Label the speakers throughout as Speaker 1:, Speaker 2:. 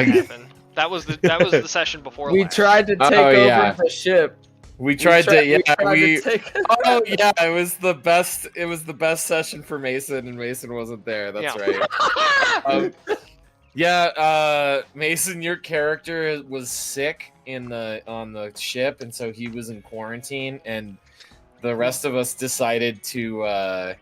Speaker 1: what happened. That was the session before
Speaker 2: We
Speaker 1: last.
Speaker 2: tried to take over the ship.
Speaker 3: We tried to
Speaker 2: take
Speaker 3: Oh yeah, it was the best session for Mason, and Mason wasn't there. That's right. Mason, your character was sick on the ship, and so he was in quarantine, and the rest of us decided to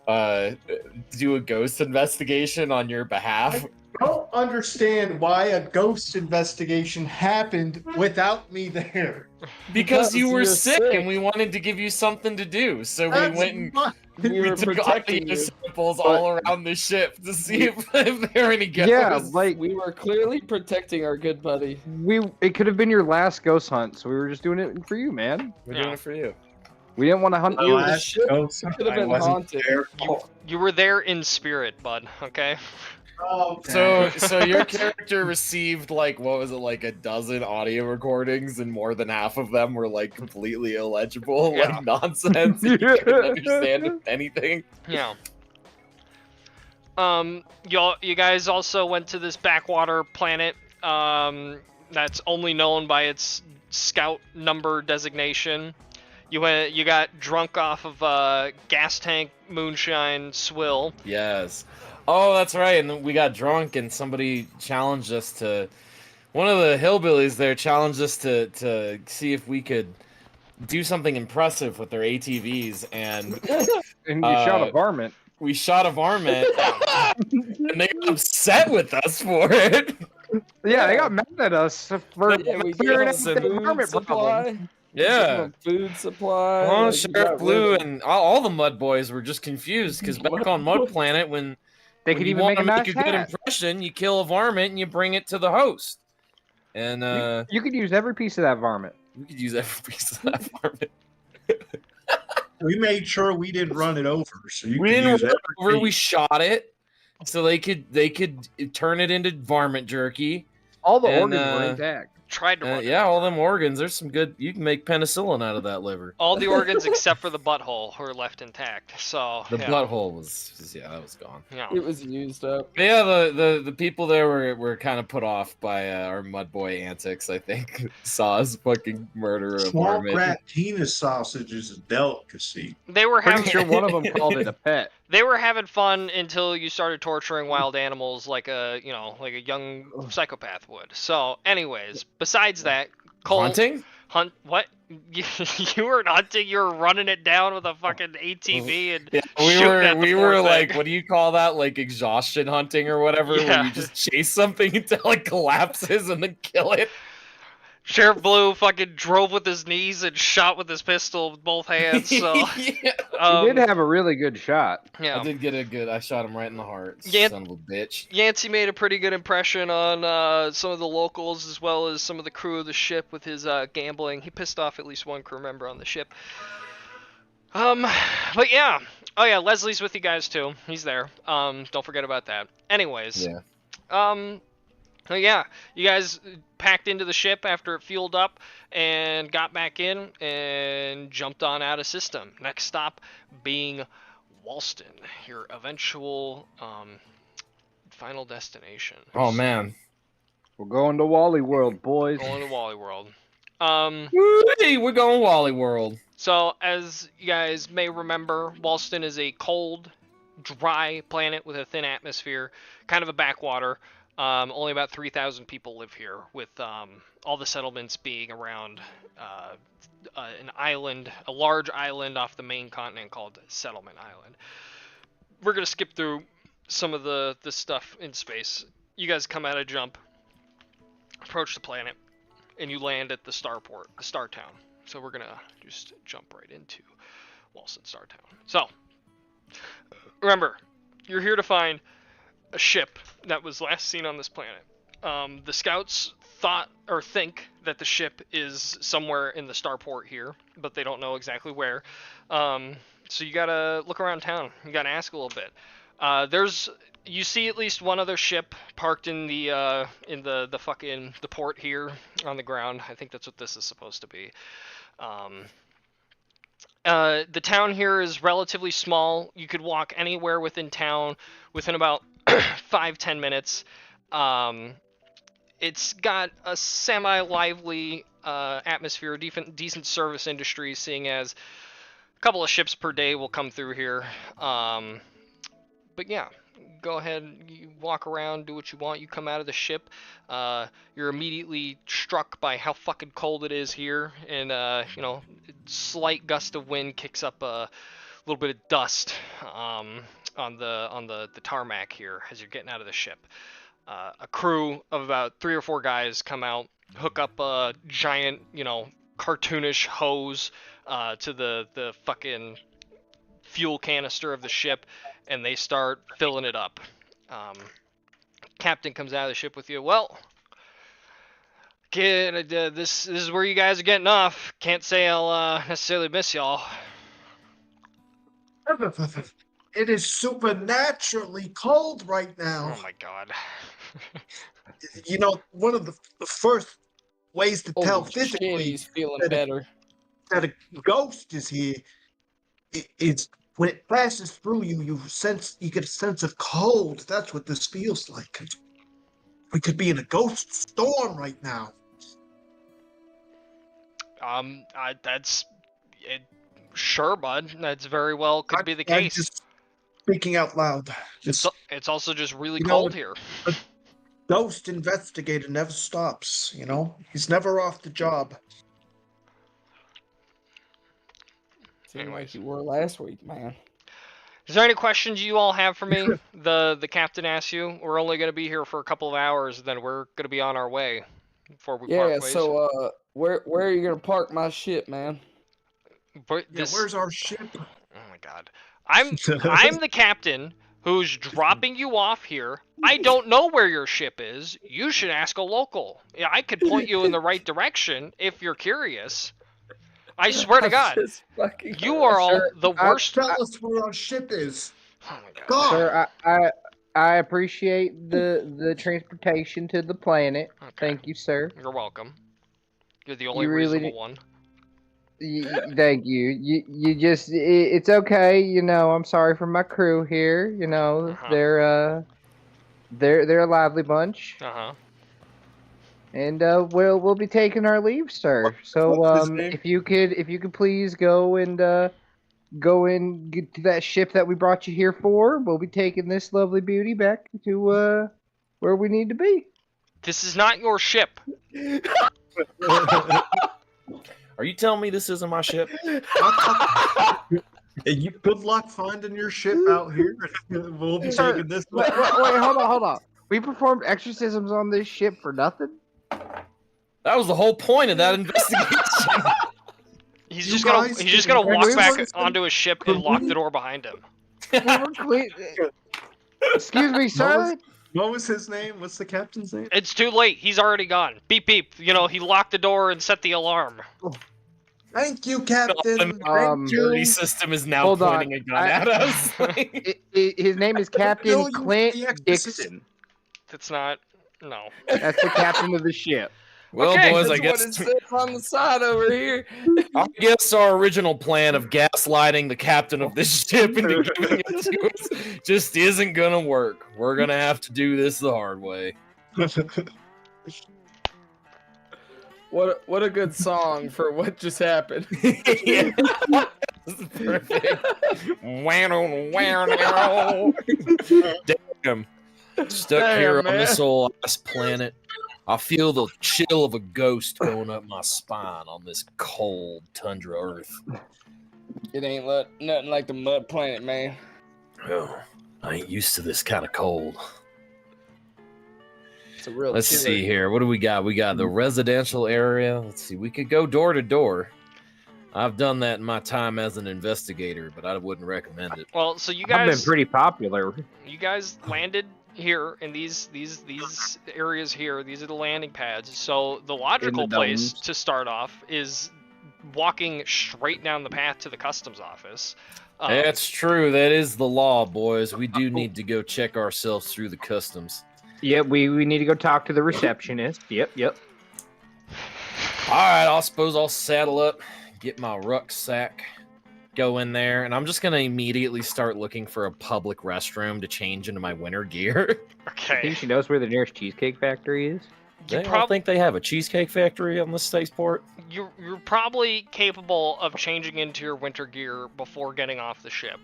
Speaker 3: do a ghost investigation on your behalf.
Speaker 4: I don't understand why a ghost investigation happened without me there.
Speaker 3: Because you were sick, and we wanted to give you something to do, so we went and we took audio samples all around the ship to see if there are any ghosts.
Speaker 2: Yeah, like we were clearly protecting our good buddy. It could have been your last ghost hunt, so we were just doing it for you, man.
Speaker 3: We're doing it for you.
Speaker 2: We didn't want to hunt you.
Speaker 4: The ship
Speaker 2: could have been haunted.
Speaker 1: You were there in spirit, bud. Okay.
Speaker 4: Oh,
Speaker 3: So your character received like a dozen audio recordings, and more than half of them were like completely illegible, like nonsense. You couldn't understand anything.
Speaker 1: Yeah. You guys also went to this backwater planet. That's only known by its scout number designation. You got drunk off of gas tank moonshine swill.
Speaker 3: Yes. Oh, that's right. And we got drunk, and somebody challenged us to. One of the hillbillies there challenged us to see if we could do something impressive with their ATVs, and
Speaker 2: and you shot a varmint.
Speaker 3: We shot a varmint, and they got upset with us for it.
Speaker 2: Yeah, they got mad at us for
Speaker 3: figuring out the varmint problem. Yeah.
Speaker 2: Food supply.
Speaker 3: Well, Sheriff Blue and all the Mud Boys were just confused, because back on Mud Planet, when
Speaker 2: could even
Speaker 3: want
Speaker 2: make
Speaker 3: to
Speaker 2: a
Speaker 3: make a good impression, you kill a varmint and you bring it to the host. And
Speaker 2: you could use every piece of that varmint.
Speaker 3: We could use every piece of that varmint.
Speaker 4: We made sure we didn't run it over, so
Speaker 3: we didn't run it over. We shot it, so they could turn it into varmint jerky.
Speaker 2: All the organs were intact.
Speaker 1: Tried to run
Speaker 3: yeah, all them organs. There's some good. You can make penicillin out of that liver.
Speaker 1: All the organs except for the butthole were left intact. So
Speaker 3: the butthole was that was gone.
Speaker 1: Yeah,
Speaker 2: it was used up.
Speaker 3: Yeah, the people there were kind of put off by our mud boy antics. I think saw us fucking murder a
Speaker 4: small
Speaker 3: varmint.
Speaker 4: rat penis sausage is a delicacy.
Speaker 1: They were having.
Speaker 2: Pretty sure one of them called it a pet.
Speaker 1: They were having fun until you started torturing wild animals like a young psychopath would. So, anyways, besides that, Cole,
Speaker 3: hunting?
Speaker 1: What? You weren't hunting. You were running it down with a fucking ATV and
Speaker 3: we were like, what do you call that? Like exhaustion hunting or whatever, where you just chase something until it collapses and then kill it.
Speaker 1: Sheriff Blue fucking drove with his knees and shot with his pistol with both hands. So
Speaker 2: he did have a really good shot.
Speaker 1: Yeah,
Speaker 3: I did get a good. I shot him right in the heart. Son of a bitch.
Speaker 1: Yancey made a pretty good impression on some of the locals as well as some of the crew of the ship with his gambling. He pissed off at least one crew member on the ship. But yeah. Oh yeah, Leslie's with you guys too. He's there. Don't forget about that. Anyways.
Speaker 3: Yeah.
Speaker 1: So yeah, you guys packed into the ship after it fueled up and got back in and jumped on out of system. Next stop being Walston, your eventual final destination.
Speaker 3: Oh man,
Speaker 2: we're going to Wally World, boys.
Speaker 1: Going to Wally World.
Speaker 3: Hey, we're going Wally World.
Speaker 1: So as you guys may remember, Walston is a cold, dry planet with a thin atmosphere, kind of a backwater. Only about 3,000 people live here, with all the settlements being around an island, a large island off the main continent called Settlement Island. We're going to skip through some of the stuff in space. You guys come out of jump, approach the planet, and you land at the starport, the star town. So we're going to just jump right into Walston Star Town. So, remember, you're here to find a ship that was last seen on this planet. The scouts think that the ship is somewhere in the starport here, but they don't know exactly where. So you gotta look around town. You gotta ask a little bit. You see at least one other ship parked in the port here on the ground. I think that's what this is supposed to be. The town here is relatively small. You could walk anywhere within town within about 5-10 minutes. It's got a semi-lively atmosphere, decent service industry, seeing as a couple of ships per day will come through here. But yeah, go ahead, you walk around, do what you want. You come out of the ship, you're immediately struck by how fucking cold it is here, and slight gust of wind kicks up a little bit of dust on the tarmac here as you're getting out of the ship. A crew of about 3 or 4 guys come out, hook up a giant, cartoonish hose to the fucking fuel canister of the ship, and they start filling it up. Captain comes out of the ship with you. Well, kid, this is where you guys are getting off. Can't say I'll necessarily miss y'all.
Speaker 4: It is supernaturally cold right now.
Speaker 1: Oh my god.
Speaker 4: One of the first ways to tell
Speaker 2: Holy shit,
Speaker 4: physically
Speaker 2: he's feeling
Speaker 4: that
Speaker 2: better.
Speaker 4: that a ghost is here, it's when it passes through you, you get a sense of cold. That's what this feels like. We could be in a ghost storm right now.
Speaker 1: That's it. Sure, bud. That's very well could be the
Speaker 4: I'm
Speaker 1: case.
Speaker 4: just speaking out loud.
Speaker 1: It's also just really
Speaker 4: You know,
Speaker 1: cold here.
Speaker 4: Ghost investigator never stops. He's never off the job.
Speaker 2: Seemed like you were last week, man.
Speaker 1: Is there any questions you all have for me? The captain asked you. We're only going to be here for a couple of hours, then we're going to be on our way before we part
Speaker 2: Yeah,
Speaker 1: ways.
Speaker 2: so where are you gonna park my ship, man?
Speaker 1: But
Speaker 4: Yeah, where's our ship?
Speaker 1: Oh my god. I'm the captain who's dropping you off here. I don't know where your ship is. You should ask a local. Yeah, I could point you in the right direction if you're curious. I swear to God, you are all the worst.
Speaker 4: Tell us where our ship is.
Speaker 1: Oh my god.
Speaker 4: God.
Speaker 2: Sir, I appreciate the transportation to the planet.
Speaker 1: Okay.
Speaker 2: Thank you, sir.
Speaker 1: You're welcome. You're the only
Speaker 2: really
Speaker 1: reasonable one.
Speaker 2: Thank you. You just it's okay. I'm sorry for my crew here.
Speaker 1: Uh-huh.
Speaker 2: They're a lively bunch,
Speaker 1: Uh-huh.
Speaker 2: and we'll be taking our leave, sir. So
Speaker 4: what's his name?
Speaker 2: if you could please go and get to that ship that we brought you here for. We'll be taking this lovely beauty back to where we need to be.
Speaker 1: This is not your ship.
Speaker 3: Are you telling me this isn't my ship?
Speaker 4: Good luck finding your ship out here. We'll be
Speaker 2: Sir,
Speaker 4: taking this
Speaker 2: wait,
Speaker 4: one.
Speaker 2: hold on. We performed exorcisms on this ship for nothing?
Speaker 3: That was the whole point of that investigation.
Speaker 1: He's
Speaker 4: You
Speaker 1: just gonna
Speaker 4: guys
Speaker 1: he's just
Speaker 4: can-
Speaker 1: gonna walk
Speaker 4: we
Speaker 1: back
Speaker 4: were-
Speaker 1: onto his ship and lock the door behind him.
Speaker 2: We were clean. Excuse me, sir.
Speaker 4: What was his name? What's the captain's name?
Speaker 1: It's too late. He's already gone. Beep beep. He locked the door and set the alarm.
Speaker 4: Thank you, Captain. Thank
Speaker 3: Security
Speaker 4: you.
Speaker 3: system is now
Speaker 2: Hold on.
Speaker 3: pointing a gun at us.
Speaker 2: His name is Captain
Speaker 4: Bill, you
Speaker 2: Clint
Speaker 4: the exorcist.
Speaker 2: Dixon.
Speaker 1: That's not. No.
Speaker 2: That's the captain of the ship.
Speaker 3: Well,
Speaker 1: Okay,
Speaker 3: boys,
Speaker 2: That's
Speaker 3: I
Speaker 2: what it
Speaker 3: guess
Speaker 2: says on the side over here.
Speaker 3: our original plan of gaslighting the captain of this ship into giving it to us just isn't gonna work. We're gonna have to do this the hard way.
Speaker 2: What a good song for what just happened.
Speaker 3: Yeah. This is perfect. Damn. Stuck here on this old ass planet. I feel the chill of a ghost going up my spine on this cold tundra earth.
Speaker 2: It ain't nothing like the mud planet, man.
Speaker 3: Oh, I ain't used to this kind of cold.
Speaker 2: It's a real.
Speaker 3: Let's
Speaker 2: killer.
Speaker 3: see here. What do we got? We got the residential area. Let's see. We could go door to door. I've done that in my time as an investigator, but I wouldn't recommend it.
Speaker 1: Well, so you
Speaker 2: I've been
Speaker 1: guys
Speaker 2: pretty popular.
Speaker 1: landed here in these areas here. These are the landing pads. So the logical place
Speaker 2: domes.
Speaker 1: to start off is walking straight down the path to the customs office.
Speaker 3: That's true. That is the law, boys. We do need to go check ourselves through the customs.
Speaker 2: Yep, we need to go talk to the receptionist. Yep.
Speaker 3: All right, I suppose I'll saddle up, get my rucksack, go in there, and I'm just going to immediately start looking for a public restroom to change into my winter gear.
Speaker 2: I
Speaker 1: Okay.
Speaker 2: think she knows where the nearest cheesecake factory is.
Speaker 3: They all think they have a cheesecake factory on the spaceport.
Speaker 1: You're probably capable of changing into your winter gear before getting off the ship.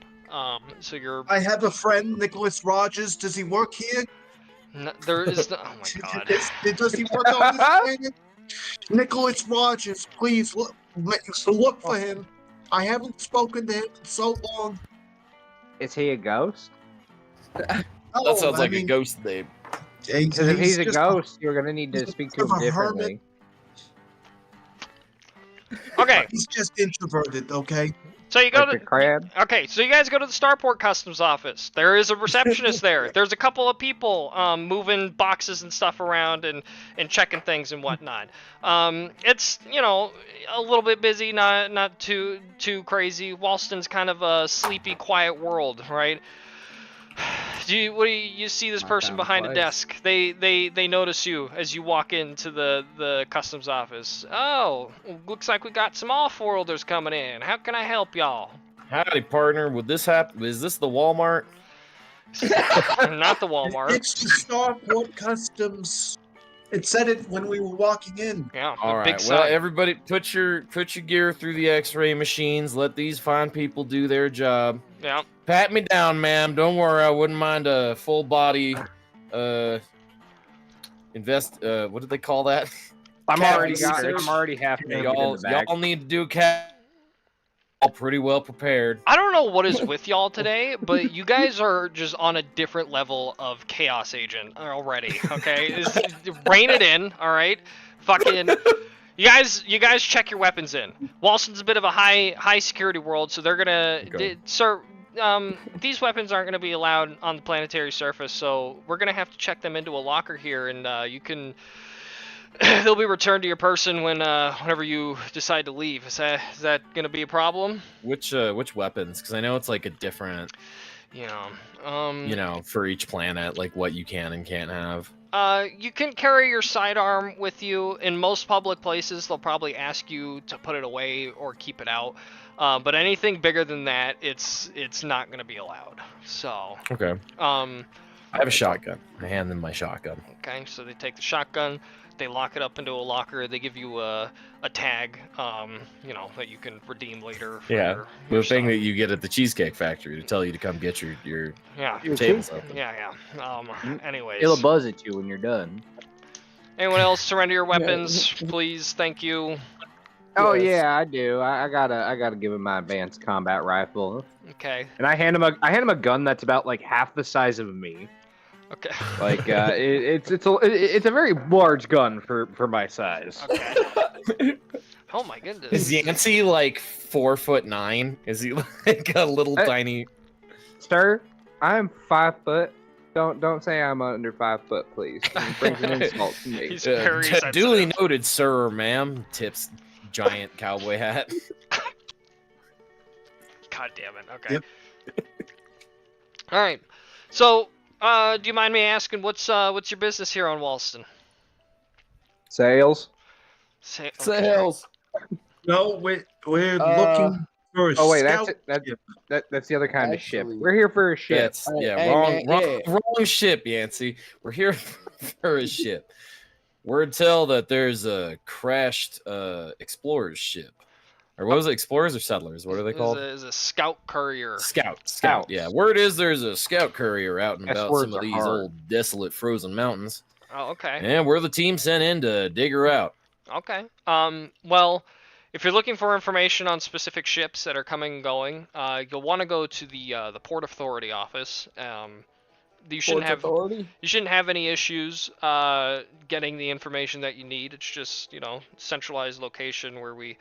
Speaker 1: So you're.
Speaker 4: I have a friend, Nicholas Rogers. Does he work here?
Speaker 1: There is. Oh my god.
Speaker 4: Does he work on this planet? Nicholas Rogers, please look for him. I haven't spoken to him in so long.
Speaker 2: Is he a ghost?
Speaker 3: That sounds like a ghost name.
Speaker 2: Because if he's a ghost, you're gonna need to speak to him differently.
Speaker 1: Okay.
Speaker 4: He's just introverted, okay?
Speaker 1: So you go
Speaker 2: Like
Speaker 1: to
Speaker 2: the crab?
Speaker 1: Okay, so you guys go to the Starport Customs office. There is a receptionist there. There's a couple of people moving boxes and stuff around and checking things and whatnot. It's a little bit busy, not too crazy. Walston's kind of a sleepy, quiet world, right? You see this person behind a desk? They notice you as you walk into the customs office. Oh, looks like we got some off-worlders coming in. How can I help y'all?
Speaker 3: Howdy, partner. Would this happen? Is this the Walmart?
Speaker 1: Not the Walmart.
Speaker 4: It's the Starport Customs. It said it when we were walking in.
Speaker 1: Yeah.
Speaker 3: All right.
Speaker 1: Big
Speaker 3: Well,
Speaker 1: sign.
Speaker 3: everybody, put your gear through the X-ray machines. Let these fine people do their job.
Speaker 1: Yeah.
Speaker 3: Pat me down, ma'am. Don't worry. I wouldn't mind a full body. What did they call that?
Speaker 2: I'm already half naked in
Speaker 3: Y'all
Speaker 2: the back.
Speaker 3: need to do all pretty well prepared.
Speaker 1: I don't know what is with y'all today, but you guys are just on a different level of chaos agent already. Okay, rein it in. All right, fucking. You guys check your weapons in. Walston's a bit of a high security world, so they're gonna.
Speaker 3: Okay.
Speaker 1: Sir, these weapons aren't gonna be allowed on the planetary surface, so we're gonna have to check them into a locker here, and you can. They'll be returned to your person whenever you decide to leave. Is that gonna be a problem?
Speaker 3: Which weapons? Because I know it's like a different. For each planet, like what you can and can't have.
Speaker 1: You can carry your sidearm with you. In most public places, they'll probably ask you to put it away or keep it out. But anything bigger than that, it's not going to be allowed. So.
Speaker 3: Okay. I have a shotgun. I hand them my shotgun.
Speaker 1: Okay, so they take the shotgun, they lock it up into a locker, they give you a tag, that you can redeem later. For your
Speaker 3: the thing
Speaker 1: stuff.
Speaker 3: that you get at the Cheesecake Factory to tell you to come get your
Speaker 1: Yeah.
Speaker 3: tables open.
Speaker 1: Yeah. Anyways.
Speaker 2: It'll buzz at you when you're done.
Speaker 1: Anyone else surrender your weapons, please? Thank you.
Speaker 2: Oh
Speaker 3: Yes.
Speaker 2: yeah, I do. I gotta give him my advanced combat rifle,
Speaker 1: Okay.
Speaker 2: and I hand him a gun that's about like half the size of me.
Speaker 1: Okay.
Speaker 2: Like it's a very large gun for my size.
Speaker 1: Okay. Oh my goodness.
Speaker 3: Is Yancey like 4'9"? Is he like a little tiny?
Speaker 2: Sir, I'm 5 foot. Don't say I'm under 5 foot, please. It brings an insult to me.
Speaker 1: He's very sensitive.
Speaker 3: Duly noted, sir or ma'am. Tips giant cowboy hat.
Speaker 1: God damn it. Okay.
Speaker 4: Yep.
Speaker 1: All right. So, do you mind me asking what's your business here on Walston?
Speaker 2: Sales.
Speaker 1: Okay.
Speaker 3: Sales.
Speaker 4: No, we're looking for a
Speaker 2: Oh wait,
Speaker 4: scout.
Speaker 2: that's the other kind of ship.
Speaker 5: Actually-
Speaker 2: We're here for a ship.
Speaker 3: That's
Speaker 5: Hey,
Speaker 3: wrong ship, Yancey. We're here for a ship. Word tell that there's a crashed explorer's ship. Or what was it? Explorers or settlers? What are they called?
Speaker 1: Is a scout courier.
Speaker 3: Scout.
Speaker 2: Scouts.
Speaker 3: Yeah, word is there's a scout courier out and
Speaker 2: Yes,
Speaker 3: about
Speaker 2: words
Speaker 3: some of
Speaker 2: are
Speaker 3: these
Speaker 2: hard.
Speaker 3: old desolate frozen mountains.
Speaker 1: Oh, okay.
Speaker 3: And we're the team sent in to dig her out.
Speaker 1: Okay. Well, if you're looking for information on specific ships that are coming and going, you'll want to go to the Port Authority office. You shouldn't have any issues getting the information that you need. It's just centralized location where we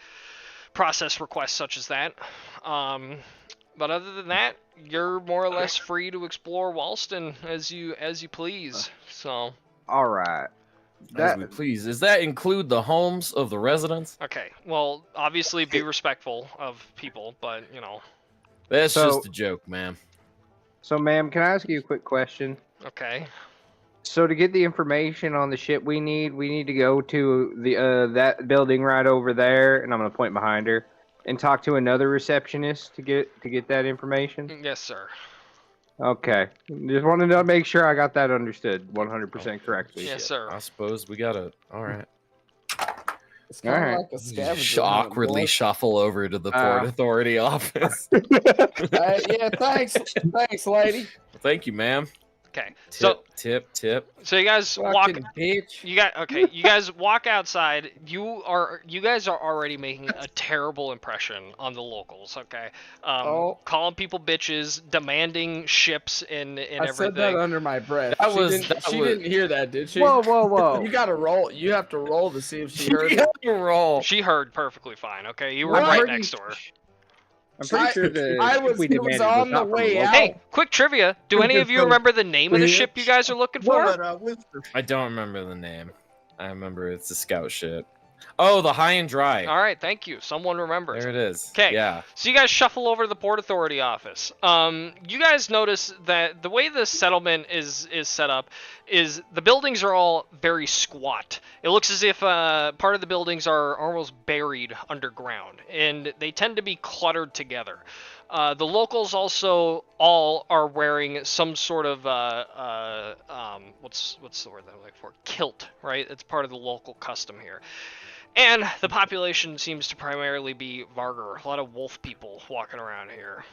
Speaker 1: process requests such as that. But other than that, you're more or less free to explore Walston as you please. So.
Speaker 2: All right.
Speaker 3: As we please. Does that include the homes of the residents?
Speaker 1: Okay. Well, obviously be respectful of people, but
Speaker 3: That's
Speaker 2: So-
Speaker 3: just a joke, ma'am.
Speaker 2: So, ma'am, can I ask you a quick question?
Speaker 1: Okay.
Speaker 2: So, to get the information on the ship we need to go to the that building right over there, and I'm gonna point behind her, and talk to another receptionist to get that information.
Speaker 1: Yes, sir.
Speaker 2: Okay. Just wanted to make sure I got that understood 100% correctly.
Speaker 1: Yes,
Speaker 3: Shit.
Speaker 1: sir.
Speaker 3: I suppose we gotta. All right.
Speaker 5: It's kind of
Speaker 2: Alright.
Speaker 5: like a scavenger
Speaker 3: Just
Speaker 5: hunt,
Speaker 3: awkwardly
Speaker 5: boys.
Speaker 3: shuffle over to the Port Authority office.
Speaker 5: Yeah, thanks, lady.
Speaker 3: Thank you, ma'am.
Speaker 1: Okay.
Speaker 3: Tip.
Speaker 1: So you guys walk.
Speaker 5: Fucking bitch.
Speaker 1: You guys walk outside. You guys are already making a terrible impression on the locals. Okay. Calling people bitches, demanding ships and
Speaker 5: I
Speaker 1: everything.
Speaker 5: said that under my breath. She
Speaker 3: was-
Speaker 5: didn't hear that, did she?
Speaker 2: Whoa.
Speaker 5: You gotta roll. You have to roll to see if she heard
Speaker 3: You
Speaker 5: it.
Speaker 3: gotta roll.
Speaker 1: She heard perfectly fine. Okay, you were
Speaker 5: What?
Speaker 1: right next to her.
Speaker 2: I'm pretty sure the
Speaker 5: I
Speaker 2: ship
Speaker 5: was-
Speaker 2: we
Speaker 5: it was
Speaker 2: demanded
Speaker 5: on the
Speaker 2: not from
Speaker 5: way
Speaker 2: local.
Speaker 5: out.
Speaker 1: Hey, quick trivia. Do any of you remember the name of the ship you guys are looking for?
Speaker 3: I don't remember the name. I remember it's a scout ship. Oh, the High and Dry.
Speaker 1: All right, thank you. Someone remembers.
Speaker 3: There it is.
Speaker 1: 'Kay.
Speaker 3: Yeah.
Speaker 1: So you guys shuffle over to the Port Authority office. You guys notice that the way the settlement is set up is the buildings are all very squat. It looks as if part of the buildings are almost buried underground, and they tend to be cluttered together. The locals also all are wearing some sort of what's the word that I'm looking for? Kilt, right? It's part of the local custom here. And the population seems to primarily be Vargar. A lot of wolf people walking around here.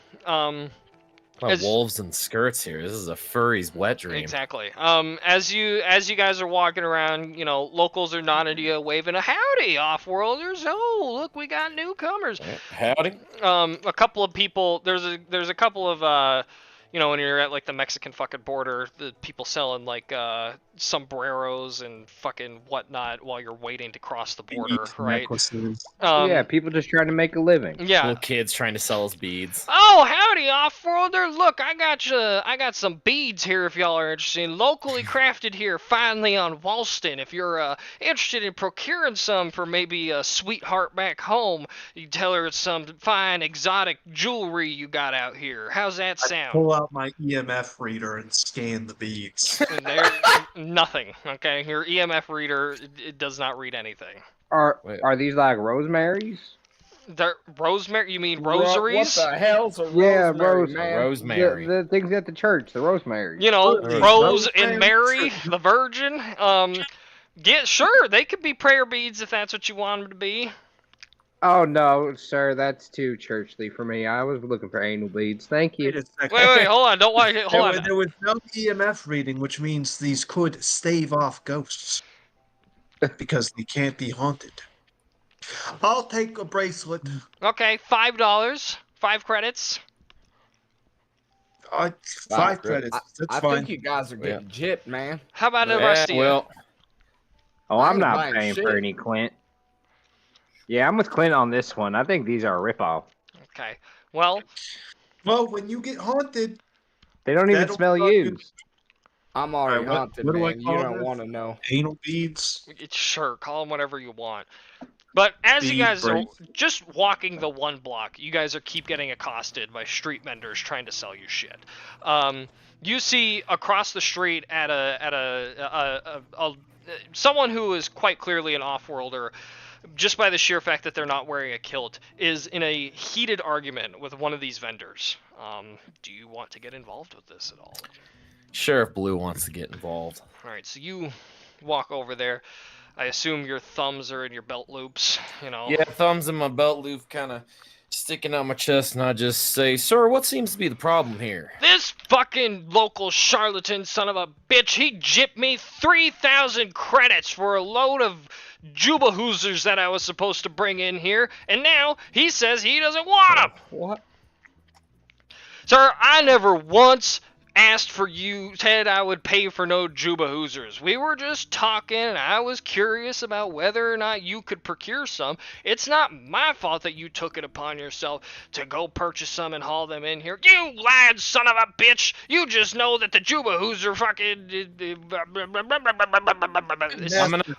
Speaker 3: Wolves and skirts here. This is a furry's wet dream.
Speaker 1: Exactly. As you guys are walking around, you know, locals are nodding to you, waving a howdy, off-worlders. Oh, look, we got newcomers.
Speaker 3: Howdy.
Speaker 1: A couple of people. There's a couple of you know, when you're at like the Mexican fucking border, the people selling like sombreros and fucking whatnot while you're waiting to cross the border, right?
Speaker 2: Yeah, people just trying to make a living.
Speaker 1: Yeah.
Speaker 3: Little kids trying to sell us beads.
Speaker 1: Oh, howdy, off-worlder. Look, I got some beads here if y'all are interested. Locally crafted here, finally on Walston. If you're interested in procuring some for maybe a sweetheart back home, you tell her it's some fine exotic jewelry you got out here. How's that sound?
Speaker 4: Pull out my EMF reader and scan the beads.
Speaker 1: And there, nothing. Okay, your EMF reader it does not read anything.
Speaker 2: Are these like rosemaries?
Speaker 1: The rosemary? You mean rosaries?
Speaker 5: What the hell's a
Speaker 2: Yeah,
Speaker 5: rosemary, man?
Speaker 3: Rosemary.
Speaker 2: The things at the church, the rosemaries.
Speaker 1: You know,
Speaker 3: Rosemary.
Speaker 1: Rose and Mary, the Virgin. Sure, they could be prayer beads if that's what you want them to be.
Speaker 2: Oh no, sir, that's too churchly for me. I was looking for anal beads. Thank you.
Speaker 4: Wait a second.
Speaker 1: Wait, hold on, don't want hold on.
Speaker 4: There was no EMF reading, which means these could stave off ghosts because they can't be haunted. I'll take a bracelet.
Speaker 1: Okay, $5, 5 credits.
Speaker 4: Five credits. That's
Speaker 5: I
Speaker 4: fine.
Speaker 5: think you guys are getting gypped, man.
Speaker 1: How about the rest of you?
Speaker 3: Well,
Speaker 2: Oh,
Speaker 5: I
Speaker 2: I'm
Speaker 5: ain't
Speaker 2: not
Speaker 5: buying
Speaker 2: paying
Speaker 5: shit.
Speaker 2: for any Clint. Yeah, I'm with Clint on this one. I think these are a ripoff.
Speaker 1: Okay, well,
Speaker 4: Well, when you get haunted,
Speaker 2: They don't even
Speaker 4: That'll
Speaker 2: smell
Speaker 4: fucking-
Speaker 2: used.
Speaker 5: I'm already
Speaker 4: Alright,
Speaker 5: haunted,
Speaker 4: what do I
Speaker 5: man. You
Speaker 4: call
Speaker 5: don't
Speaker 4: this?
Speaker 5: want to know.
Speaker 4: anal beads.
Speaker 1: sure, call them whatever you want. But as you
Speaker 4: Bead
Speaker 1: guys are
Speaker 4: brace.
Speaker 1: just walking the one block, you guys are keep getting accosted by street vendors trying to sell you shit. You see across the street at someone who is quite clearly an off-worlder, just by the sheer fact that they're not wearing a kilt, is in a heated argument with one of these vendors. Do you want to get involved with this at all?
Speaker 3: Sheriff Blue wants to get involved.
Speaker 1: All right, so you walk over there. I assume your thumbs are in your belt loops, you know.
Speaker 3: Yeah, thumbs in my belt loop, kind of sticking out my chest, and I just say, "Sir, what seems to be the problem here?"
Speaker 1: This fucking local charlatan son of a bitch, he gypped me 3,000 credits for a load of Juba Hoosers that I was supposed to bring in here, and now he says he doesn't want them.
Speaker 5: What?
Speaker 1: Sir, I never once asked for you, said I would pay for no Juba Hoosers. We were just talking, and I was curious about whether or not you could procure some. It's not my fault that you took it upon yourself to go purchase some and haul them in here. You lad son of a bitch! You just know that the Juba Hooser fucking...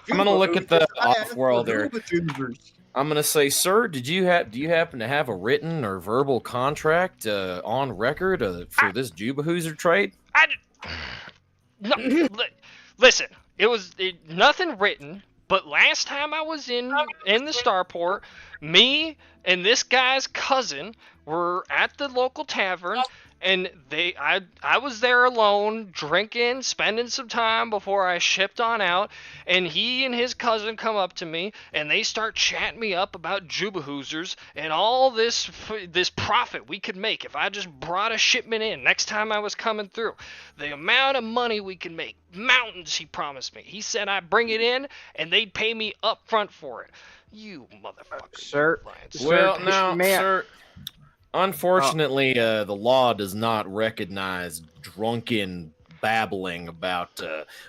Speaker 3: I'm gonna look at the off-worlder.
Speaker 4: Off-worlder.
Speaker 3: I'm gonna say, "Sir, do you happen to have a written or verbal contract on record for this Juba Hooser trade?"
Speaker 1: No, listen, it was nothing written, but last time I was in the Starport, me and this guy's cousin were at the local tavern, And I was there alone, drinking, spending some time before I shipped on out, and he and his cousin come up to me, and they start chatting me up about Jubahoosers and all this profit we could make if I just brought a shipment in next time I was coming through. The amount of money we could make, mountains, he promised me. He said I'd bring it in, and they'd pay me up front for it. You motherfucker.
Speaker 2: Sir.
Speaker 3: Well,
Speaker 2: Sir,
Speaker 3: now,
Speaker 2: may I-
Speaker 3: sir, unfortunately, the law does not recognize drunken babbling about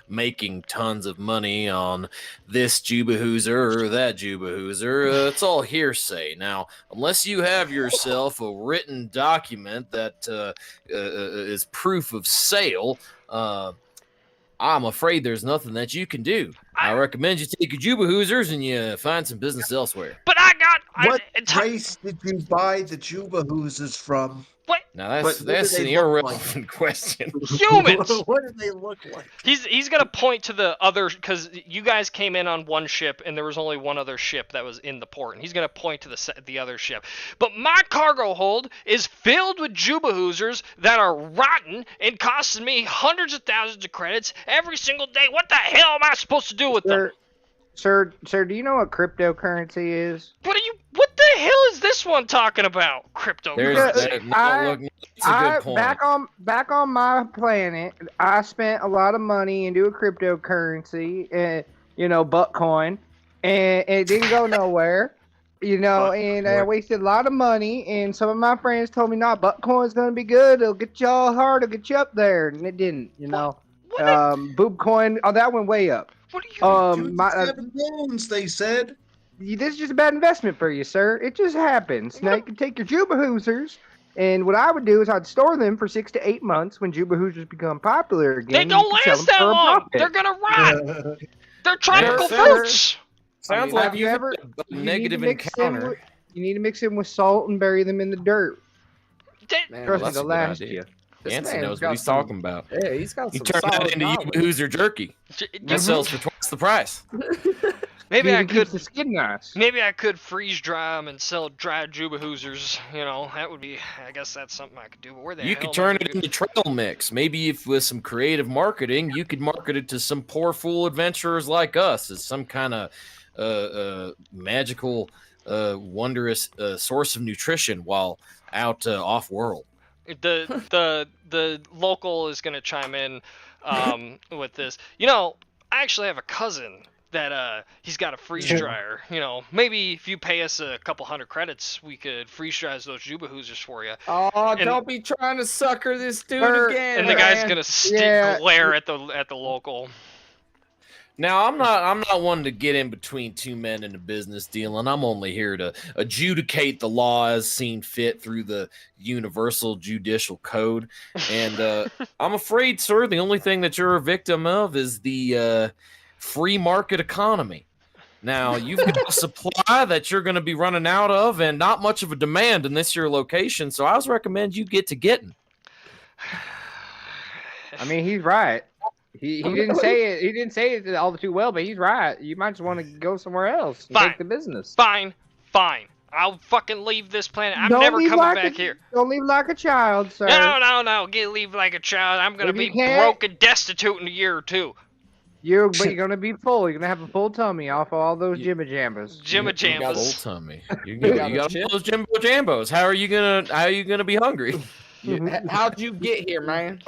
Speaker 3: making tons of money on this Jubahooser or that Jubahooser. It's all hearsay. Now, unless you have yourself a written document that is proof of sale, I'm afraid there's nothing that you can do. I recommend you take your Jubahoosers and you find some business elsewhere.
Speaker 1: But I got...
Speaker 4: What race did you buy the Jubahoosers from?
Speaker 3: Now
Speaker 4: But what
Speaker 3: that's
Speaker 4: do
Speaker 3: an
Speaker 4: they look
Speaker 3: irrelevant question.
Speaker 1: Humans!
Speaker 4: What do they look like?
Speaker 1: He's gonna point to the other, because you guys came in on one ship and there was only one other ship that was in the port, and he's gonna point to the other ship. But my cargo hold is filled with Jubahoosers that are rotten and costing me hundreds of thousands of credits every single day. What the hell am I supposed to do with them?
Speaker 2: Sir, do you know what cryptocurrency is?
Speaker 1: What the hell is this one talking about? Crypto.
Speaker 3: That's a good point.
Speaker 2: Back on my planet, I spent a lot of money into a cryptocurrency, Buttcoin, and it didn't go nowhere. And I wasted a lot of money, and some of my friends told me, "No, Buttcoin's gonna be good. It'll get you all hard. It'll get you up there," and it didn't. Boobcoin, that went way up.
Speaker 1: What are you?
Speaker 4: Seven bones, they said.
Speaker 2: This is just a bad investment for you, sir. It just happens. Now you can take your Jubahoosers, and what I would do is I'd store them for 6 to 8 months when Jubahoosers become popular again.
Speaker 1: They don't last that long. They're gonna rot. They're tropical fruits.
Speaker 3: Sounds like you ever a negative encounter.
Speaker 2: You need to mix them with salt and bury them in the dirt.
Speaker 5: Man,
Speaker 2: Trust me,
Speaker 5: that's
Speaker 2: they'll
Speaker 5: a good
Speaker 2: last
Speaker 5: idea.
Speaker 2: you.
Speaker 5: This
Speaker 3: Yancy
Speaker 5: man's
Speaker 3: knows
Speaker 5: got
Speaker 3: what he's
Speaker 5: some-
Speaker 3: talking about.
Speaker 5: Yeah, he's got
Speaker 3: You
Speaker 5: some
Speaker 3: turn that
Speaker 5: solid
Speaker 3: into
Speaker 5: knowledge.
Speaker 3: Hoosier jerky. That sells for twice the price.
Speaker 1: Maybe I
Speaker 2: Keeps
Speaker 1: could.
Speaker 2: the skin nice.
Speaker 1: Maybe I could freeze dry them and sell dried Jubahoosers. That would be. I guess that's something I could do. But where the
Speaker 3: You
Speaker 1: hell
Speaker 3: could
Speaker 1: am I
Speaker 3: turn
Speaker 1: gonna
Speaker 3: it
Speaker 1: do-
Speaker 3: into trail mix. Maybe if with some creative marketing, you could market it to some poor fool adventurers like us as some kind of magical, wondrous source of nutrition while out off world.
Speaker 1: The local is gonna chime in with this. I actually have a cousin that he's got a freeze dryer. Maybe if you pay us a couple hundred credits, we could freeze dry those Jubahoosers for you.
Speaker 5: Oh, don't be trying to sucker this dude
Speaker 2: Sir,
Speaker 5: again.
Speaker 1: And the guy's
Speaker 5: man.
Speaker 1: gonna glare at the local.
Speaker 3: Now, I'm not one to get in between two men in a business deal, and I'm only here to adjudicate the law as seen fit through the universal judicial code. And I'm afraid, sir, the only thing that you're a victim of is the free market economy. Now, you've got a supply that you're going to be running out of, and not much of a demand in this your location. So I would recommend you get to getting.
Speaker 2: I mean, he's right. He didn't say it. He didn't say it all too well, but he's right. You might just want to go somewhere else and
Speaker 1: Fine.
Speaker 2: take the business.
Speaker 1: Fine. I'll fucking leave this planet. I'm
Speaker 2: Don't
Speaker 1: never
Speaker 2: leave
Speaker 1: coming
Speaker 2: like
Speaker 1: back here.
Speaker 2: Don't leave like a child, sir.
Speaker 1: No. Leave like a child. I'm gonna
Speaker 2: If
Speaker 1: be
Speaker 2: you can't-
Speaker 1: broke and destitute in a year or two.
Speaker 2: You're gonna be full. You're gonna have a full tummy off of all those jibba jambas.
Speaker 1: Jimma
Speaker 3: You got full
Speaker 1: Jambas.
Speaker 3: tummy. You got all those Jimbo Jambos. How are you gonna be hungry?
Speaker 5: How'd you get here, man?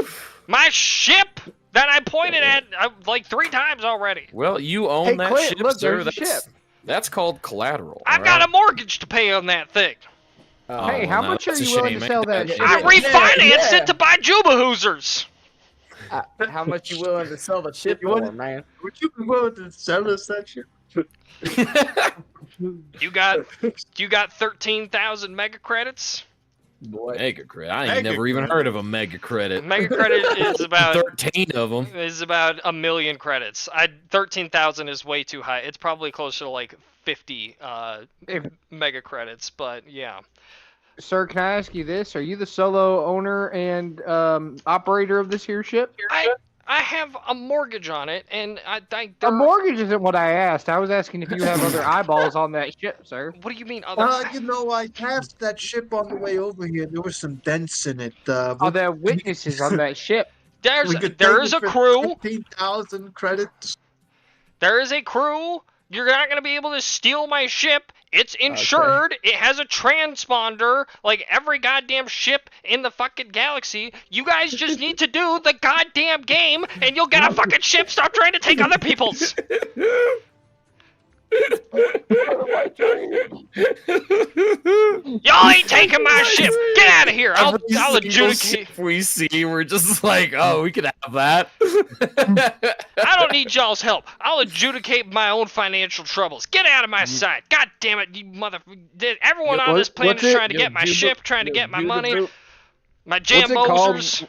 Speaker 1: My ship that I pointed at like 3 times already.
Speaker 3: Well, you own
Speaker 2: Hey,
Speaker 3: that
Speaker 2: Clint,
Speaker 3: ship,
Speaker 2: look,
Speaker 3: sir.
Speaker 2: there's a ship.
Speaker 3: That's called collateral.
Speaker 1: I've got a mortgage to pay on that thing.
Speaker 3: Oh,
Speaker 2: Hey, how
Speaker 3: no,
Speaker 2: much are
Speaker 3: that's a
Speaker 2: you willing
Speaker 3: shame,
Speaker 2: to sell
Speaker 3: man.
Speaker 2: that ship?
Speaker 1: I
Speaker 5: Yeah,
Speaker 1: refinanced
Speaker 5: yeah.
Speaker 1: it to buy Jubahoosers.
Speaker 5: How much you willing to sell the ship
Speaker 4: You want
Speaker 5: for, man?
Speaker 4: Would you be willing to sell us that shit?
Speaker 1: You got 13,000 mega credits.
Speaker 5: Boy.
Speaker 3: Mega credit. I ain't
Speaker 4: Mega
Speaker 3: never even
Speaker 4: credit.
Speaker 3: heard of a mega credit.
Speaker 1: Mega credit is about
Speaker 3: 13 of them.
Speaker 1: 1 million credits. 13,000 is way too high. It's probably closer to like 50 mega credits, but yeah.
Speaker 2: Sir, can I ask you this? Are you the solo owner and operator of this here ship?
Speaker 1: I have a mortgage on it, and
Speaker 2: A
Speaker 1: there-
Speaker 2: mortgage isn't what I asked. I was asking if you have other eyeballs on that ship, sir.
Speaker 1: What do you mean other?
Speaker 4: I passed that ship on the way over here. There were some dents in it.
Speaker 2: Are there witnesses on that ship?
Speaker 1: There
Speaker 4: take
Speaker 1: is
Speaker 4: it
Speaker 1: a
Speaker 4: for
Speaker 1: crew.
Speaker 4: 15,000 credits.
Speaker 1: There is a crew. You're not gonna be able to steal my ship. It's insured. It has a transponder, like every goddamn ship in the fucking galaxy. You guys just need to do the goddamn game, and you'll get a fucking ship. Stop trying to take other people's. Y'all ain't taking my ship. Get out of here. I'll adjudicate.
Speaker 3: If we see, we're just like, oh, we could have that.
Speaker 1: I don't need y'all's help. I'll adjudicate my own financial troubles. Get out of my sight. God damn it, you mother... Everyone on this planet is trying to get my ship, trying to get my money. My jambosers.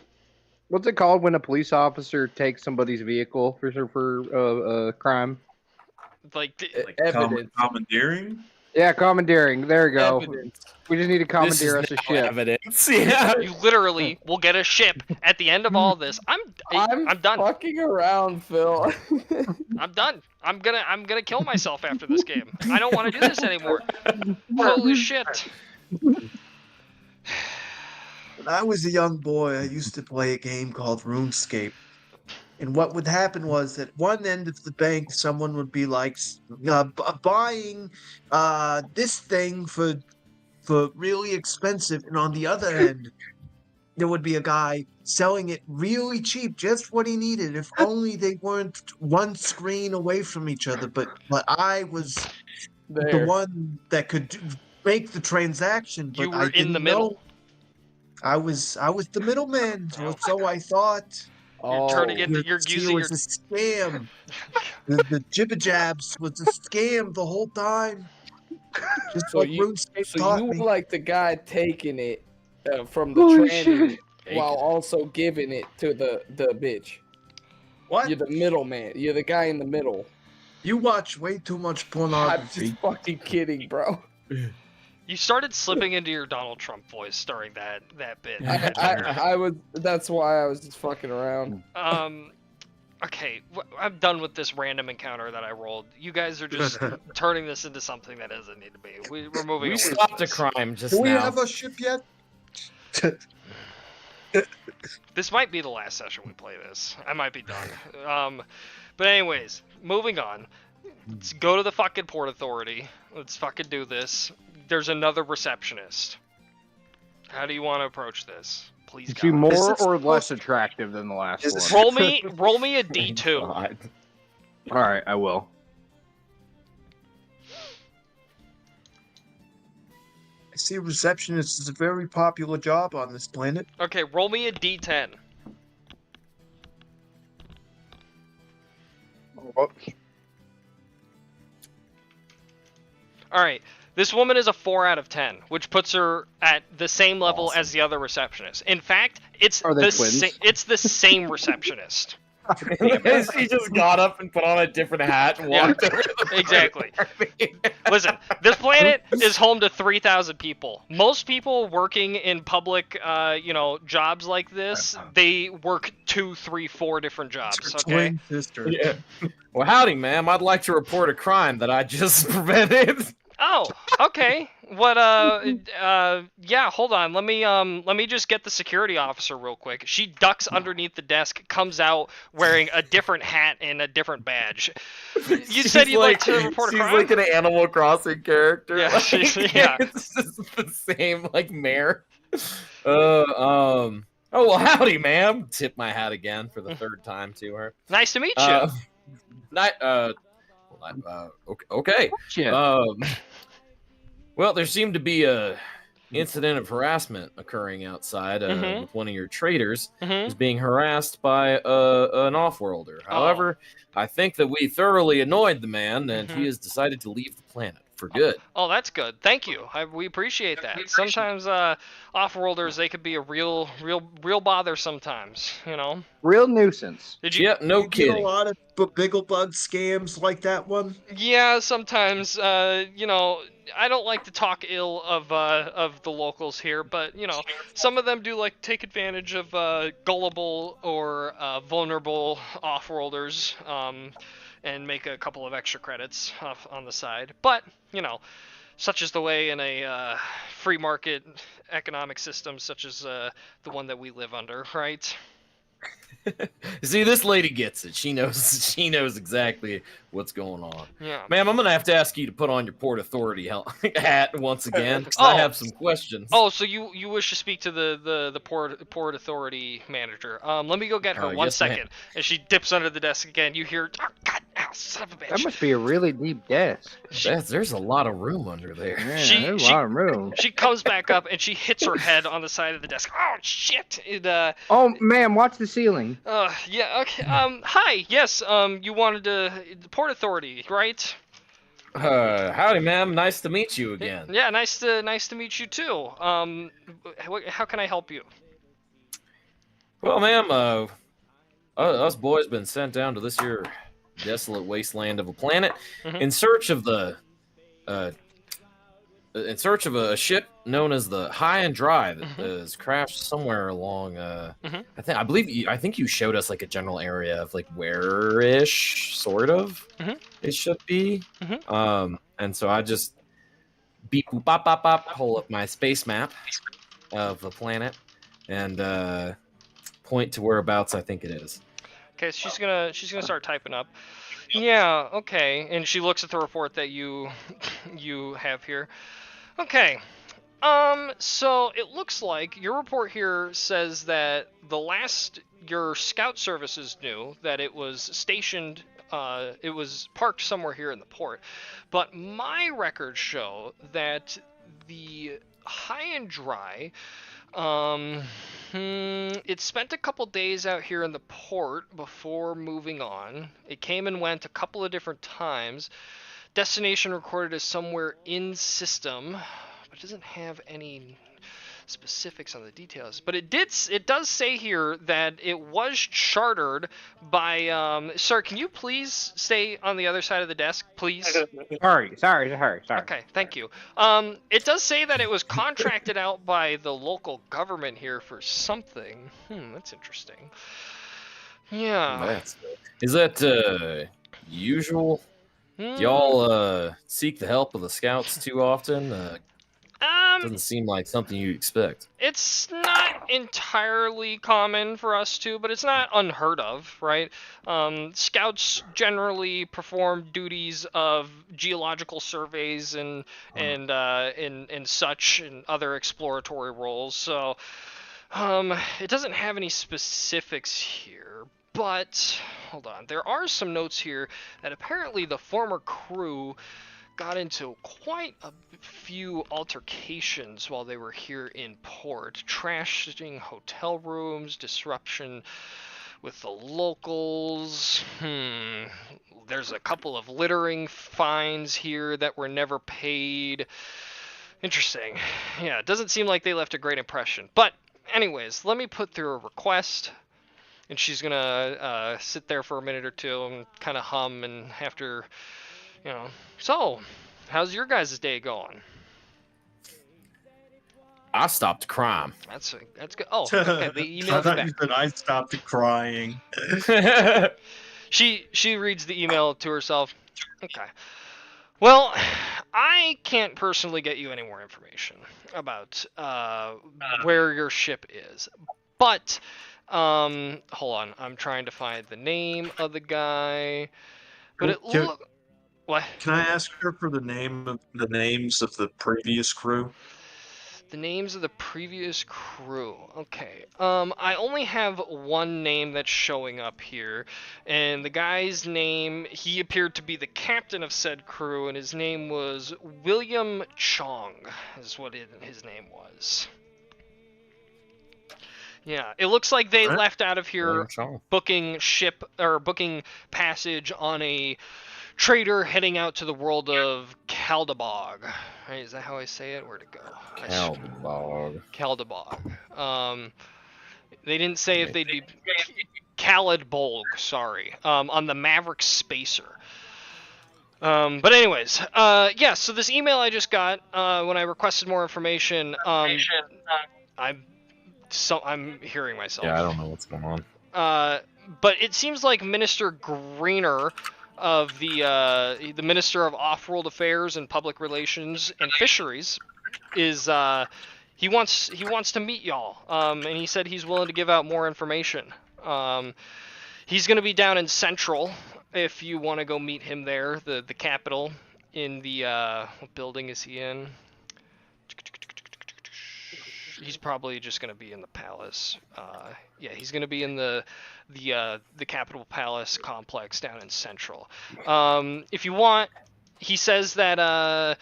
Speaker 2: What's it called when a police officer takes somebody's vehicle for crime?
Speaker 1: Like
Speaker 5: evidence.
Speaker 6: Commandeering?
Speaker 2: Yeah, commandeering. There you go.
Speaker 5: Evidence.
Speaker 2: We just need to commandeer us a ship.
Speaker 3: Evidence. Yeah.
Speaker 1: you literally will get a ship at the end of all this. I'm done.
Speaker 5: Fucking around, Phil.
Speaker 1: I'm done. I'm gonna kill myself after this game. I don't want to do this anymore. Holy shit.
Speaker 4: When I was a young boy, I used to play a game called RuneScape. And what would happen was at one end of the bank, someone would be like buying this thing for really expensive, and on the other end, there would be a guy selling it really cheap, just what he needed. If only they weren't one screen away from each other. But I was the one that could make the transaction. But
Speaker 1: You were
Speaker 4: I
Speaker 1: in
Speaker 4: didn't
Speaker 1: the middle.
Speaker 4: know. I was the middleman, or so I thought.
Speaker 1: You're turning it.
Speaker 4: Your
Speaker 1: You're
Speaker 4: deal
Speaker 1: using your.
Speaker 4: was a scam. the jibber jabs was a scam the whole time. Just
Speaker 5: So
Speaker 4: like
Speaker 5: you-
Speaker 4: RuneScape
Speaker 5: So
Speaker 4: taught
Speaker 5: you
Speaker 4: me.
Speaker 5: were like the guy taking it from the
Speaker 2: Holy
Speaker 5: tranny
Speaker 3: shit.
Speaker 5: while also giving it to the bitch.
Speaker 4: What?
Speaker 5: You're the middleman. You're the guy in the middle.
Speaker 4: You watch way too much
Speaker 5: I'm
Speaker 4: pornography.
Speaker 5: just fucking kidding, bro.
Speaker 1: You started slipping into your Donald Trump voice during that bit.
Speaker 5: I was. That's why I was just fucking around.
Speaker 1: Okay, I'm done with this random encounter that I rolled. You guys are just turning this into something that doesn't need to be. We're moving.
Speaker 3: We
Speaker 1: away
Speaker 3: stopped
Speaker 1: from
Speaker 3: a
Speaker 1: this.
Speaker 3: crime just
Speaker 4: Do we
Speaker 3: now.
Speaker 4: have a ship yet?
Speaker 1: This might be the last session we play this. I might be done. But anyways, moving on. Let's go to the fucking Port Authority. Let's fucking do this. There's another receptionist. How do you want to approach this? Please,
Speaker 2: Is she
Speaker 1: God.
Speaker 2: more
Speaker 4: Is it
Speaker 2: or less
Speaker 4: supposed-
Speaker 2: attractive than the last
Speaker 4: Is
Speaker 2: one?
Speaker 4: it-
Speaker 1: Roll me a D2.
Speaker 3: God.
Speaker 2: All right, I will.
Speaker 4: I see receptionist is a very popular job on this planet.
Speaker 1: Okay, roll me a D10. Alright, this woman is a 4 out of 10, which puts her at the same level as the other receptionist. In fact, it's
Speaker 2: Are they
Speaker 1: the
Speaker 2: twins?
Speaker 1: it's the same receptionist.
Speaker 3: She just got up and put on a different hat and
Speaker 1: Yeah,
Speaker 3: walked over.
Speaker 1: exactly. Listen, this planet is home to 3,000 people. Most people working in public, jobs like this, they work 2, 3, 4 different jobs.
Speaker 4: It's her
Speaker 1: Okay.
Speaker 4: twin sister.
Speaker 3: Yeah. Well, howdy, ma'am. I'd like to report a crime that I just prevented.
Speaker 1: Oh, okay. What? Yeah. Hold on. Let me just get the security officer real quick. She ducks underneath the desk, comes out wearing a different hat and a different badge. You said you'd like to report a
Speaker 3: she's
Speaker 1: crime?
Speaker 3: like an Animal Crossing character.
Speaker 1: Yeah,
Speaker 3: like,
Speaker 1: yeah.
Speaker 3: It's just the same, like, mayor. Oh, well, howdy, ma'am. Tip my hat again for the third time to her.
Speaker 1: Nice to meet you.
Speaker 3: Okay.
Speaker 2: Shit.
Speaker 3: Well, there seemed to be a incident of harassment occurring outside
Speaker 1: Mhm.
Speaker 3: with one of your traders
Speaker 1: Mhm.
Speaker 3: who's being harassed by an off-worlder.
Speaker 1: Oh.
Speaker 3: However, I think that we thoroughly annoyed the man, and
Speaker 1: Mhm.
Speaker 3: he has decided to leave the planet for good.
Speaker 1: Oh, that's good. Thank you. We appreciate that. Sometimes off-worlders, they could be a real bother sometimes, you know?
Speaker 2: Real nuisance.
Speaker 1: Did you?
Speaker 3: Yep, no
Speaker 4: You get a
Speaker 3: kidding.
Speaker 4: lot of Bigglebug scams like that one.
Speaker 1: Yeah, sometimes, you know, I don't like to talk ill of the locals here, but, you know, some of them do like take advantage of gullible or vulnerable off-worlders, and make a couple of extra credits off on the side. But, you know, such is the way in a free market economic system such as the one that we live under, right?
Speaker 3: See, this lady gets it. She knows. She knows exactly what's going on.
Speaker 1: Yeah.
Speaker 3: Ma'am, I'm gonna have to ask you to put on your Port Authority hat once again because I have some questions.
Speaker 1: Oh, so you wish to speak to the port authority manager? Let me go get her. One
Speaker 3: Yes, ma'am.
Speaker 1: second. And she dips under the desk again. You hear, oh, God, ow, son of a bitch.
Speaker 2: That must be a really deep desk.
Speaker 3: There's a lot of room under there.
Speaker 2: Yeah,
Speaker 1: She-
Speaker 2: there's a
Speaker 1: she-
Speaker 2: lot of room.
Speaker 1: She comes back up and she hits her head on the side of the desk. Oh shit!
Speaker 2: Oh, ma'am, watch the ceiling.
Speaker 1: Yeah. Okay. Hi. Yes. You wanted the port authority, right?
Speaker 3: Howdy, ma'am. Nice to meet you again.
Speaker 1: Yeah. Nice to meet you too. How can I help you?
Speaker 3: Well, ma'am, us boys been sent down to this here desolate wasteland of a planet
Speaker 1: Mhm.
Speaker 3: in search of a ship known as the High and Dry that has crashed somewhere along.
Speaker 1: Mhm.
Speaker 3: I think you showed us like a general area of like where-ish, sort of.
Speaker 1: Mhm.
Speaker 3: It should be.
Speaker 1: Mhm.
Speaker 3: And so I just beep boop bop bop bop pull up my space map of the planet and point to whereabouts I think it is.
Speaker 1: Okay, so she's gonna start typing up. Yeah, okay. And she looks at the report that you have here. Okay. So it looks like your report here says that the last your scout services knew that it was stationed it was parked somewhere here in the port. But my records show that the High and Dry it spent a couple days out here in the port before moving on. It came and went a couple of different times. Destination recorded as somewhere in system, but it doesn't have any specifics on the details. But it does say here that it was chartered by sir, can you please stay on the other side of the desk, please?
Speaker 2: Sorry.
Speaker 1: Okay, thank you. It does say that it was contracted out by the local government here for something. That's interesting. Yeah.
Speaker 3: Is that usual?
Speaker 1: Hmm.
Speaker 3: Y'all seek the help of the scouts too often? Doesn't seem like something you expect.
Speaker 1: It's not entirely common for us to, but it's not unheard of, right? Scouts generally perform duties of geological surveys and such and other exploratory roles. So it doesn't have any specifics here, but hold on. There are some notes here that apparently the former crew got into quite a few altercations while they were here in port, trashing hotel rooms, disruption with the locals. There's a couple of littering fines here that were never paid. Interesting. Yeah, it doesn't seem like they left a great impression. But anyways, let me put through a request. And she's gonna sit there for a minute or two and kind of hum, and after, you know, so how's your guys' day going?
Speaker 3: I stopped crime.
Speaker 1: That's good. Oh, okay. They
Speaker 4: I
Speaker 1: emailed
Speaker 4: thought
Speaker 1: me
Speaker 4: you
Speaker 1: back.
Speaker 4: said I stopped crying.
Speaker 1: She reads the email to herself. Okay. Well, I can't personally get you any more information about where your ship is, but hold on. I'm trying to find the name of the guy. But it
Speaker 4: Can-
Speaker 1: look what?
Speaker 4: Can I ask her for the names of the previous crew?
Speaker 1: The names of the previous crew. Okay. I only have one name that's showing up here, and the guy's name, he appeared to be the captain of said crew, and his name was William Chong, is what his name was. Yeah, it looks like they
Speaker 4: Alright.
Speaker 1: left out of here booking ship or booking passage on a trader heading out to the world of Kaldabog. Right, is that how I say it? Where'd it go?
Speaker 3: Hellbog.
Speaker 1: Kaldabog. They didn't say if they'd be Khalidbolg, sorry, on the Maverick Spacer. But anyways, yeah, so this email I just got, when I requested more information, I'm hearing myself.
Speaker 3: Yeah, I don't know what's going on.
Speaker 1: But it seems like Minister Greener of the Minister of Off-World Affairs and Public Relations and Fisheries is, he wants to meet y'all, and he said he's willing to give out more information. He's going to be down in Central if you want to go meet him there, the capital, in the, what building is he in? He's probably just going to be in the palace. Yeah, he's going to be in the Capitol Palace complex down in Central. If you want, he says that,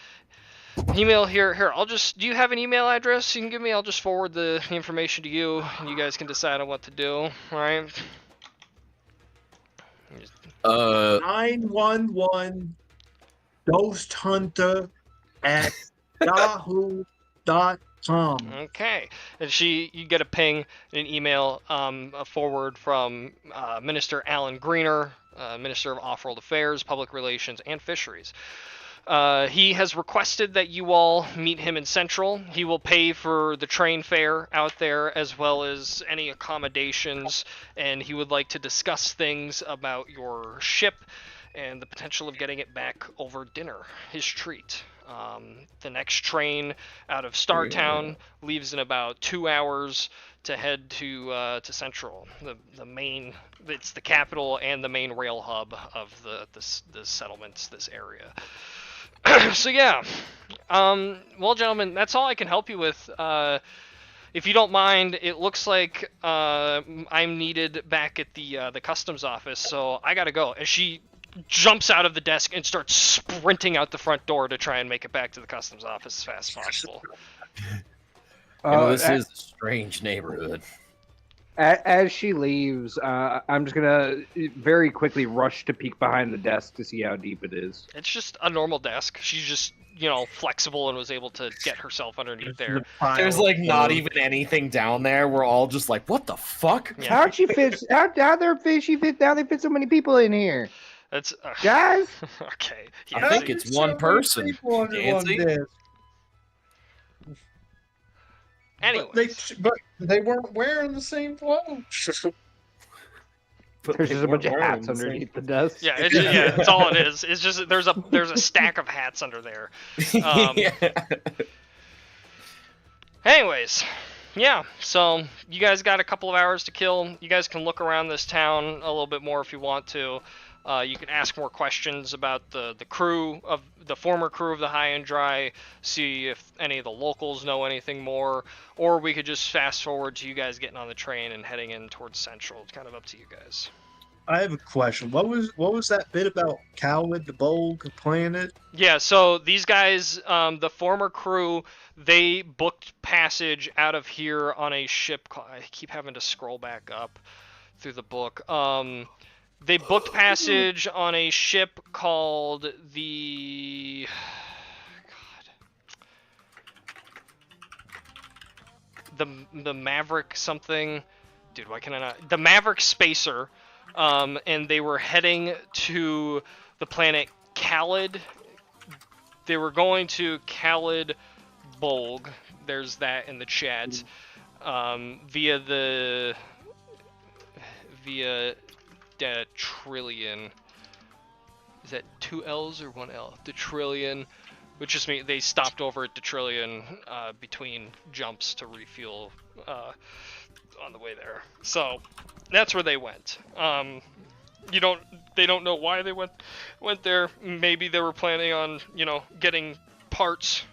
Speaker 1: email here, do you have an email address you can give me? I'll just forward the information to you, and you guys can decide on what to do, alright?
Speaker 4: 911 Ghost Hunter at yahoo.com.
Speaker 1: Okay, and you get a ping, an email, a forward from Minister Alan Greener, Minister of Off-World Affairs, Public Relations, and Fisheries. He has requested that you all meet him in Central. He will pay for the train fare out there as well as any accommodations, and he would like to discuss things about your ship and the potential of getting it back over dinner, his treat. The next train out of Startown leaves in about 2 hours to head to Central, it's the capital and the main rail hub of the settlements, this area. So yeah, well, gentlemen, that's all I can help you with. If you don't mind, it looks like I'm needed back at the customs office, so I gotta go. As she jumps out of the desk and starts sprinting out the front door to try and make it back to the customs office as fast as possible.
Speaker 3: This is a strange neighborhood.
Speaker 2: As she leaves, I'm just gonna very quickly rush to peek behind the desk to see how deep it is.
Speaker 1: It's just a normal desk. She's just, flexible and was able to get herself underneath there.
Speaker 3: There's like not even anything down there. We're all just like, what the fuck?
Speaker 2: Yeah. How'd she fit? How they fit so many people in here?
Speaker 1: That's
Speaker 2: guys.
Speaker 1: Okay.
Speaker 3: I think it's one person.
Speaker 1: Anyways.
Speaker 4: But they weren't wearing the same clothes.
Speaker 2: There's just a bunch of hats underneath the desk.
Speaker 1: Yeah, that's all it is. It's just there's a stack of hats under there. Anyways, yeah. So you guys got a couple of hours to kill. You guys can look around this town a little bit more if you want to. You can ask more questions about the crew of the former crew of the High and Dry, see if any of the locals know anything more, or we could just fast forward to you guys getting on the train and heading in towards Central. It's kind of up to you guys.
Speaker 4: I have a question. What was that bit about Cowlid, the Bold, Planet?
Speaker 1: Yeah, so these guys, the former crew, they booked passage out of here on a ship. I keep having to scroll back up through the book. They booked passage on a ship called the... The Maverick something... Dude, why can I not... The Maverick Spacer, and they were heading to the planet Khalid. They were going to Khalid Bolg. There's that in the chat. Via Trillion. Is that 2 L's or 1 L? Trillion, which just means they stopped over at Trillion between jumps to refuel on the way there. So that's where they went. They don't know why they went there. Maybe they were planning on getting parts.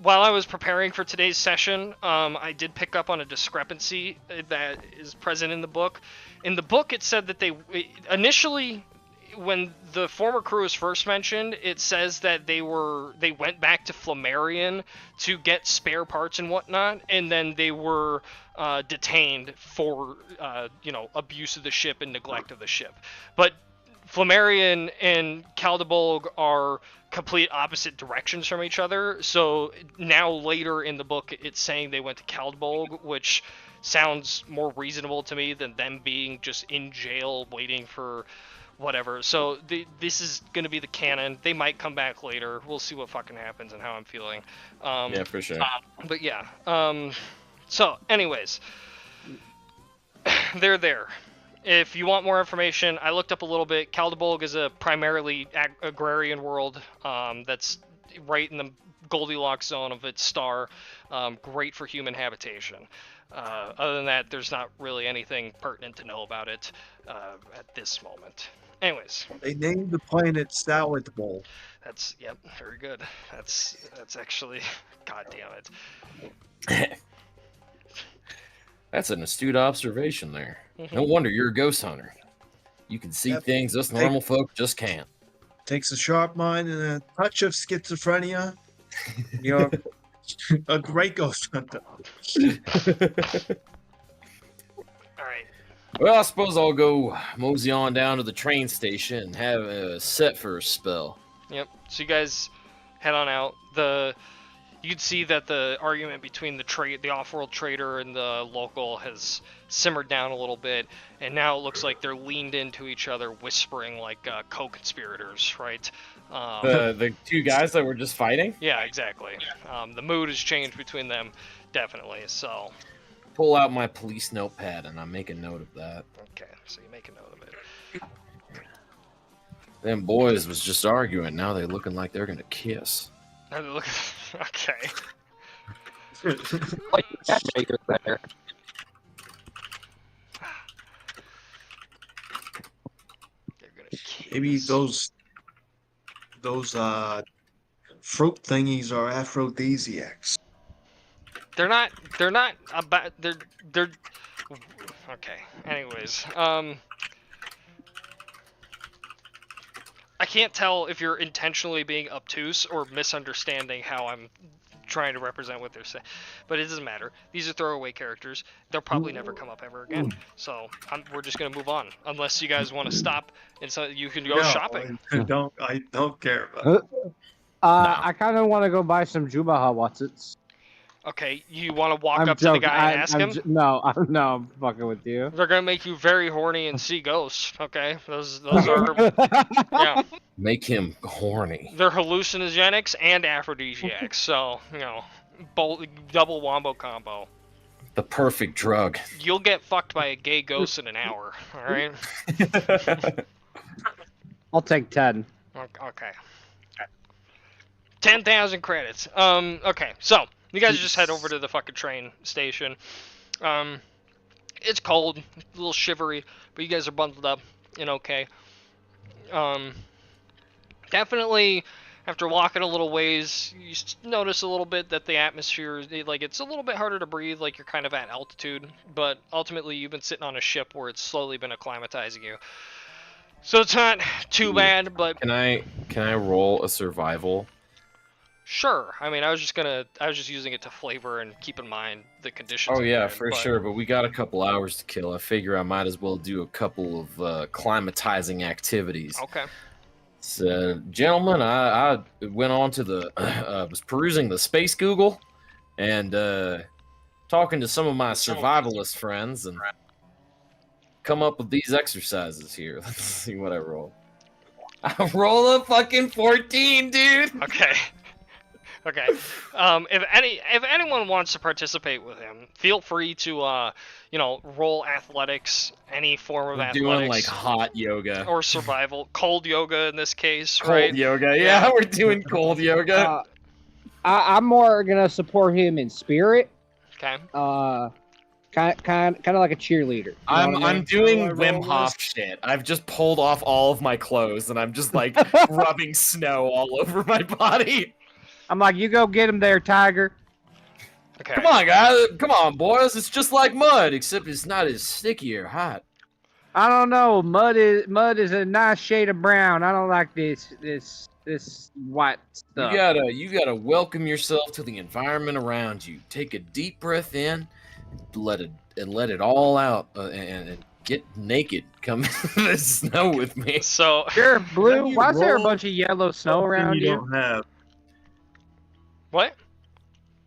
Speaker 1: While I was preparing for today's session, I did pick up on a discrepancy that is present in the book. In the book, it said that they initially, when the former crew was first mentioned, it says that they went back to Flammarion to get spare parts and whatnot, and then they were detained for abuse of the ship and neglect of the ship. But Flammarion and Caldebulg are complete opposite directions from each other. So now later in the book, it's saying they went to Caldebulg, which sounds more reasonable to me than them being just in jail waiting for whatever. So this is going to be the canon. They might come back later. We'll see what fucking happens and how I'm feeling.
Speaker 3: Yeah, for sure.
Speaker 1: But yeah. So anyways, they're there. If you want more information, I looked up a little bit. Caldebulg is a primarily agrarian world that's right in the Goldilocks zone of its star. Great for human habitation. Other than that, there's not really anything pertinent to know about it at this moment. Anyways.
Speaker 4: They named the planet Salad Bowl.
Speaker 1: That's, yep, very good. That's actually, god damn it.
Speaker 3: That's an astute observation there. No wonder you're a ghost hunter. You can see things us normal folk just can't.
Speaker 4: Takes a sharp mind and a touch of schizophrenia. You're a great ghost hunter.
Speaker 1: Alright.
Speaker 3: Well, I suppose I'll go mosey on down to the train station and have a set for a spell.
Speaker 1: Yep. So you guys head on out. You'd see that the argument between the off-world trader and the local has simmered down a little bit, and now it looks like they're leaned into each other, whispering like co-conspirators, right?
Speaker 3: The two guys that were just fighting?
Speaker 1: Yeah, exactly. The mood has changed between them, definitely. So.
Speaker 3: Pull out my police notepad, and I make a note of that.
Speaker 1: Okay, so you make a note of it.
Speaker 3: Them boys was just arguing. Now they're looking like they're gonna kiss.
Speaker 1: Okay.
Speaker 2: Like matchmaker there.
Speaker 1: They're gonna kiss.
Speaker 4: Maybe those fruit thingies are aphrodisiacs.
Speaker 1: They're not about. They're. Okay. Anyways, I can't tell if you're intentionally being obtuse or misunderstanding how I'm trying to represent what they're saying, but it doesn't matter. These are throwaway characters. They'll probably never come up ever again. So we're just gonna move on, unless you guys want to stop and so you can go shopping.
Speaker 4: I don't care about it.
Speaker 2: I kind of want to go buy some Jubaha Watsits.
Speaker 1: Okay, you want to walk up to the guy and ask him?
Speaker 2: No, I'm fucking with you.
Speaker 1: They're gonna make you very horny and see ghosts. Okay, those are yeah.
Speaker 3: Make him horny.
Speaker 1: They're hallucinogenics and aphrodisiacs, so both double wombo combo.
Speaker 3: The perfect drug.
Speaker 1: You'll get fucked by a gay ghost in an hour. All right.
Speaker 2: I'll take 10.
Speaker 1: Okay. 10,000 credits. Okay, so. You guys just head over to the fucking train station. It's cold, a little shivery, but you guys are bundled up and okay. Definitely, after walking a little ways, you notice a little bit that the atmosphere, it's a little bit harder to breathe, like you're kind of at altitude, but ultimately you've been sitting on a ship where it's slowly been acclimatizing you. So it's not too bad, but...
Speaker 3: Can I roll a survival?
Speaker 1: Sure. I mean, I was just using it to flavor and keep in mind the conditions.
Speaker 3: Oh yeah, for sure. But we got a couple hours to kill. I figure I might as well do a couple of climatizing activities.
Speaker 1: Okay.
Speaker 3: So, gentlemen, I went on to was perusing the Space Google and talking to some of my survivalist friends and come up with these exercises here. Let's see what I roll. I roll a fucking 14, dude.
Speaker 1: Okay. Okay. If anyone wants to participate with him, feel free to roll athletics, any form of athletics.
Speaker 3: Doing like hot yoga
Speaker 1: or survival, cold yoga in this case,
Speaker 3: cold
Speaker 1: right?
Speaker 3: yoga. Yeah, we're doing cold yoga.
Speaker 2: I'm more gonna support him in spirit.
Speaker 1: Okay.
Speaker 2: Kind of like a cheerleader.
Speaker 3: I'm doing Wim Hof shit. I've just pulled off all of my clothes and I'm just like rubbing snow all over my body.
Speaker 2: I'm like, you go get him there, Tiger.
Speaker 1: Okay.
Speaker 3: Come on, guys. Come on, boys. It's just like mud, except it's not as sticky or hot.
Speaker 2: I don't know. Mud is a nice shade of brown. I don't like this white stuff.
Speaker 3: You gotta welcome yourself to the environment around you. Take a deep breath in, let it all out, and get naked. Come in the snow with me.
Speaker 1: So
Speaker 2: Sure,
Speaker 4: How
Speaker 2: Blue.
Speaker 4: do you
Speaker 2: Why is there a
Speaker 4: roll
Speaker 2: bunch of yellow snow around
Speaker 4: you
Speaker 2: you?
Speaker 4: don't have?
Speaker 1: what?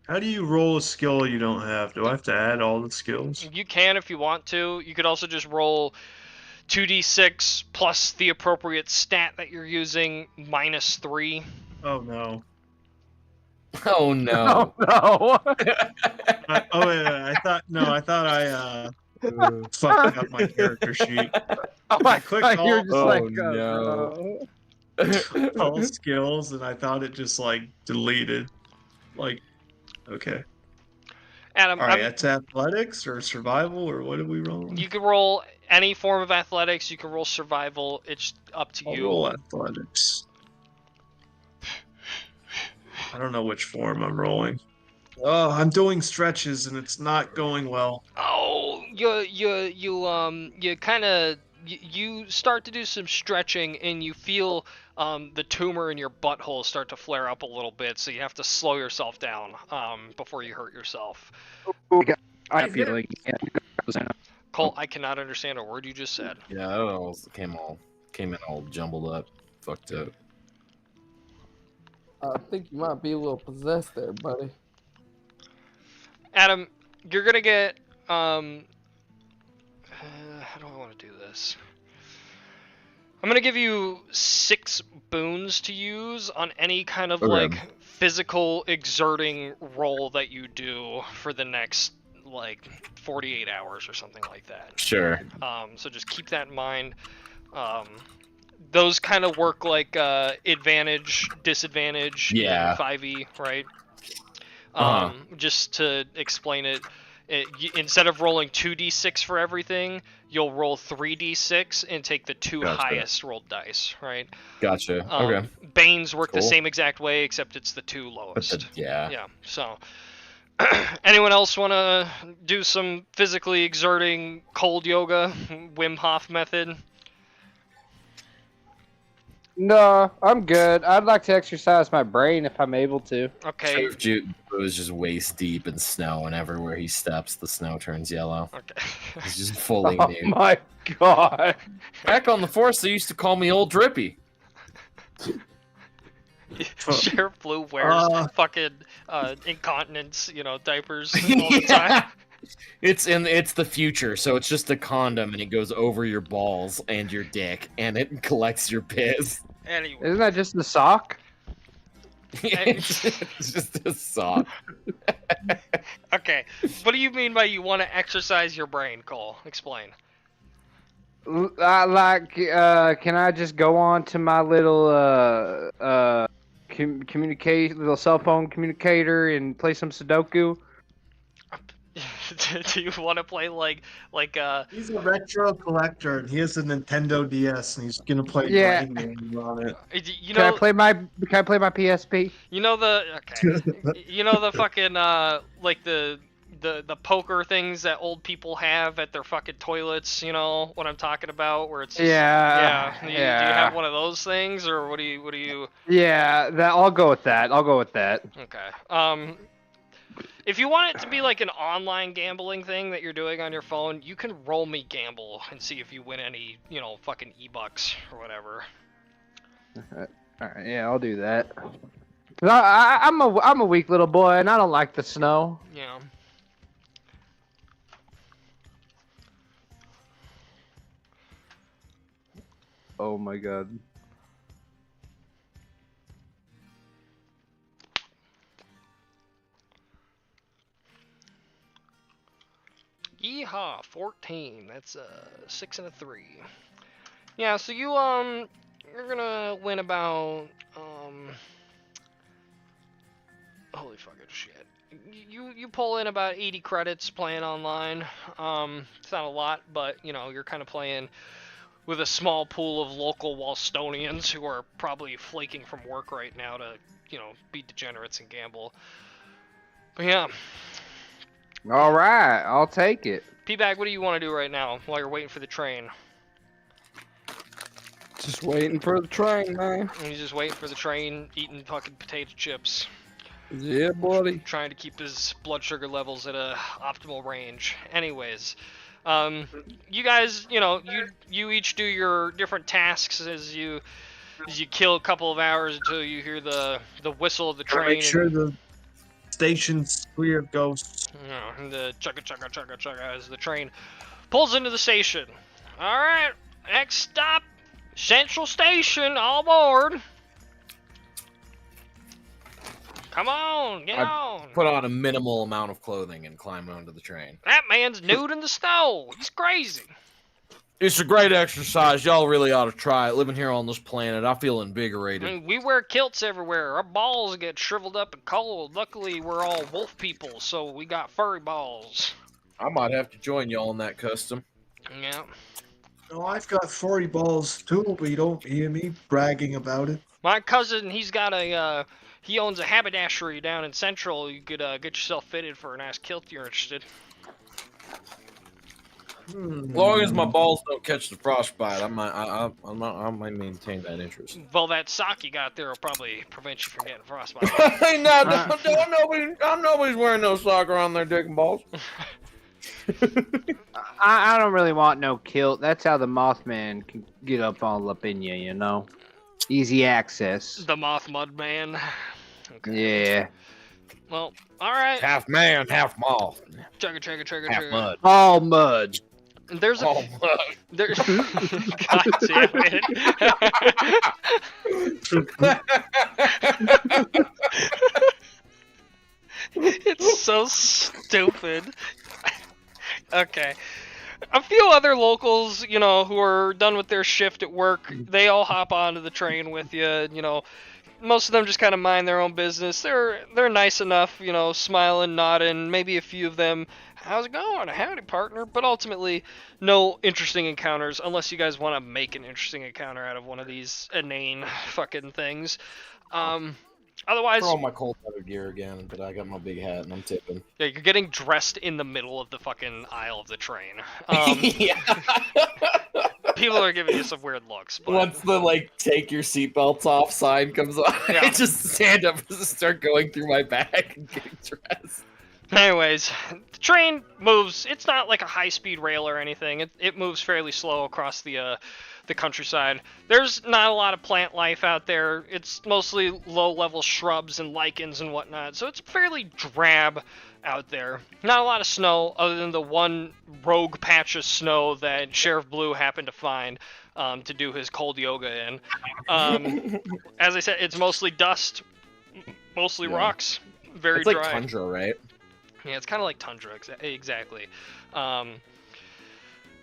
Speaker 4: How do you roll a skill you don't have? Do I have to add all the skills?
Speaker 1: You can if you want to. You could also just roll 2d6 plus the appropriate stat that you're using minus 3.
Speaker 4: Oh no.
Speaker 3: Oh no.
Speaker 2: Oh no!
Speaker 4: Oh wait, I thought I fucked up my character sheet.
Speaker 2: Oh,
Speaker 4: I
Speaker 2: I
Speaker 4: clicked
Speaker 2: thought you were
Speaker 4: all-
Speaker 2: just
Speaker 3: Oh,
Speaker 2: like,
Speaker 3: no.
Speaker 4: All skills, and I thought it just like deleted. Like, okay,
Speaker 1: Adam,
Speaker 4: all right, that's athletics or survival or what are we rolling?
Speaker 1: you can roll any form of athletics. You can roll survival. It's up to
Speaker 4: I'll
Speaker 1: you.
Speaker 4: roll athletics. I don't know which form I'm rolling. Oh, I'm doing stretches and it's not going well.
Speaker 1: Oh, you kind of you start to do some stretching and you feel the tumor in your butthole start to flare up a little bit, so you have to slow yourself down before you hurt yourself.
Speaker 2: I feel like
Speaker 1: Colt, I cannot understand a word you just said.
Speaker 3: Yeah, I don't know. It came in all jumbled up, fucked up.
Speaker 5: I think you might be a little possessed there, buddy.
Speaker 1: Adam, you're gonna get how do I want to do this? I'm gonna give you 6 boons to use on any kind of
Speaker 3: Okay.
Speaker 1: like physical exerting roll that you do for the next like 48 hours or something like that.
Speaker 3: Sure.
Speaker 1: So just keep that in mind. Those kind of work like advantage, disadvantage
Speaker 3: Yeah.
Speaker 1: in 5e, right?
Speaker 3: Uh-huh.
Speaker 1: Just to explain it, instead of rolling 2d6 for everything, you'll roll 3d6 and take the 2
Speaker 3: Gotcha.
Speaker 1: highest rolled dice, right?
Speaker 3: Gotcha. Okay.
Speaker 1: Banes work the
Speaker 3: Cool.
Speaker 1: same exact way, except it's the 2
Speaker 3: But
Speaker 1: lowest.
Speaker 3: yeah.
Speaker 1: Yeah, so anyone else want to do some physically exerting cold yoga, Wim Hof method?
Speaker 2: no, I'm good. I'd like to exercise my brain if I'm able to.
Speaker 1: Okay.
Speaker 3: It was just waist deep in snow, and everywhere he steps, the snow turns yellow.
Speaker 1: Okay.
Speaker 3: He's just fully
Speaker 2: Oh
Speaker 3: nude.
Speaker 2: my god!
Speaker 3: Back on the force, they used to call me Old Drippy.
Speaker 1: Sheriff Blue wears fucking incontinence, diapers all the
Speaker 3: Yeah.
Speaker 1: time.
Speaker 3: It's the future, so it's just a condom, and it goes over your balls and your dick, and it collects your piss.
Speaker 1: Anyway,
Speaker 2: Isn't that just the sock?
Speaker 3: It's just a sock.
Speaker 1: okay. What do you mean by you want to exercise your brain, Cole? Explain.
Speaker 2: Can I just go on to my little little cell phone communicator and play some Sudoku?
Speaker 1: Do you want to play like
Speaker 4: He's a retro collector and he has a Nintendo DS and he's gonna play
Speaker 2: Yeah.
Speaker 4: brain games on it.
Speaker 1: you
Speaker 2: Can I
Speaker 1: know
Speaker 2: play my PSP?
Speaker 1: the fucking like the poker things that old people have at their fucking toilets, you know what I'm talking about, where it's
Speaker 2: Yeah.
Speaker 1: Do you have one of those things, or what do you
Speaker 2: Yeah, I'll go with that.
Speaker 1: Okay. If you want it to be like an online gambling thing that you're doing on your phone, you can roll me gamble and see if you win any, fucking E-bucks or whatever.
Speaker 2: All right, yeah, I'll do that. 'Cause I'm a weak little boy and I don't like the snow.
Speaker 1: Yeah.
Speaker 2: Oh my god.
Speaker 1: Yeehaw, 14. That's 6 and a 3. Yeah, so you're gonna win about holy fucking shit. You pull in about 80 credits playing online. It's not a lot, but you're kind of playing with a small pool of local Walstonians who are probably flaking from work right now to, be degenerates and gamble. But yeah.
Speaker 2: All right, I'll take it.
Speaker 1: P-Bag, what do you want to do right now while you're waiting for the train?
Speaker 5: Just waiting for the train, man.
Speaker 1: He's just waiting for the train, eating fucking potato chips.
Speaker 5: Yeah, buddy.
Speaker 1: Trying to keep his blood sugar levels at a optimal range. Anyways, You guys, you each do your different tasks as you kill a couple of hours until you hear the whistle of the
Speaker 4: Gotta
Speaker 1: train
Speaker 4: make sure
Speaker 1: and
Speaker 4: the station's clear of ghosts.
Speaker 1: and the chugga chugga chugga chugga as the train pulls into the station. All right, next stop, Central Station. All aboard. Come on, get on.
Speaker 3: Put on a minimal amount of clothing and climb onto the train.
Speaker 1: That man's nude in the snow. He's crazy.
Speaker 3: It's a great exercise. Y'all really ought to try it. Living here on this planet, I feel invigorated.
Speaker 1: We wear kilts everywhere. Our balls get shriveled up and cold. Luckily, we're all wolf people, so we got furry balls.
Speaker 3: I might have to join y'all in that custom.
Speaker 1: Yeah.
Speaker 4: No, I've got 40 balls too, but you don't hear me bragging about it.
Speaker 1: My cousin, he owns a haberdashery down in Central. You could get yourself fitted for a nice kilt if you're interested.
Speaker 3: As long as my balls don't catch the frostbite, I might maintain that interest.
Speaker 1: Well, that sock you got there will probably prevent you from getting frostbite.
Speaker 3: Hey, no, nobody's wearing no sock around their dick and balls.
Speaker 2: I don't really want no kilt. That's how the Mothman can get up all up in you, you know? Easy access.
Speaker 1: The Moth Mud Man. Okay.
Speaker 2: Yeah.
Speaker 1: Well, all right.
Speaker 3: Half man, half moth.
Speaker 1: Chugga.
Speaker 3: Half mud.
Speaker 2: All mud.
Speaker 1: There's a
Speaker 3: All mud.
Speaker 1: there. God damn it. It's so stupid. Okay. A few other locals, who are done with their shift at work, they all hop onto the train with you, most of them just kind of mind their own business. They're nice enough, smiling, nodding, maybe a few of them, how's it going? Howdy, partner. But ultimately, no interesting encounters unless you guys want to make an interesting encounter out of one of these inane fucking things. Otherwise,
Speaker 3: Throw on my cold weather gear again, but I got my big hat and I'm tipping.
Speaker 1: yeah, you're getting dressed in the middle of the fucking aisle of the train.
Speaker 3: Yeah.
Speaker 1: People are giving you some weird looks. But...
Speaker 3: Once the take your seatbelts off sign comes on,
Speaker 1: Yeah.
Speaker 3: I just stand up and start going through my bag and getting dressed.
Speaker 1: Anyways, the train moves. It's not like a high-speed rail or anything. It moves fairly slow across the countryside. There's not a lot of plant life out there. It's mostly low-level shrubs and lichens and whatnot, so it's fairly drab out there. Not a lot of snow, other than the one rogue patch of snow that Sheriff Blue happened to find to do his cold yoga in. As I said, it's mostly dust, mostly rocks, very
Speaker 3: it's like
Speaker 1: dry.
Speaker 3: tundra, right?
Speaker 1: Yeah, it's kind of like tundra, exactly.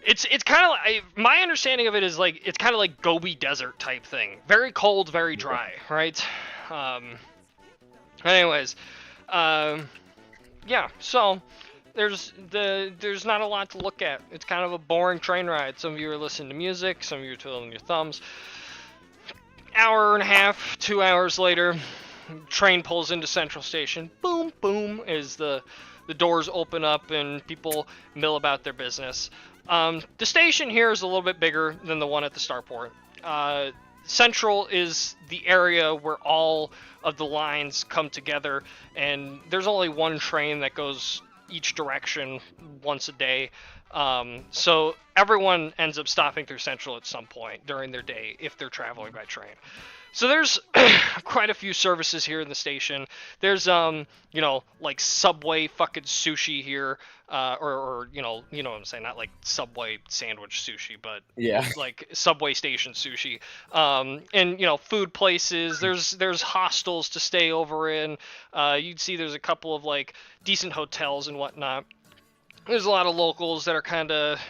Speaker 1: It's kind of like, my understanding of it is it's kind of like Gobi Desert type thing. Very cold, very dry, right? Anyways, yeah. So there's not a lot to look at. It's kind of a boring train ride. Some of you are listening to music, some of you are twiddling your thumbs. Hour and a half, 2 hours later, train pulls into Central Station. Boom, boom, as the doors open up and people mill about their business. The station here is a little bit bigger than the one at the starport. Central is the area where all of the lines come together, and there's only one train that goes each direction once a day. So everyone ends up stopping through Central at some point during their day if they're traveling by train. So there's quite a few services here in the station. There's like Subway fucking sushi here, or you know what I'm saying, not like Subway sandwich sushi, but
Speaker 3: Yeah.
Speaker 1: like Subway station sushi. And food places. There's hostels to stay over in. You'd see there's a couple of like decent hotels and whatnot. There's a lot of locals that are kind of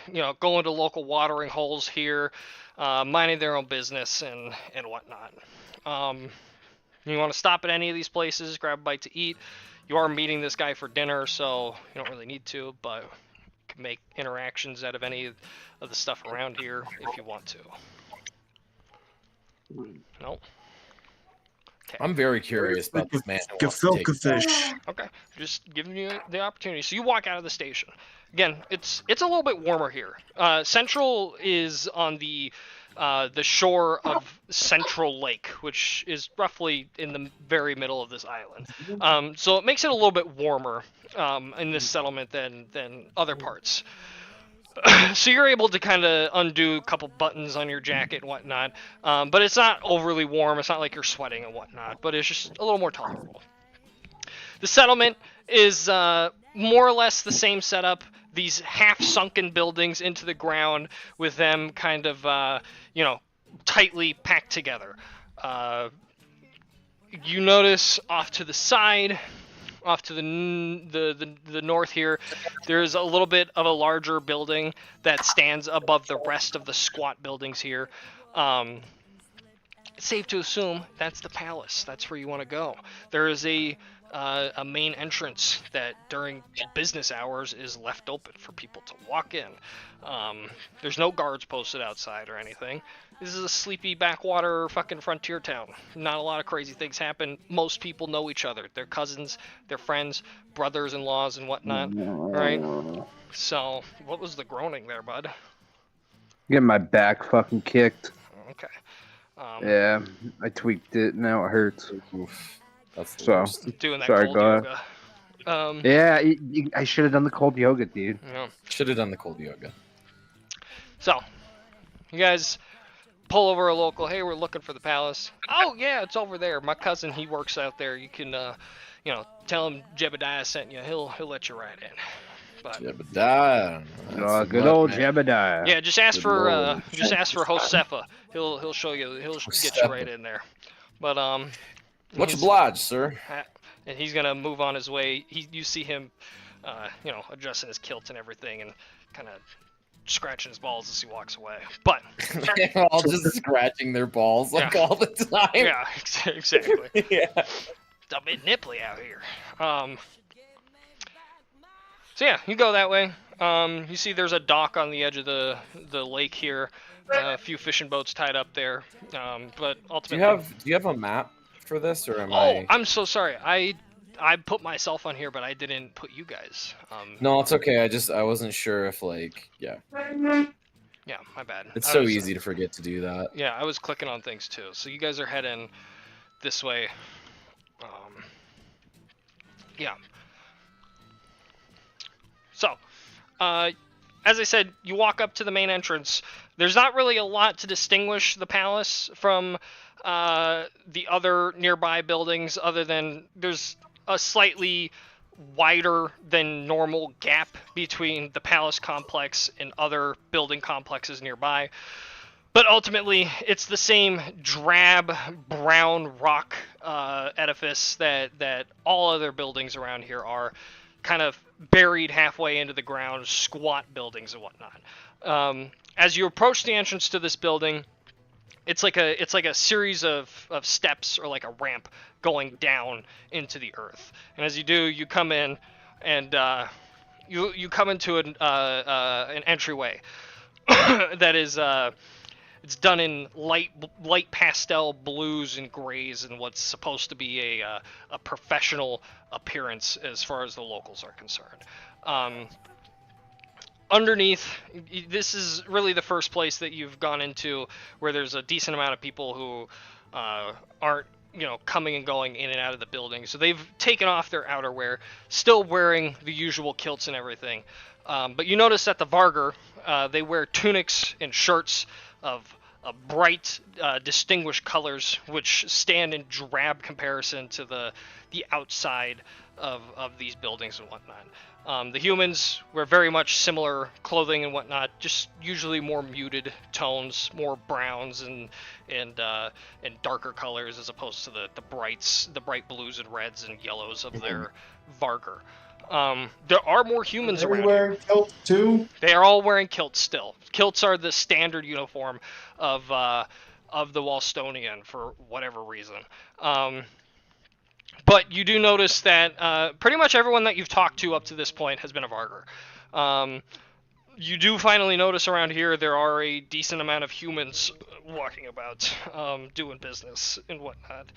Speaker 1: going to local watering holes here. Minding their own business and whatnot. You want to stop at any of these places, grab a bite to eat. You are meeting this guy for dinner, so you don't really need to, but you can make interactions out of any of the stuff around here if you want to. No? Okay.
Speaker 3: I'm very curious about this man. who wants to take-
Speaker 4: Gefilte fish.
Speaker 1: Okay, just giving you the opportunity. So you walk out of the station. Again, it's a little bit warmer here. Central is on the shore of Central Lake, which is roughly in the very middle of this island. So it makes it a little bit warmer in this settlement than other parts. So you're able to kind of undo a couple buttons on your jacket and whatnot, but it's not overly warm. It's not like you're sweating and whatnot, but it's just a little more tolerable. The settlement is more or less the same setup. These half-sunken buildings into the ground with them kind of, tightly packed together. You notice off to the side, off to the north here, there's a little bit of a larger building that stands above the rest of the squat buildings here. It's safe to assume that's the palace. That's where you want to go. There is a main entrance that during business hours is left open for people to walk in. There's no guards posted outside or anything. This is a sleepy backwater fucking frontier town. Not a lot of crazy things happen. Most people know each other. They're cousins, they're friends, brothers-in-laws and whatnot. Right? So, what was the groaning there, bud?
Speaker 2: Get my back fucking kicked.
Speaker 1: Okay.
Speaker 2: Yeah, I tweaked it. Now it hurts.
Speaker 3: Oof. That's the
Speaker 2: So,
Speaker 3: worst.
Speaker 1: Doing that
Speaker 2: sorry,
Speaker 1: cold
Speaker 2: go ahead.
Speaker 1: yoga.
Speaker 2: Yeah, I should have done the cold yoga, dude.
Speaker 1: Yeah.
Speaker 3: Should have done the cold yoga.
Speaker 1: So, you guys pull over a local. Hey, we're looking for the palace. Oh yeah, it's over there. My cousin, he works out there. You can, tell him Jebediah sent you. He'll let you ride in. But
Speaker 3: Jebediah.
Speaker 2: Good old Jebediah.
Speaker 1: yeah, just ask
Speaker 3: Good
Speaker 1: for
Speaker 3: lord.
Speaker 1: Josefa. He'll show you. He'll get you right in there. But
Speaker 3: Much
Speaker 1: he's-
Speaker 3: obliged, sir.
Speaker 1: and he's gonna move on his way. You see him, adjusting his kilt and everything, and kind of scratching his balls as he walks away. But
Speaker 3: All just scratching their balls like
Speaker 1: Yeah.
Speaker 3: all the time.
Speaker 1: yeah, exactly.
Speaker 3: Yeah.
Speaker 1: It's a bit nipply out here. So yeah, you go that way. You see there's a dock on the edge of the lake here. A few fishing boats tied up there. But
Speaker 3: Do
Speaker 1: ultimately,
Speaker 3: you have a map for this, or am
Speaker 1: oh,
Speaker 3: I?
Speaker 1: I'm so sorry. I put myself on here, but I didn't put you guys.
Speaker 3: No, it's okay. I wasn't sure if yeah.
Speaker 1: Yeah, my bad.
Speaker 3: It's
Speaker 1: I
Speaker 3: so
Speaker 1: was,
Speaker 3: easy to forget to do that.
Speaker 1: Yeah, I was clicking on things too. So you guys are heading this way. Yeah. So, as I said, you walk up to the main entrance. There's not really a lot to distinguish the palace from the other nearby buildings, other than there's a slightly wider than normal gap between the palace complex and other building complexes nearby. But ultimately, it's the same drab brown rock edifice that all other buildings around here are, kind of buried halfway into the ground, squat buildings and whatnot. As you approach the entrance to this building, it's like a series of steps, or like a ramp going down into the earth. And as you do, you come in, and you come into an entryway that is it's done in light pastel blues and grays, and what's supposed to be a professional appearance as far as the locals are concerned. Underneath, this is really the first place that you've gone into where there's a decent amount of people who aren't, coming and going in and out of the building. So they've taken off their outerwear, still wearing the usual kilts and everything. But you notice that the Vargar, they wear tunics and shirts of bright, distinguished colors, which stand in drab comparison to the outside of these buildings and whatnot. The humans wear very much similar clothing and whatnot, just usually more muted tones, more browns and darker colors, as opposed to the bright blues and reds and yellows of their Vargar. There are more humans around.
Speaker 4: Everywhere kilt too.
Speaker 1: They are all wearing kilts still. Kilts are the standard uniform of the Walstonian for whatever reason. But you do notice that pretty much everyone that you've talked to up to this point has been a Vargar. You do finally notice around here there are a decent amount of humans walking about, doing business and whatnot.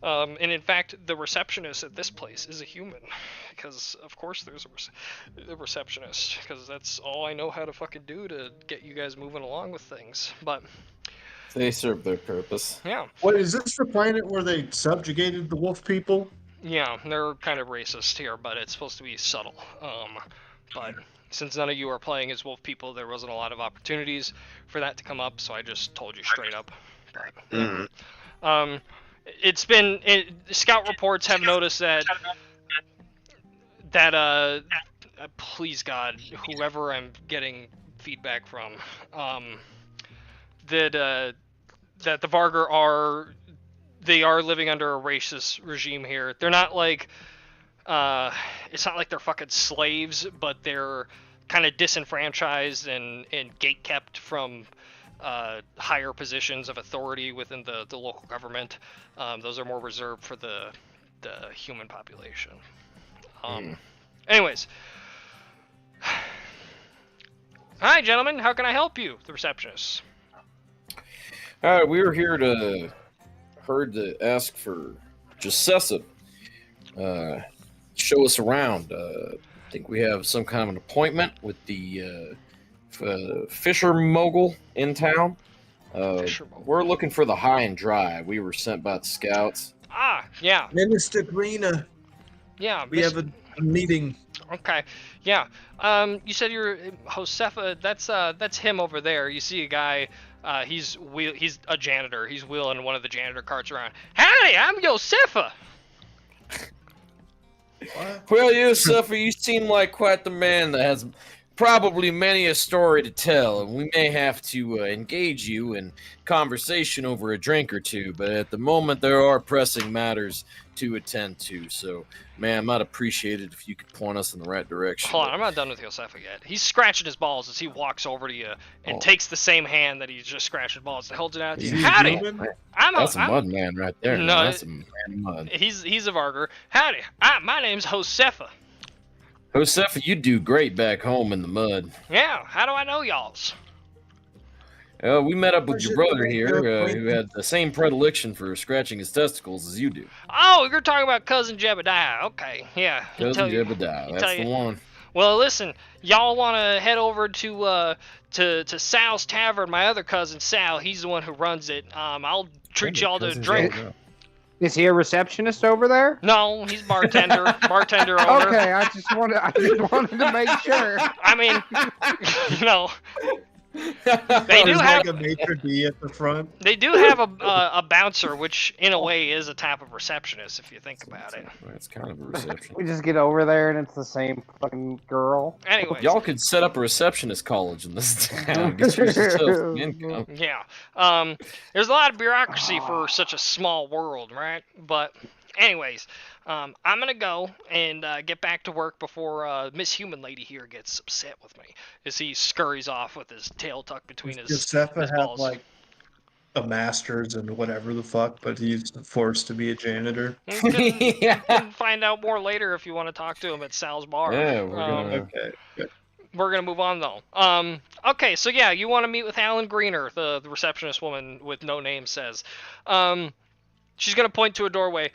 Speaker 1: And in fact, the receptionist at this place is a human, because of course there's a receptionist, because that's all I know how to fucking do to get you guys moving along with things. But
Speaker 3: They serve their purpose.
Speaker 1: yeah,
Speaker 4: What is this the planet where they subjugated the wolf people?
Speaker 1: yeah, they're kind of racist here, but it's supposed to be subtle. But since none of you are playing as wolf people, there wasn't a lot of opportunities for that to come up, so I just told you straight up. But, yeah. It's been scout reports have noticed that please God, whoever I'm getting feedback from, that the Vargar are living under a racist regime here. They're not like it's not like they're fucking slaves, but they're kind of disenfranchised and gate kept from higher positions of authority within the local government. Those are more reserved for the human population. Anyways. Hi, gentlemen. How can I help you? The receptionist.
Speaker 6: All right, we were here to ask for Josessa. Show us around. I think we have some kind of an appointment with the Fisher mogul in town. We're looking for the high and dry. We were sent by the scouts.
Speaker 1: Ah, yeah.
Speaker 4: Minister Greener,
Speaker 1: Yeah.
Speaker 4: we have a meeting.
Speaker 1: Okay. Yeah. You said you're Josefa. That's him over there. You see a guy. He's a janitor. He's wheeling one of the janitor carts around. Howdy, I'm Josefa.
Speaker 6: Well, Josefa, you seem like quite the man that has probably many a story to tell, and we may have to engage you in conversation over a drink or two, but at the moment there are pressing matters to attend to, so ma'am, I'd appreciate it if you could point us in the right direction.
Speaker 1: Hold on, I'm not done with Josefa yet. He's scratching his balls as he walks over to you and takes the same hand that he's just scratching balls and holds it out to you. Howdy!
Speaker 6: That's a mud man right there.
Speaker 1: No,
Speaker 6: that's a man of mud.
Speaker 1: He's a Vargar. Howdy! My name's Josefa.
Speaker 6: Josefa, you do great back home in the mud.
Speaker 1: Yeah, how do I know y'all's?
Speaker 6: We met up with your brother here, who had the same predilection for scratching his testicles as you do.
Speaker 1: Oh, you're talking about Cousin Jebediah. Okay, yeah.
Speaker 6: Cousin Jebediah, that's the one.
Speaker 1: Well, listen, y'all want to head over to Sal's Tavern. My other cousin Sal, he's the one who runs it. I'll treat y'all to a drink.
Speaker 2: Is he a receptionist over there?
Speaker 1: No, he's bartender owner.
Speaker 2: Okay, I just wanted to make sure.
Speaker 1: I mean, you know. They do have
Speaker 4: like a maitre d' at the front.
Speaker 1: They do have a bouncer, which in a way is a type of receptionist if you think about it.
Speaker 6: It's kind of a reception.
Speaker 2: We just get over there and it's the same fucking girl.
Speaker 1: Anyways,
Speaker 6: y'all could set up a receptionist college in this town. Get yourself some income.
Speaker 1: Yeah. There's a lot of bureaucracy for such a small world, right? But anyways, I'm gonna go and get back to work before Miss Human Lady here gets upset with me as he scurries off with his tail tucked between his balls.
Speaker 4: Had like a master's and whatever the fuck, but he's forced to be a janitor.
Speaker 1: You can find out more later if you want to talk to him at Sal's bar.
Speaker 6: Yeah, we're gonna.
Speaker 4: Okay. Good.
Speaker 1: We're gonna move on though. Okay, so yeah, you want to meet with Alan Greener, the receptionist woman with no name says. She's gonna point to a doorway.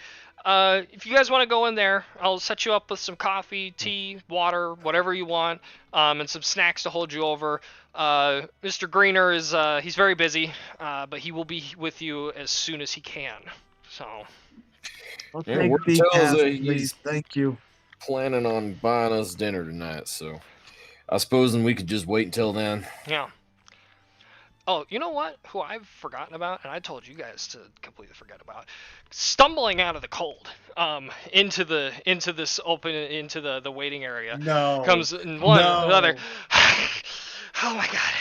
Speaker 1: If you guys want to go in there, I'll set you up with some coffee, tea, water, whatever you want, and some snacks to hold you over. Mr. Greener is he's very busy, but he will be with you as soon as he can. So.
Speaker 4: Well,
Speaker 6: Yeah, word tells
Speaker 4: please. Thank you.
Speaker 6: Planning on buying us dinner tonight, so I suppose we could just wait until then.
Speaker 1: Yeah. Oh, you know what? Who I've forgotten about, and I told you guys to completely forget about, stumbling out of the cold, into the waiting area.
Speaker 4: No.
Speaker 1: Comes one, another. Oh my god.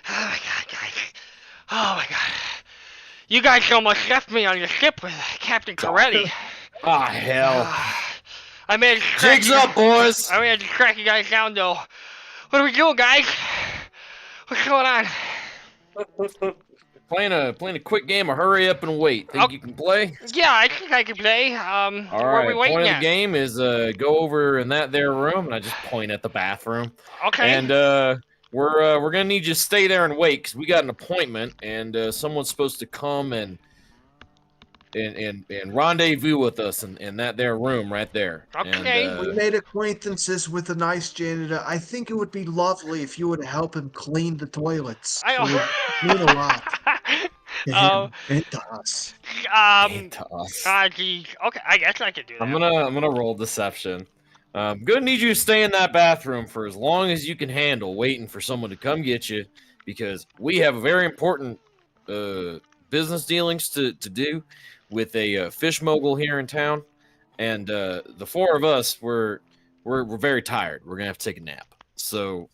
Speaker 1: Oh my god, guys. Oh my god. You guys almost left me on your ship with Captain Coretti.
Speaker 6: Ah, hell.
Speaker 1: I made
Speaker 6: Jigs up, boys.
Speaker 1: I made to crack you guys down though. What are we doing, guys? What's going on?
Speaker 6: Playing a quick game of hurry up and wait. Think you can play?
Speaker 1: Yeah, I think I can play.
Speaker 6: All
Speaker 1: where are we
Speaker 6: right.
Speaker 1: waiting
Speaker 6: Point of
Speaker 1: at?
Speaker 6: the game is go over in that there room, and I just point at the bathroom.
Speaker 1: Okay.
Speaker 6: And we're gonna need you to stay there and wait because we got an appointment, and someone's supposed to come and rendezvous with us in that there room right there.
Speaker 1: Okay.
Speaker 6: And,
Speaker 4: We made acquaintances with a nice janitor. I think it would be lovely if you would help him clean the toilets. It would mean a lot to him and to us.
Speaker 6: to us.
Speaker 1: Okay, I guess I could do that.
Speaker 6: I'm gonna roll deception. I'm gonna need you to stay in that bathroom for as long as you can handle, waiting for someone to come get you, because we have a very important business dealings to do with a fish mogul here in town, and the four of us we're very tired. We're gonna have to take a nap. So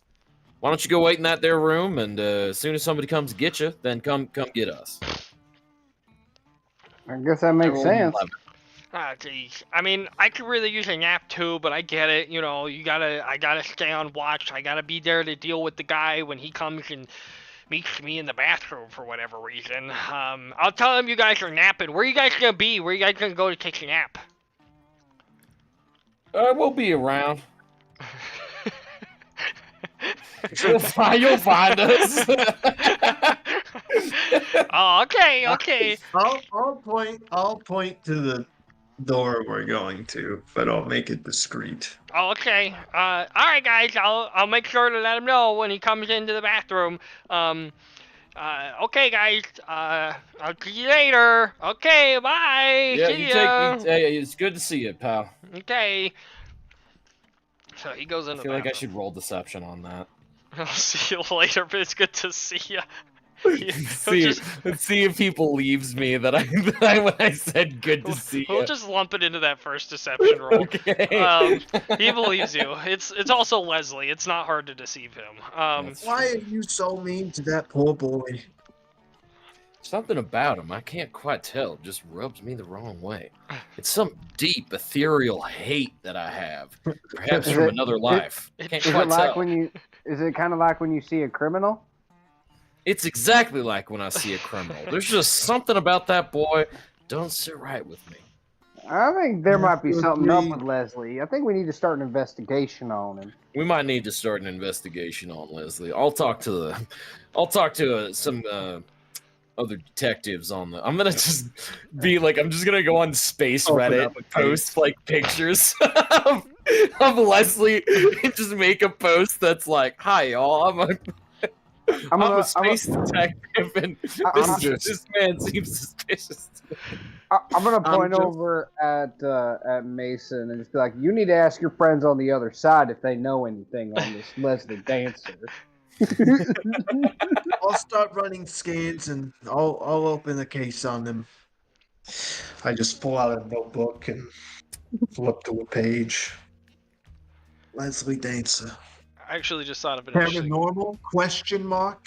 Speaker 6: why don't you go wait in that there room, and as soon as somebody comes to get you, then come get us.
Speaker 2: I guess that
Speaker 6: I
Speaker 2: makes
Speaker 6: rolled an
Speaker 2: sense.
Speaker 6: 11.
Speaker 1: Ah, geez. I mean, I could really use a nap too, but I get it. You know, I gotta stay on watch. I gotta be there to deal with the guy when he comes and meets me in the bathroom for whatever reason. I'll tell him you guys are napping. Where you guys gonna be? Where you guys gonna go to take a nap?
Speaker 6: We'll be around. You'll find us.
Speaker 1: Oh, okay, okay.
Speaker 4: I'll point to the door we're going to, but I'll make it discreet.
Speaker 1: Oh, okay. All right, guys. I'll make sure to let him know when he comes into the bathroom. Okay, guys. I'll see you later. Okay, bye.
Speaker 6: Yeah,
Speaker 1: see ya.
Speaker 6: it's good to see you, pal.
Speaker 1: Okay. So he goes
Speaker 6: I
Speaker 1: into
Speaker 6: feel
Speaker 1: the
Speaker 6: like I
Speaker 1: bathroom.
Speaker 6: should roll deception on that.
Speaker 1: I'll see you later, but it's good to see ya.
Speaker 6: Let's see if he believes me that when I said good to see
Speaker 1: We'll
Speaker 6: you.
Speaker 1: just lump it into that first deception roll.
Speaker 6: Okay.
Speaker 1: He believes you. It's also Leslie. It's not hard to deceive him.
Speaker 4: Why are you so mean to that poor boy?
Speaker 6: Something about him, I can't quite tell. It just rubs me the wrong way. It's some deep, ethereal hate that I have, perhaps
Speaker 2: Is
Speaker 6: from
Speaker 2: it-
Speaker 6: another life. Can't
Speaker 2: Is
Speaker 6: quite
Speaker 2: it like
Speaker 6: tell.
Speaker 2: when you? Is it kind of like when you see a criminal?
Speaker 6: It's exactly like when I see a criminal. There's just something about that boy don't sit right with me.
Speaker 2: I think there might be something up
Speaker 4: Agree.
Speaker 2: with Leslie. I think we need to start an investigation on him.
Speaker 6: We might need to start an investigation on Leslie. I'll talk to some other detectives on the. I'm gonna just be like, I'm just gonna go on Space
Speaker 4: Open
Speaker 6: Reddit
Speaker 4: up a
Speaker 6: and post like pictures of Leslie and just make a post that's like, "Hi y'all, I'm a space detective, and this man seems suspicious."
Speaker 2: I'm gonna
Speaker 4: I'm
Speaker 2: point
Speaker 4: just-
Speaker 2: over at Mason and just be like, "You need to ask your friends on the other side if they know anything on this Leslie Dancer."
Speaker 4: I'll start running scans and I'll open the case on them. I just pull out a notebook and flip to a page. Leslie Dancer.
Speaker 1: I actually just thought of an interesting.
Speaker 4: Paranormal? Question mark?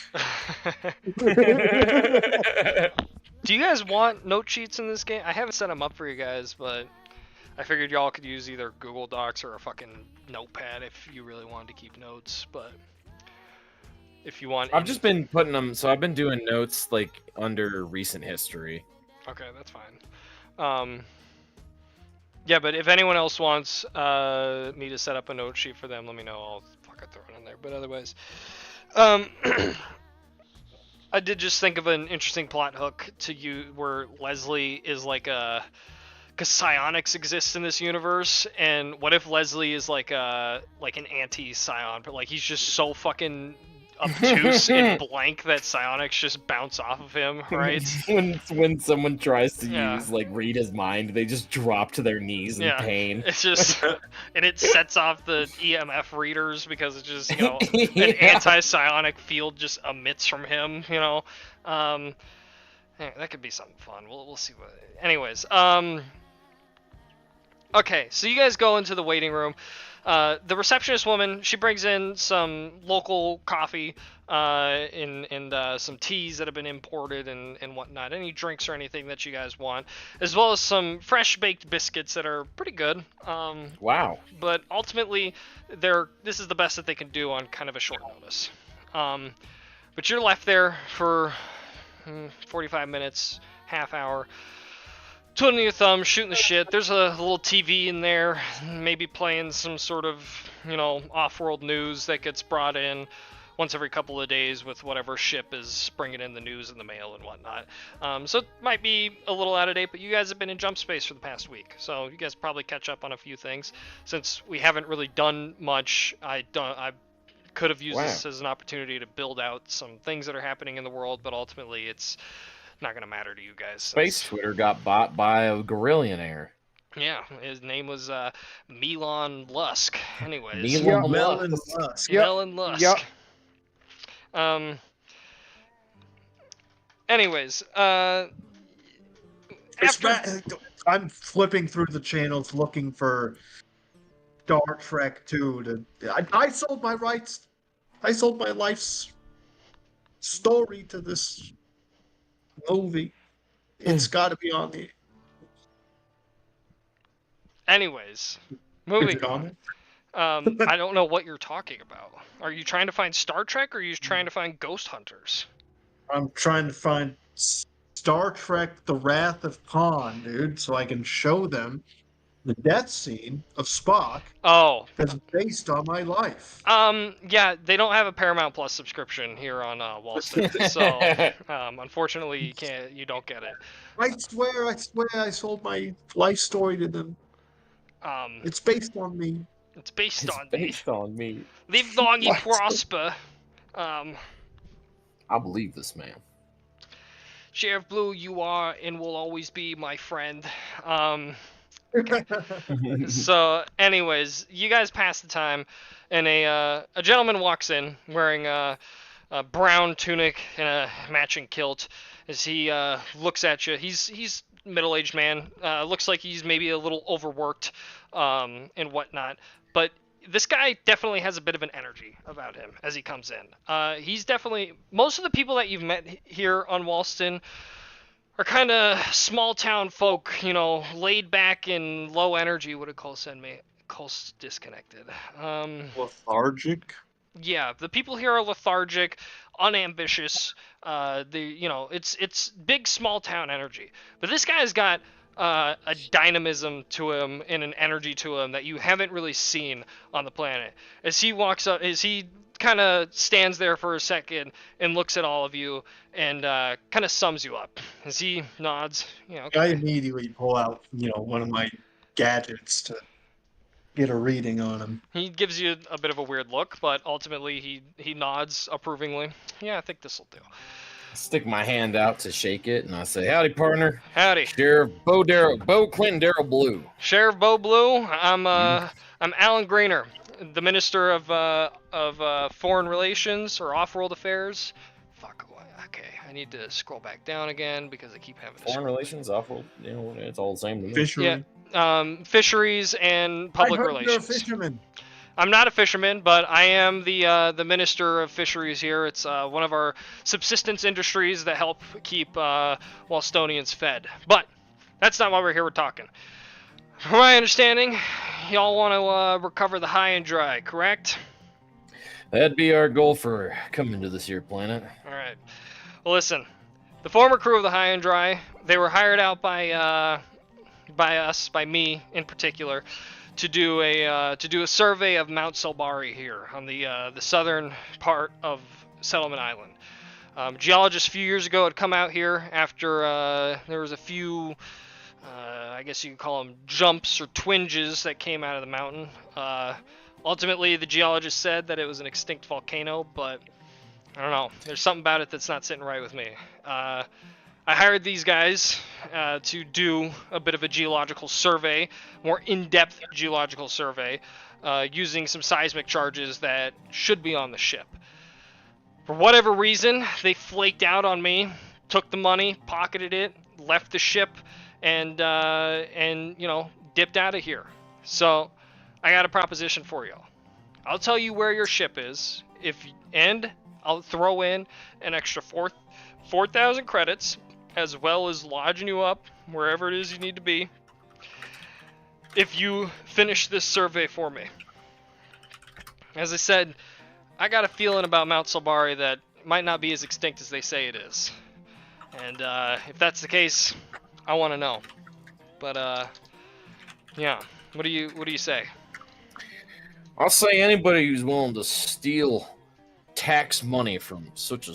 Speaker 1: Do you guys want note sheets in this game? I haven't set them up for you guys, but I figured y'all could use either Google Docs or a fucking notepad if you really wanted to keep notes. But if you want,
Speaker 6: I've just been putting them. So I've been doing notes like under recent history.
Speaker 1: okay, that's fine. Yeah, but if anyone else wants me to set up a note sheet for them, let me know. I'll fucking throw it in there. But otherwise, I did just think of an interesting plot hook to you where Leslie is like a. Because psionics exists in this universe, and what if Leslie is like an anti-psion, but like he's just so fucking obtuse and blank that psionics just bounce off of him, right?
Speaker 6: when someone tries to
Speaker 1: Yeah.
Speaker 6: use like read his mind, they just drop to their knees in
Speaker 1: Yeah.
Speaker 6: pain.
Speaker 1: It's just, and it sets off the EMF readers because it's just, you know, an
Speaker 6: Yeah.
Speaker 1: anti-psionic field just emits from him, you know. Yeah, that could be something fun. We'll see what. Anyways, okay, so you guys go into the waiting room. The receptionist woman, she brings in some local coffee and some teas that have been imported and whatnot. Any drinks or anything that you guys want, as well as some fresh baked biscuits that are pretty good.
Speaker 6: Wow.
Speaker 1: But ultimately, this is the best that they can do on kind of a short notice. But you're left there for 45 minutes, half hour. Twiddling your thumbs, shooting the shit. There's a little TV in there, maybe playing some sort of, you know, off-world news that gets brought in once every couple of days with whatever ship is bringing in the news and the mail and whatnot. So it might be a little out of date, but you guys have been in jump space for the past week, so you guys probably catch up on a few things. Since we haven't really done much, I could have used this as an opportunity to build out some things that are happening in the world, but ultimately it's not going to matter to you guys.
Speaker 6: Space Twitter got bought by a gorillionaire.
Speaker 1: Yeah, his name was Milan Lusk. Anyways,
Speaker 5: Elon
Speaker 2: Yup.
Speaker 4: Melon
Speaker 5: Musk.
Speaker 4: Musk.
Speaker 2: Yep.
Speaker 1: Milan Lusk.
Speaker 2: Yup.
Speaker 1: Um. Anyways,
Speaker 4: It's
Speaker 1: after
Speaker 4: I'm flipping through the channels looking for Star Trek 2. I sold my rights. I sold my life's story to this movie. It's got to be on the.
Speaker 1: anyways,
Speaker 4: Is
Speaker 1: moving
Speaker 4: it on
Speaker 1: on.
Speaker 4: it?
Speaker 1: I don't know what you're talking about. Are you trying to find Star Trek, or are you trying to find Ghost Hunters?
Speaker 4: I'm trying to find Star Trek: The Wrath of Khan, dude, so I can show them the death scene of Spock
Speaker 1: Oh,
Speaker 4: that's based on my life.
Speaker 1: yeah, they don't have a Paramount Plus subscription here on Walston, so unfortunately you don't get it.
Speaker 4: I swear, I sold my life story to them.
Speaker 1: Um,
Speaker 4: It's based on me.
Speaker 1: it's based
Speaker 6: It's
Speaker 1: on
Speaker 6: based on me.
Speaker 1: Live long and
Speaker 4: What?
Speaker 1: prosper. Um,
Speaker 6: I believe this man.
Speaker 1: Sheriff Blue, you are and will always be my friend. So, anyways, you guys pass the time, and a gentleman walks in wearing a brown tunic and a matching kilt. As he looks at you, he's middle-aged man. Looks like he's maybe a little overworked, and whatnot. But this guy definitely has a bit of an energy about him as he comes in. He's definitely most of the people that you've met here on Walston are kind of small town folk, laid back and low energy. What did Cole send me? Cole's disconnected.
Speaker 4: Lethargic.
Speaker 1: Yeah, the people here are lethargic, unambitious. It's big small town energy. But this guy's got a dynamism to him and an energy to him that you haven't really seen on the planet. As he walks up, as he kind of stands there for a second and looks at all of you and kind of sums you up. As he nods,
Speaker 4: I immediately pull out, one of my gadgets to get a reading on him.
Speaker 1: he gives you a bit of a weird look, but ultimately he nods approvingly. Yeah, I think this will do.
Speaker 6: Stick my hand out to shake it, and I say, "Howdy, partner.
Speaker 1: Howdy,
Speaker 6: Sheriff Bo Clinton Darrell Blue."
Speaker 1: Sheriff Bo Blue. I'm Alan Grainer, the Minister of Foreign Relations or Off-World Affairs. Fuck. Okay, I need to scroll back down again because I keep having to.
Speaker 6: Foreign relations, awful. It's all the same to me.
Speaker 4: Fishery.
Speaker 1: Yeah. Fisheries and public
Speaker 4: I heard
Speaker 1: relations.
Speaker 4: You're a fisherman.
Speaker 1: I'm not a fisherman, but I am the Minister of Fisheries here. It's one of our subsistence industries that help keep Walstonians fed. But that's not why we're here. We're talking. From my understanding, y'all want to recover the high and dry, correct?
Speaker 6: That'd be our goal for coming to this here planet.
Speaker 1: All right. Well, listen. The former crew of the high and dry, they were hired out by us, by me in particular, to do a survey of Mount Solbari here on the southern part of Settlement Island. Geologists a few years ago had come out here after there was a few, I guess you could call them jumps or twinges that came out of the mountain. Ultimately, the geologists said that it was an extinct volcano, but I don't know. There's something about it that's not sitting right with me. I hired these guys to do a bit of a geological survey, more in-depth geological survey, using some seismic charges that should be on the ship. For whatever reason, they flaked out on me, took the money, pocketed it, left the ship, and dipped out of here. So, I got a proposition for you. I'll tell you where your ship is, and I'll throw in an extra 4,000 credits, as well as lodging you up wherever it is you need to be, if you finish this survey for me. As I said, I got a feeling about Mount Solbari that it might not be as extinct as they say it is. And if that's the case, I want to know. But yeah, what do you say?
Speaker 6: I'll say anybody who's willing to steal tax money from such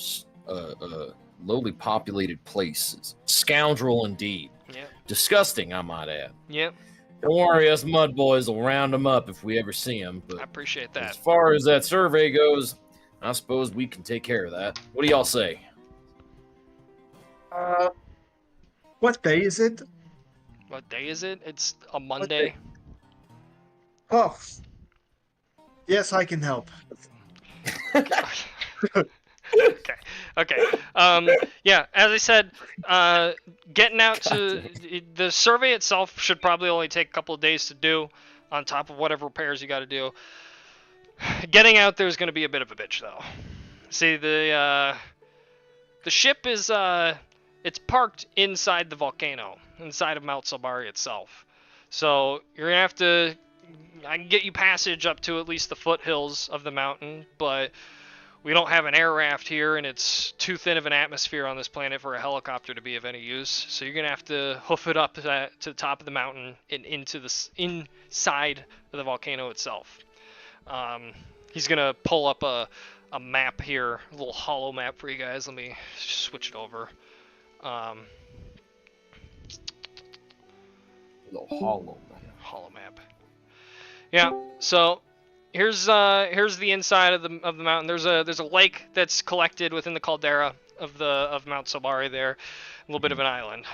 Speaker 6: a lowly populated place is scoundrel indeed.
Speaker 1: Yep.
Speaker 6: Disgusting, I might add.
Speaker 1: Yep,
Speaker 6: Don't worry, us mud boys will round them up if we ever see them. But
Speaker 1: I appreciate
Speaker 6: as
Speaker 1: that.
Speaker 6: far as that survey goes, I suppose we can take care of that. What do y'all say?
Speaker 4: What day is it?
Speaker 1: What day is it? It's a Monday.
Speaker 4: Oh, yes, I can help.
Speaker 1: Okay. Yeah, as I said, getting out to the survey itself should probably only take a couple of days to do, on top of whatever repairs you got to do. Getting out there is going to be a bit of a bitch, though. See, the ship is it's parked inside the volcano, inside of Mount Salbari itself. So you're gonna have to. I can get you passage up to at least the foothills of the mountain, but we don't have an air raft here, and it's too thin of an atmosphere on this planet for a helicopter to be of any use. So you're gonna have to hoof it up to the top of the mountain and into the inside of the volcano itself. He's gonna pull up a map here, a little hollow map for you guys. Let me switch it over.
Speaker 6: Little hollow.
Speaker 1: Hollow map. Yeah. So here's the inside of the mountain. There's a lake that's collected within the caldera of Mount Salbari there, a little bit of an island.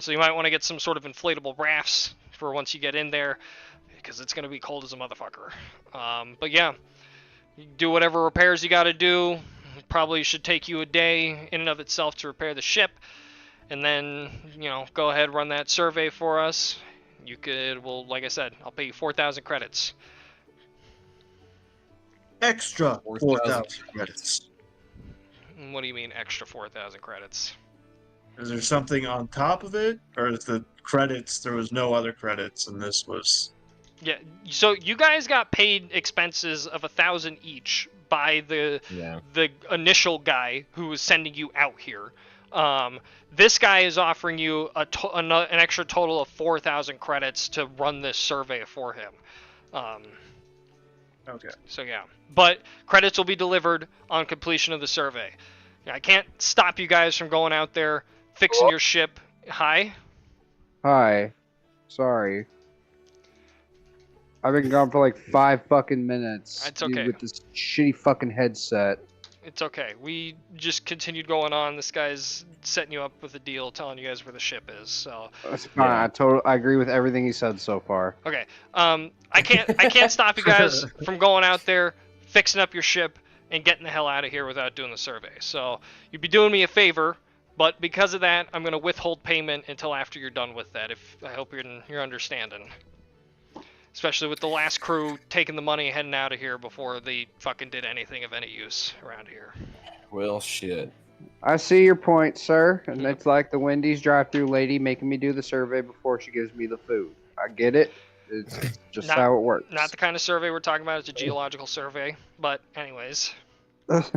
Speaker 1: So you might want to get some sort of inflatable rafts for once you get in there, because it's gonna be cold as a motherfucker. But yeah, you do whatever repairs you got to do. Probably should take you a day in and of itself to repair the ship, and then go ahead, run that survey for us. You could, well, like I said, I'll pay you 4,000 credits.
Speaker 4: Extra 4,000 credits.
Speaker 1: What do you mean extra 4,000 credits?
Speaker 4: Is there something on top of it, or is the credits? There was no other credits, and this was.
Speaker 1: Yeah. So you guys got paid expenses of 1,000 each by the initial guy who was sending you out here. This guy is offering you an extra total of 4,000 credits to run this survey for him.
Speaker 4: Okay.
Speaker 1: So yeah, but credits will be delivered on completion of the survey. I can't stop you guys from going out there, fixing your ship. Hi.
Speaker 2: Hi. Sorry. I've been gone for like 5 fucking minutes.
Speaker 1: It's okay.
Speaker 2: With this shitty fucking headset.
Speaker 1: It's okay. We just continued going on. This guy's setting you up with a deal, telling you guys where the ship is. So
Speaker 2: that's fine. I agree with everything he said so far.
Speaker 1: Okay. I can't stop you guys from going out there, fixing up your ship, and getting the hell out of here without doing the survey. So you'd be doing me a favor, but because of that, I'm gonna withhold payment until after you're done with that. I hope you're understanding. Especially with the last crew taking the money and heading out of here before they fucking did anything of any use around here.
Speaker 6: Well, shit.
Speaker 2: I see your point, sir. And it's like the Wendy's drive-thru lady making me do the survey before she gives me the food. I get it. It's just how it works.
Speaker 1: Not the kind of survey we're talking about. It's a geological survey. But anyways.
Speaker 6: As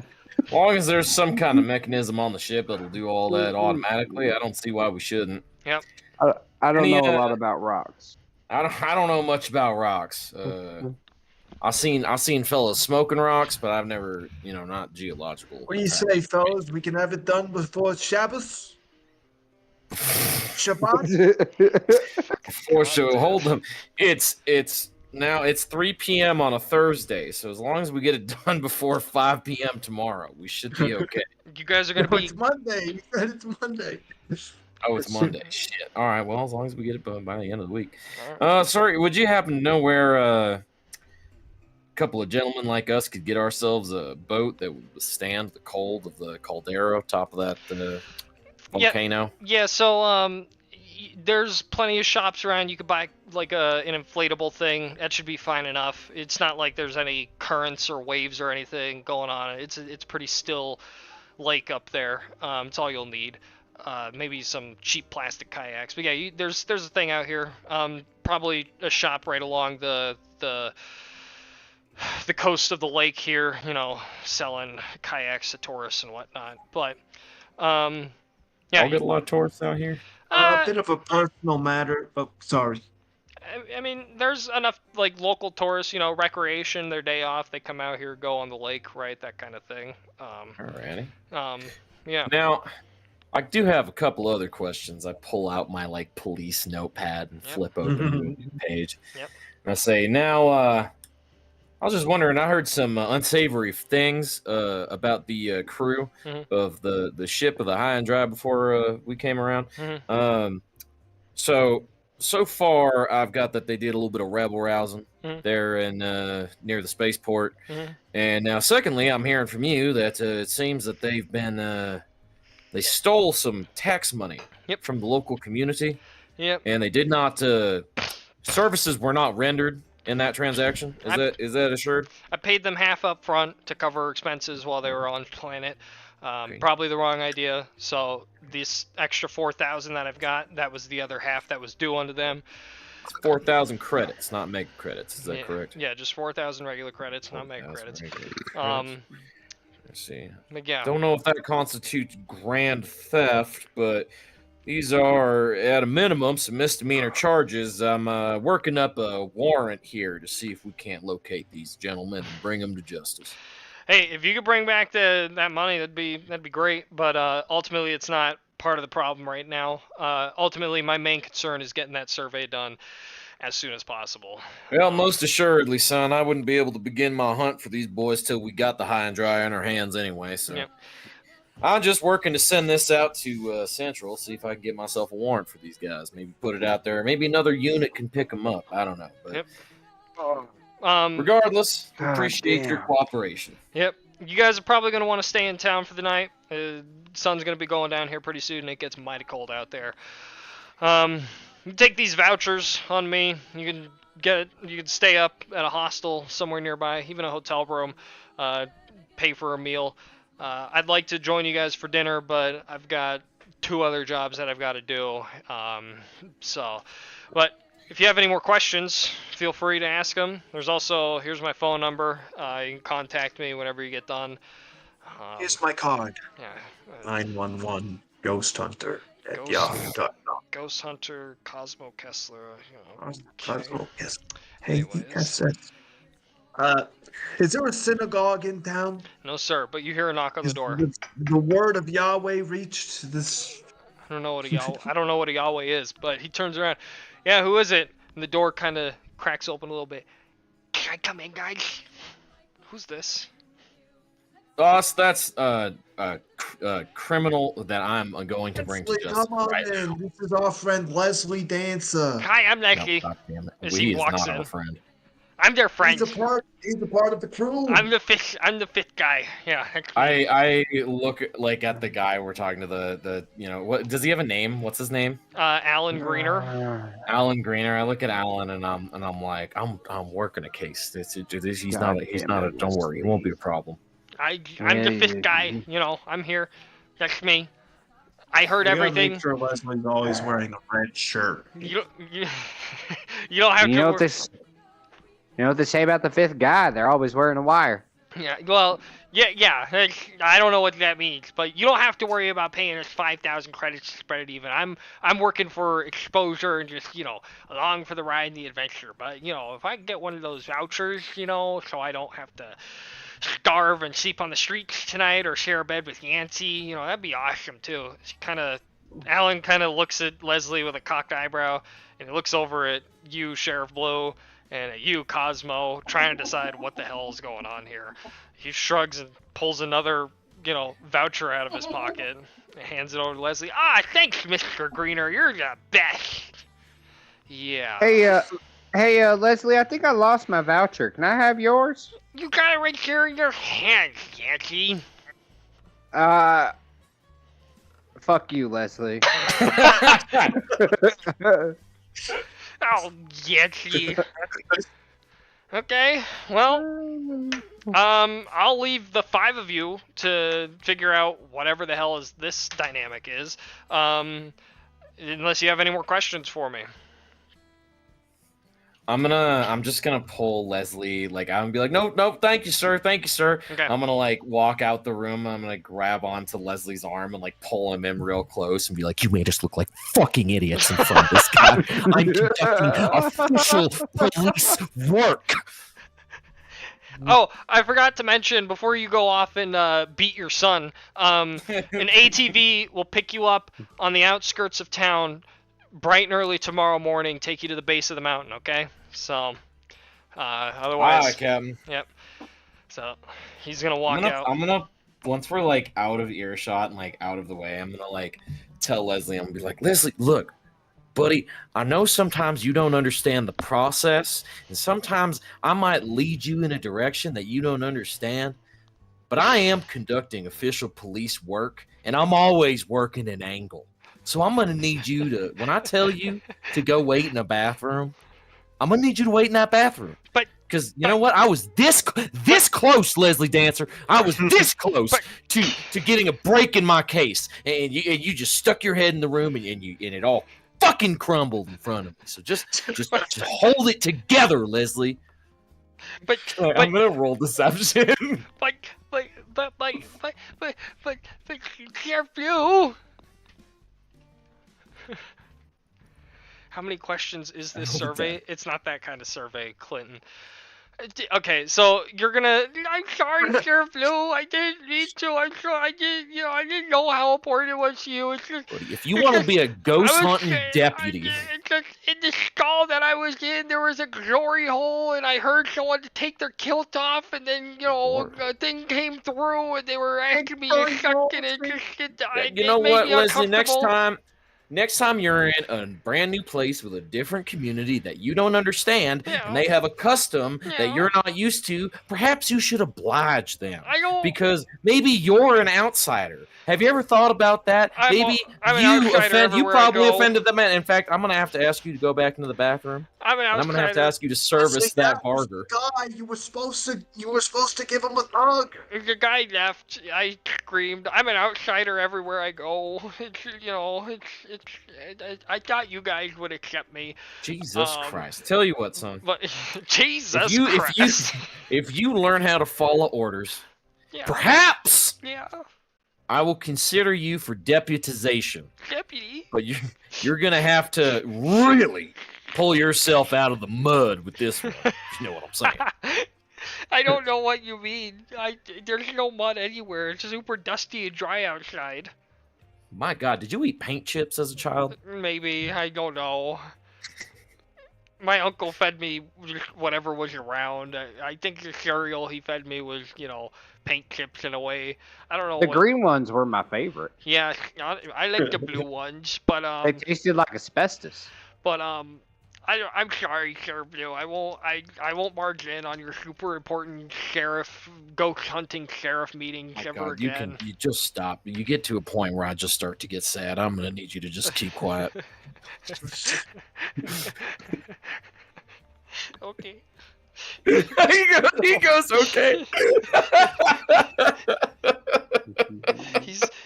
Speaker 6: long as there's some kind of mechanism on the ship that'll do all that automatically, I don't see why we shouldn't.
Speaker 1: Yep.
Speaker 2: I don't know a lot about rocks.
Speaker 6: I don't know much about rocks. I seen fellas smoking rocks, but I've never, not geological.
Speaker 4: What do you say, fellas? We can have it done before Shabbos? Shabbat?
Speaker 6: Before so hold them. It's 3 p.m. on a Thursday, so as long as we get it done before 5 p.m. tomorrow, we should be okay.
Speaker 1: You guys are gonna be.
Speaker 4: It's Monday. You said it's Monday.
Speaker 6: Oh, it's Monday. Shit. All right. Well, as long as we get it done by the end of the week. Sorry, would you happen to know where a couple of gentlemen like us could get ourselves a boat that would withstand the cold of the caldera top of that volcano?
Speaker 1: Yeah. So there's plenty of shops around. You could buy like an inflatable thing. That should be fine enough. It's not like there's any currents or waves or anything going on. It's pretty still lake up there. It's all you'll need. Maybe some cheap plastic kayaks, but yeah, there's a thing out here. Probably a shop right along the coast of the lake here, selling kayaks to tourists and whatnot. But yeah,
Speaker 6: I'll get a lot of tourists out here.
Speaker 4: A bit of a personal matter. Oh, sorry.
Speaker 1: I mean, there's enough like local tourists, recreation, their day off, they come out here, go on the lake, right, that kind of thing.
Speaker 6: Alrighty.
Speaker 1: Yeah.
Speaker 6: Now, I do have a couple other questions. I pull out my police notepad and flip open the page.
Speaker 1: Yep.
Speaker 6: And I say, now, I was just wondering. I heard some unsavory things about the crew of the ship of the High and Dry before we came around. So so far, I've got that they did a little bit of rebel rousing
Speaker 1: Mhm.
Speaker 6: there in near the spaceport,
Speaker 1: Mhm.
Speaker 6: and now, secondly, I'm hearing from you that it seems that they've been they stole some tax money
Speaker 1: Yep.
Speaker 6: from the local community,
Speaker 1: Yep.
Speaker 6: and they did not services were not rendered in that transaction. Is that assured?
Speaker 1: I paid them half up front to cover expenses while they were on planet.
Speaker 6: Okay.
Speaker 1: Probably the wrong idea. So this extra 4,000 that I've got, that was the other half that was due unto them.
Speaker 6: It's 4,000 credits, not mega credits. Is that
Speaker 1: Yeah,
Speaker 6: correct?
Speaker 1: Yeah, just 4,000 regular credits, not mega
Speaker 6: 4,000
Speaker 1: credits.
Speaker 6: regular credits. Let's see.
Speaker 1: But yeah.
Speaker 6: Don't know if that constitutes grand theft, but these are, at a minimum, some misdemeanor charges. I'm working up a warrant here to see if we can't locate these gentlemen and bring them to justice.
Speaker 1: Hey, if you could bring back that money, that'd be great. But ultimately, it's not part of the problem right now. Ultimately, my main concern is getting that survey done as soon as possible.
Speaker 6: Well, most assuredly, son, I wouldn't be able to begin my hunt for these boys till we got the high and dry on our hands anyway. So
Speaker 1: Yep.
Speaker 6: I'm just working to send this out to Central, see if I can get myself a warrant for these guys. Maybe put it out there. Maybe another unit can pick them up. I don't know. But
Speaker 1: Yep.
Speaker 2: Oh,
Speaker 6: regardless,
Speaker 2: God
Speaker 6: appreciate your
Speaker 2: damn.
Speaker 6: cooperation.
Speaker 1: Yep. You guys are probably going to want to stay in town for the night. Sun's going to be going down here pretty soon, and it gets mighty cold out there. You take these vouchers on me. You can stay up at a hostel somewhere nearby, even a hotel room. Pay for a meal. I'd like to join you guys for dinner, but I've got 2 other jobs that I've got to do. But if you have any more questions, feel free to ask them. Here's my phone number. You can contact me whenever you get done.
Speaker 4: Here's my card.
Speaker 1: Yeah.
Speaker 4: 911 Ghost Hunter at
Speaker 1: Ghost-
Speaker 4: yahoo.com.
Speaker 1: Ghost Hunter, Cosmo Kessler. Okay.
Speaker 4: Cosmo, yes. Hey,
Speaker 1: Anyways.
Speaker 4: SS. Is there a synagogue in town?
Speaker 1: No, sir. But you hear a knock on the door.
Speaker 4: The word of Yahweh reached this.
Speaker 1: I don't know what a Yahweh is, but he turns around. Yeah, who is it? And the door kind of cracks open a little bit. Can I come in, guys? Who's this?
Speaker 6: Boss, that's criminal that I'm going to bring to
Speaker 4: Leslie,
Speaker 6: justice.
Speaker 4: come on
Speaker 6: right
Speaker 4: in.
Speaker 6: now.
Speaker 4: This is our friend Leslie Dancer.
Speaker 1: Hi, I'm
Speaker 6: No,
Speaker 1: Leslie.
Speaker 6: God damn it.
Speaker 1: As
Speaker 6: He
Speaker 1: he
Speaker 6: is
Speaker 1: walks
Speaker 6: not
Speaker 1: in.
Speaker 6: our friend.
Speaker 1: I'm their friend.
Speaker 4: He's a part of the crew.
Speaker 1: I'm the fifth guy. Yeah.
Speaker 6: I look like at the guy we're talking to. The what does he have a name? What's his name?
Speaker 1: Alan Greener.
Speaker 6: Alan Greener. I look at Alan and I'm like I'm working a case. He's not a. Don't worry, he won't be a problem.
Speaker 1: I'm the fifth guy. I'm here. That's me. I heard
Speaker 4: We gotta
Speaker 1: everything.
Speaker 4: Make sure Leslie's always wearing a red shirt.
Speaker 1: You don't have
Speaker 2: You
Speaker 1: to.
Speaker 2: know what they say about the 5th guy? They're always wearing a wire.
Speaker 1: Yeah, well, yeah. I don't know what that means, but you don't have to worry about paying us 5,000 credits to spread it even. I'm working for exposure and just along for the ride and the adventure. But if I can get one of those vouchers, so I don't have to starve and sleep on the streets tonight or share a bed with Yancey, that'd be awesome too. Alan kind of looks at Leslie with a cocked eyebrow, and he looks over at you, Sheriff Blue, and at you, Cosmo, trying to decide what the hell is going on here. He shrugs and pulls another, voucher out of his pocket and hands it over to Leslie. Ah, thanks, Mr. Greener. You're the best. Yeah.
Speaker 2: Hey, Leslie, I think I lost my voucher. Can I have yours?
Speaker 1: You got it right here in your hands, Yankee.
Speaker 2: Fuck you, Leslie.
Speaker 1: Oh, Yankee. Okay, well, I'll leave the 5 of you to figure out whatever the hell this dynamic is, unless you have any more questions for me.
Speaker 6: I'm just gonna pull Leslie, like I'm gonna be like, nope, thank you, sir.
Speaker 1: Okay.
Speaker 6: I'm gonna like walk out the room. I'm gonna grab onto Leslie's arm and like pull him in real close and be like, you made us look like fucking idiots in front of this guy. I'm conducting official police work.
Speaker 1: Oh, I forgot to mention before you go off and beat your son, an ATV will pick you up on the outskirts of town bright and early tomorrow morning, take you to the base of the mountain, okay? So, otherwise...
Speaker 6: Aye, Captain.
Speaker 1: Yep. So, he's gonna walk out.
Speaker 6: I'm gonna, once we're like out of earshot and like out of the way, I'm gonna like tell Leslie, I'm gonna be like, Leslie, look, buddy, I know sometimes you don't understand the process, and sometimes I might lead you in a direction that you don't understand, but I am conducting official police work, and I'm always working an angle. So I'm going to need you to, when I tell you to go wait in a bathroom, I'm going to need you to wait in that bathroom.
Speaker 1: But
Speaker 6: because you know what? I was this close, Leslie Dancer. I was this close to getting a break in my case, and you just stuck your head in the room, and it all fucking crumbled in front of me. So just hold it together, Leslie.
Speaker 1: But
Speaker 3: I'm gonna roll deception.
Speaker 1: Careful. How many questions is this survey? It's not that kind of survey, Clinton. Okay, so you're gonna. I'm sorry, Sheriff Blue. I didn't mean to. I'm sorry. I didn't know how important it was to you. It's just.
Speaker 6: If you want to be a ghost hunting deputy.
Speaker 1: It's just in the stall that I was in, there was a glory hole, and I heard someone to take their kilt off, and then a thing came through, and they were asking me to suck it.
Speaker 6: You know what, Leslie? Next time you're in a brand new place with a different community that you don't understand, and they have a custom that you're not used to, perhaps you should oblige them. Because maybe you're an outsider. Have you ever thought about that? Maybe you probably offended them. In fact, I'm going to have to ask you to go back into the bathroom. I'm going to have to ask you to service that burger.
Speaker 4: God, you were supposed to give him a hug.
Speaker 1: The guy left. I screamed. I'm an outsider everywhere I go. I thought you guys would accept me.
Speaker 6: Jesus Christ. Tell you what, son.
Speaker 1: But Jesus Christ.
Speaker 6: If you learn how to follow orders, perhaps I will consider you for deputization.
Speaker 1: Deputy?
Speaker 6: But you're going to have to really pull yourself out of the mud with this one, if you know what I'm saying.
Speaker 1: I don't know what you mean. There's no mud anywhere. It's super dusty and dry outside.
Speaker 6: My God, did you eat paint chips as a child?
Speaker 1: Maybe. I don't know. My uncle fed me whatever was around. I think the cereal he fed me was, paint chips in a way. I don't know.
Speaker 2: The green ones were my favorite.
Speaker 1: Yeah, I like the blue ones, but
Speaker 2: they tasted like asbestos.
Speaker 1: But I'm sorry, Sheriff Blue. I won't barge in on your super important ghost hunting sheriff meetings ever again.
Speaker 6: You just stop. You get to a point where I just start to get sad. I'm gonna need you to just keep quiet.
Speaker 1: Okay.
Speaker 3: he goes okay.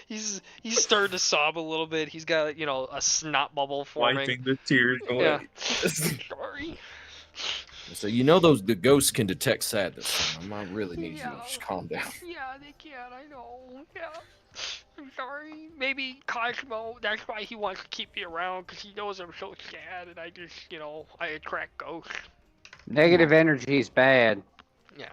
Speaker 1: He's starting to sob a little bit. He's got a snot bubble forming.
Speaker 3: Wiping the tears away.
Speaker 1: Yeah. Sorry.
Speaker 6: So the ghosts can detect sadness. So I really need you to just calm down.
Speaker 1: Yeah, they can. I know. Yeah. I'm sorry. Maybe Cosmo. That's why he wants to keep me around, because he knows I'm so sad, and I just I attract ghosts.
Speaker 2: Negative energy is bad.
Speaker 1: Yeah,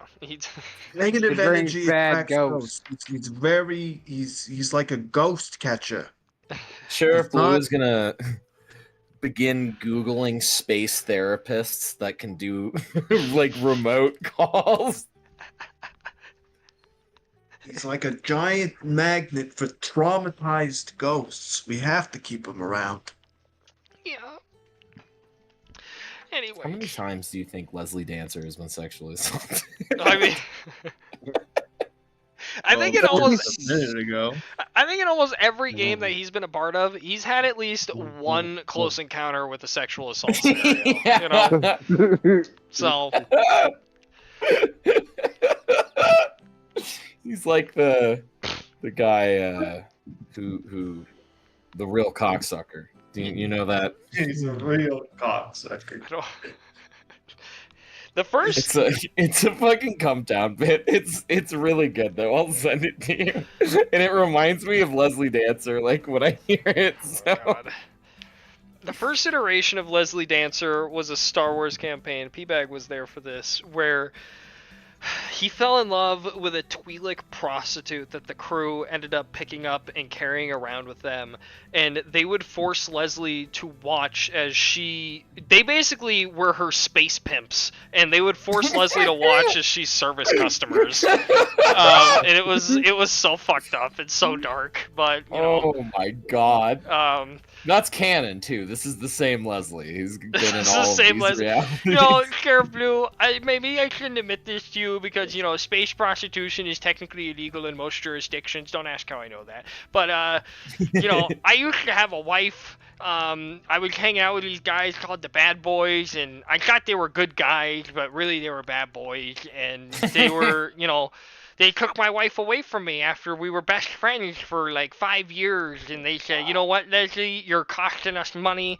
Speaker 4: negative energy bad ghosts. He's like a ghost catcher.
Speaker 6: Sheriff Blue is gonna begin Googling space therapists that can do like remote calls.
Speaker 4: He's like a giant magnet for traumatized ghosts. We have to keep him around.
Speaker 1: Yeah. Anyway.
Speaker 6: How many times do you think Leslie Dancer has been sexually assaulted?
Speaker 1: I mean, I think in almost
Speaker 3: a minute ago.
Speaker 1: I think in almost every game that he's been a part of, he's had at least one close encounter with a sexual assault scenario. So
Speaker 6: he's like the guy who the real cocksucker. Do you know that?
Speaker 4: He's a real cocksucker.
Speaker 1: The first
Speaker 6: it's a fucking come down bit. It's really good though. I'll send it to you. And it reminds me of Leslie Dancer, like when I hear it. So.
Speaker 1: God. The first iteration of Leslie Dancer was a Star Wars campaign. P-Bag was there for this, where He fell in love with a Twi'lek prostitute that the crew ended up picking up and carrying around with them, and they would force Leslie to watch as they basically were her space pimps, and they would force Leslie to watch as she serviced customers. And it was so fucked up and so dark, but you know.
Speaker 3: Oh my god.
Speaker 1: Um,
Speaker 3: That's canon too. This is the same Leslie. He's been in
Speaker 1: This is
Speaker 3: all
Speaker 1: the
Speaker 3: of
Speaker 1: same
Speaker 3: these
Speaker 1: Leslie.
Speaker 3: realities.
Speaker 1: You know, Sheriff Blue, maybe I shouldn't admit this to you because, you know, space prostitution is technically illegal in most jurisdictions. Don't ask how I know that. But, you know, I used to have a wife. I would hang out with these guys called the Bad Boys, and I thought they were good guys, but really they were bad boys, and they were, you know, they took my wife away from me after we were best friends for like 5 years, and they said, you know what, Leslie, you're costing us money.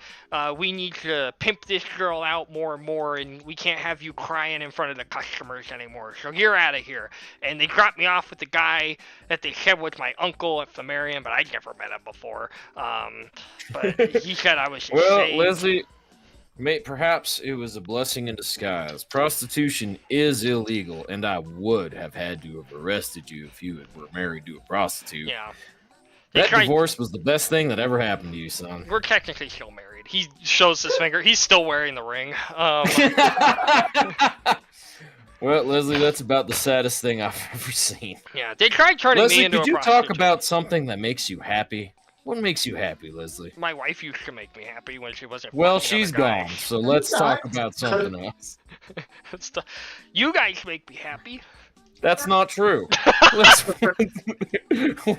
Speaker 1: We need to pimp this girl out more and more, and we can't have you crying in front of the customers anymore. So you're out of here. And they dropped me off with the guy that they said was my uncle at Flammarion, but I'd never met him before. But he said I was
Speaker 6: Well,
Speaker 1: insane.
Speaker 6: Leslie, perhaps it was a blessing in disguise. Prostitution is illegal, and I would have had to have arrested you if you were married to a prostitute.
Speaker 1: Yeah.
Speaker 6: That divorce was the best thing that ever happened to you, son.
Speaker 1: We're technically still married. He shows his finger. He's still wearing the ring.
Speaker 6: Well, Leslie, that's about the saddest thing I've ever seen.
Speaker 1: Yeah, they tried turning
Speaker 6: Leslie,
Speaker 1: me into
Speaker 6: could
Speaker 1: a
Speaker 6: you
Speaker 1: prostitute.
Speaker 6: talk about something that makes you happy? What makes you happy, Leslie?
Speaker 1: My wife used to make me happy when she wasn't.
Speaker 6: Well,
Speaker 1: fucking
Speaker 6: she's
Speaker 1: other guys.
Speaker 6: gone, so let's talk about something else.
Speaker 1: You guys make me happy.
Speaker 6: That's not true.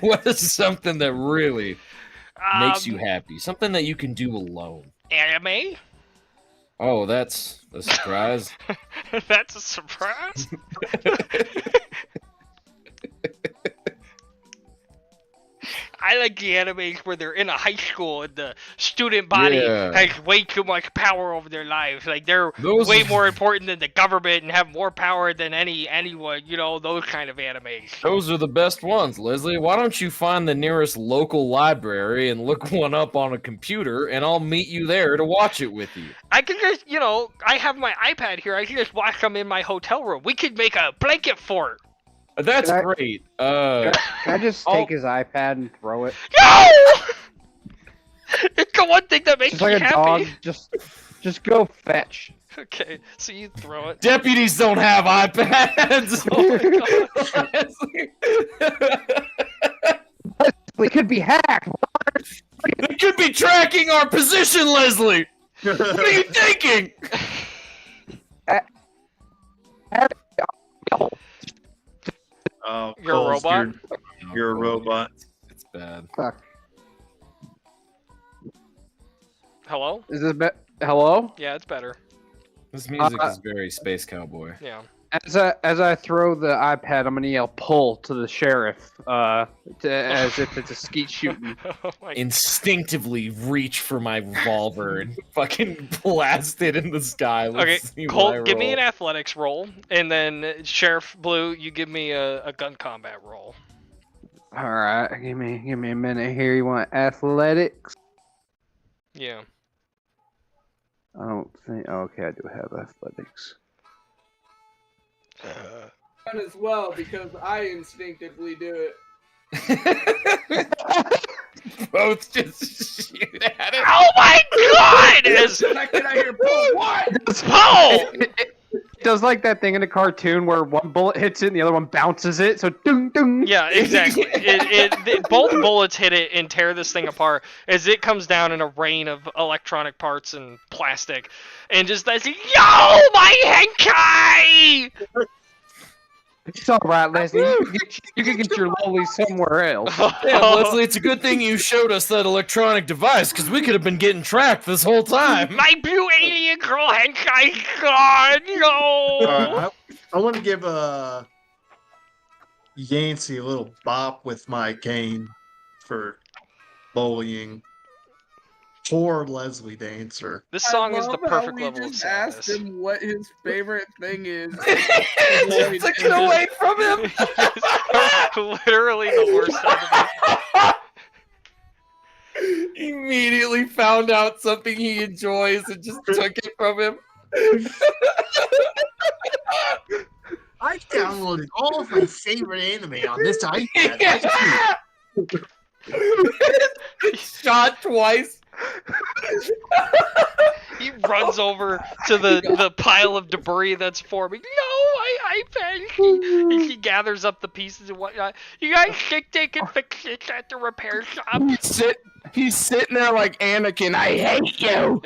Speaker 6: What is something that really makes you happy? Something that you can do alone.
Speaker 1: Anime?
Speaker 6: Oh, that's a surprise.
Speaker 1: That's a surprise? I like the animes where they're in a high school and the student body
Speaker 6: Yeah.
Speaker 1: has way too much power over their lives. Like they're
Speaker 6: Those-
Speaker 1: way more important than the government and have more power than anyone. You know, those kind of animes.
Speaker 6: Those are the best ones, Leslie. Why don't you find the nearest local library and look one up on a computer, and I'll meet you there to watch it with you.
Speaker 1: I can just, you know, I have my iPad here. I can just watch them in my hotel room. We could make a blanket fort.
Speaker 6: That's
Speaker 2: Can I-
Speaker 6: great.
Speaker 2: Can I just take his iPad and throw it?
Speaker 1: No! It's the one thing that makes
Speaker 2: Just
Speaker 1: me
Speaker 2: like a
Speaker 1: happy.
Speaker 2: dog. Just go fetch.
Speaker 1: Okay, so you throw it.
Speaker 6: Deputies don't have iPads.
Speaker 2: We could be hacked.
Speaker 6: They could be tracking our position, Leslie. What are you thinking?
Speaker 4: Oh,
Speaker 1: You're a
Speaker 4: Coles,
Speaker 1: robot?
Speaker 4: You're a robot.
Speaker 6: It's bad.
Speaker 2: Fuck.
Speaker 1: Hello?
Speaker 2: Is this hello?
Speaker 1: Yeah, it's better.
Speaker 6: This music is very Space Cowboy.
Speaker 1: Yeah.
Speaker 2: As I throw the iPad, I'm gonna yell "pull" to the sheriff, as if it's a skeet shooting.
Speaker 1: Oh my
Speaker 6: Instinctively reach for my revolver and fucking blast it in the sky.
Speaker 1: Okay,
Speaker 6: Let's see what I
Speaker 1: Colt, give me
Speaker 6: roll.
Speaker 1: an athletics roll, and then Sheriff Blue, you give me a gun combat roll.
Speaker 2: All right, give me a minute here. You want athletics?
Speaker 1: Yeah.
Speaker 2: I don't think. Okay, I do have athletics.
Speaker 5: Fun as well because I instinctively do it.
Speaker 6: Both just shoot at it.
Speaker 1: Oh my God! As
Speaker 5: Can I get out here? Pull what?
Speaker 1: Paul!
Speaker 2: It does like that thing in a cartoon where one bullet hits it and the other one bounces it. So dung dung.
Speaker 1: Yeah, exactly. Both bullets hit it and tear this thing apart as it comes down in a rain of electronic parts and plastic, and just that's yo my henkai!
Speaker 2: It's all right, Leslie. You can get your lolly somewhere else.
Speaker 6: Yeah, Leslie, it's a good thing you showed us that electronic device, because we could have been getting tracked this whole time.
Speaker 1: My blue alien girl henkai god, no!
Speaker 4: I want to give Yancey a little bop with my cane for bullying. Poor Leslie Dancer.
Speaker 1: This song is the
Speaker 5: I love how
Speaker 1: perfect
Speaker 5: we
Speaker 1: level of
Speaker 5: just asked
Speaker 1: sadness.
Speaker 5: him what his favorite thing is.
Speaker 6: Just took it away from him.
Speaker 1: Literally the worst side of
Speaker 6: Immediately found out something he enjoys and just took it from him.
Speaker 4: I downloaded all of my favorite anime on this iPad.
Speaker 5: Shot twice.
Speaker 1: He runs over to the pile of debris that's forming. No, I he gathers up the pieces and whatnot. You guys think they can fix this at the repair shop?
Speaker 7: He's sitting there like Anakin. I hate you.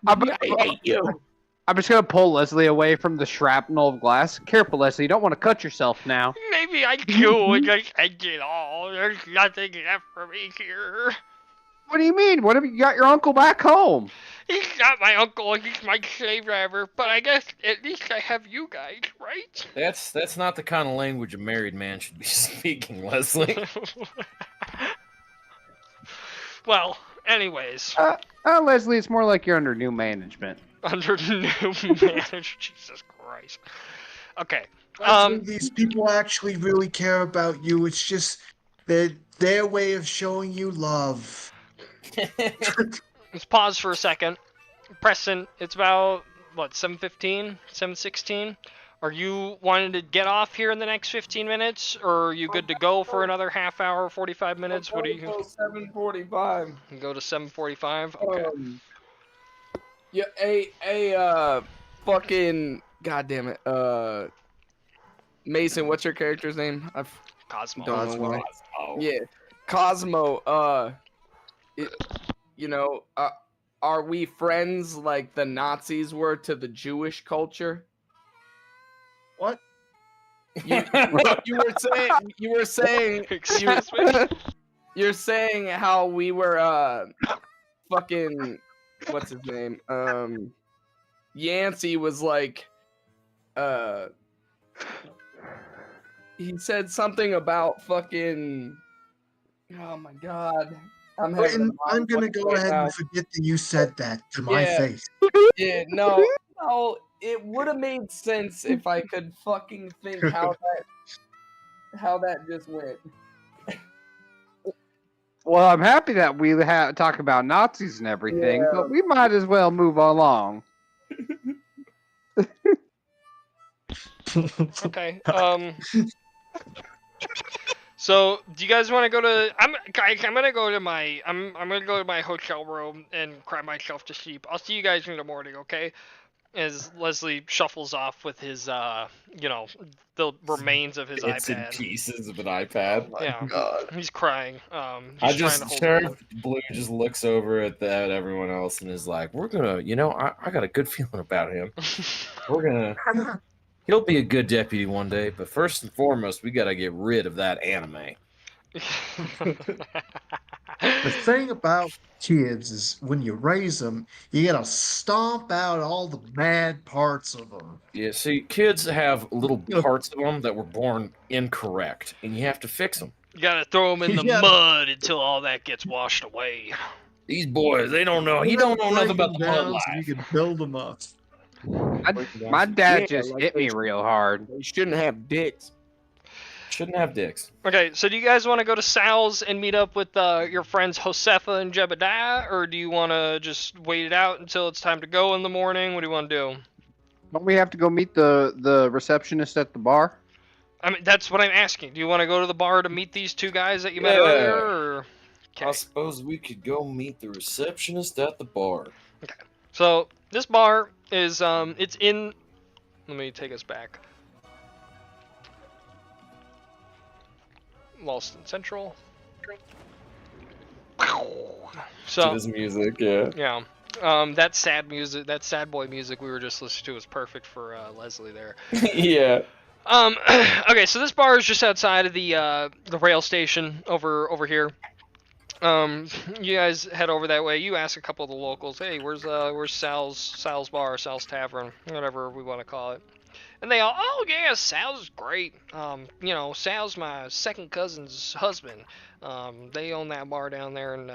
Speaker 7: I hate you.
Speaker 2: I'm just gonna pull Leslie away from the shrapnel of glass. Careful, Leslie. You don't want to cut yourself now.
Speaker 1: Maybe I do, and I end it all. There's nothing left for me here.
Speaker 2: What do you mean? What have you got your uncle back home?
Speaker 1: He's not my uncle, he's my slave driver, but I guess at least I have you guys, right?
Speaker 6: That's not the kind of language a married man should be speaking, Leslie.
Speaker 1: Well, anyways.
Speaker 2: Leslie, it's more like you're under new management.
Speaker 1: Under new management, Jesus Christ. Okay.
Speaker 4: I think these people actually really care about you. It's just their way of showing you love.
Speaker 1: Let's pause for a second. Preston, it's about, what, 7:15? 7:16? Are you wanting to get off here in the next 15 minutes? Or are you good to go for another half hour, 45 minutes? What do you...
Speaker 5: 7:45.
Speaker 1: Go to 7:45? Okay.
Speaker 5: Yeah, fucking, goddamn it, Mason, what's your character's name? I
Speaker 1: Cosmo.
Speaker 5: don't know why. Yeah, Cosmo. Are we friends like the Nazis were to the Jewish culture?
Speaker 4: What?
Speaker 5: You were saying
Speaker 1: Excuse me?
Speaker 5: you're saying how we were fucking, what's his name? Yancey was like he said something about fucking, oh my god. I'm
Speaker 4: gonna go ahead and forget that you said that to my face.
Speaker 5: Yeah, no, it would have made sense if I could fucking think how that just went.
Speaker 2: Well, I'm happy that we talk about Nazis and everything, but we might as well move along.
Speaker 1: Okay. So, do you guys want to go to? I'm gonna go to my hotel room and cry myself to sleep. I'll see you guys in the morning, okay? As Leslie shuffles off with his, the remains of his
Speaker 3: Bits and
Speaker 1: iPad.
Speaker 3: pieces of an iPad.
Speaker 1: Yeah,
Speaker 3: God.
Speaker 1: he's crying.
Speaker 3: I
Speaker 1: He's
Speaker 3: just
Speaker 1: trying to
Speaker 3: Sheriff
Speaker 1: hold
Speaker 3: Blue just looks over at everyone else and is like, "We're gonna, I got a good feeling about him. We're gonna." He'll be a good deputy one day, but first and foremost, we gotta get rid of that anime.
Speaker 4: The thing about kids is when you raise them, you gotta stomp out all the bad parts of them.
Speaker 3: Yeah, see, kids have little parts of them that were born incorrect, and you have to fix them.
Speaker 1: You gotta throw him in the
Speaker 4: Yeah.
Speaker 1: mud until all that gets washed away.
Speaker 3: These boys, they don't know. He don't know nothing about the mud life.
Speaker 4: So you can build them up.
Speaker 2: My dad
Speaker 5: Yeah,
Speaker 2: just
Speaker 5: like
Speaker 2: hit me
Speaker 5: they-
Speaker 2: real hard.
Speaker 5: They shouldn't have dicks.
Speaker 3: Shouldn't have dicks.
Speaker 1: Okay, so do you guys want to go to Sal's and meet up with your friends Josefa and Jebediah, or do you want to just wait it out until it's time to go in the morning? What do you want to do?
Speaker 2: Don't we have to go meet the receptionist at the bar?
Speaker 1: I mean, that's what I'm asking. Do you want to go to the bar to meet these two guys that you met
Speaker 3: Yeah.
Speaker 1: earlier? Or...
Speaker 3: I
Speaker 1: Okay.
Speaker 3: suppose we could go meet the receptionist at the bar.
Speaker 1: So this bar is it's in. Let me take us back. Walston Central. So
Speaker 3: His music, yeah.
Speaker 1: yeah, that sad music, that sad boy music we were just listening to was perfect for Leslie there.
Speaker 3: Yeah.
Speaker 1: Okay, so this bar is just outside of the rail station over here. You guys head over that way. You ask a couple of the locals, hey, where's Sal's bar, Sal's Tavern, whatever we want to call it. And they all, oh yeah, Sal's great. Sal's my second cousin's husband. They own that bar down there, and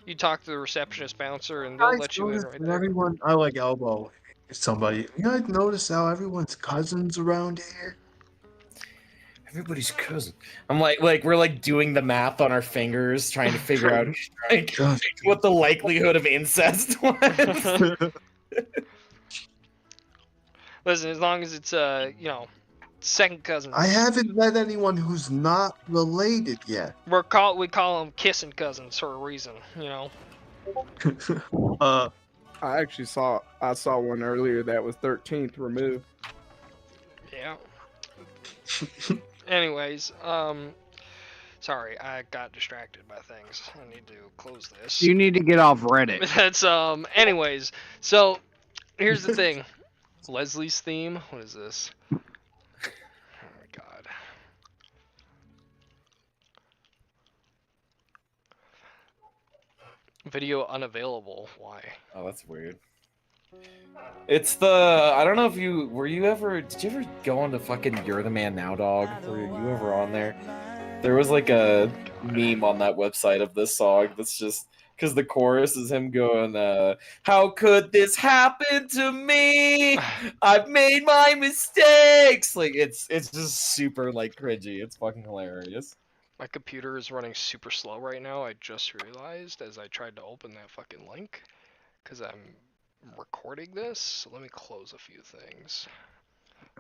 Speaker 1: you talk to the receptionist bouncer, and they'll let you in right there.
Speaker 4: Everyone, I like elbow somebody. You guys notice how everyone's cousins around here?
Speaker 3: Everybody's cousin. I'm like we're like doing the math on our fingers, trying to figure out what the likelihood of incest was.
Speaker 1: Listen, as long as it's second cousins.
Speaker 4: I haven't met anyone who's not related yet.
Speaker 1: We call them kissing cousins for a reason,
Speaker 7: I actually saw one earlier that was 13th removed.
Speaker 1: Yeah. Anyways, sorry, I got distracted by things. I need to close this.
Speaker 2: You need to get off Reddit.
Speaker 1: That's anyways, so here's the thing. Leslie's theme, what is this? Oh my god. Video unavailable. Why?
Speaker 3: Oh, that's weird. It's the I don't know if did you ever go on to fucking You're the Man Now, dog? Were you ever on there? There was like a meme on that website of this song that's just because the chorus is him going, how could this happen to me? I've made my mistakes. Like it's just super like cringy. It's fucking hilarious.
Speaker 1: My computer is running super slow right now. I just realized as I tried to open that fucking link because I'm recording this. So let me close a few things.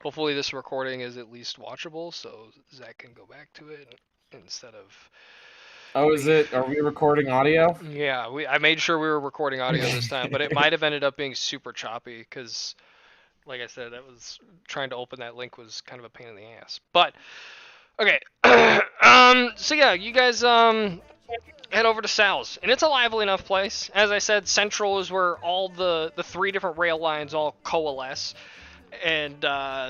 Speaker 1: Hopefully this recording is at least watchable so Zach can go back to it instead of...
Speaker 3: Oh, is it? Are we recording audio?
Speaker 1: Yeah, I made sure we were recording audio this time, but it might have ended up being super choppy because, like I said, trying to open that link was kind of a pain in the ass. But okay, so yeah, you guys head over to Sal's, and it's a lively enough place. As I said, Central is where all the 3 different rail lines all coalesce, and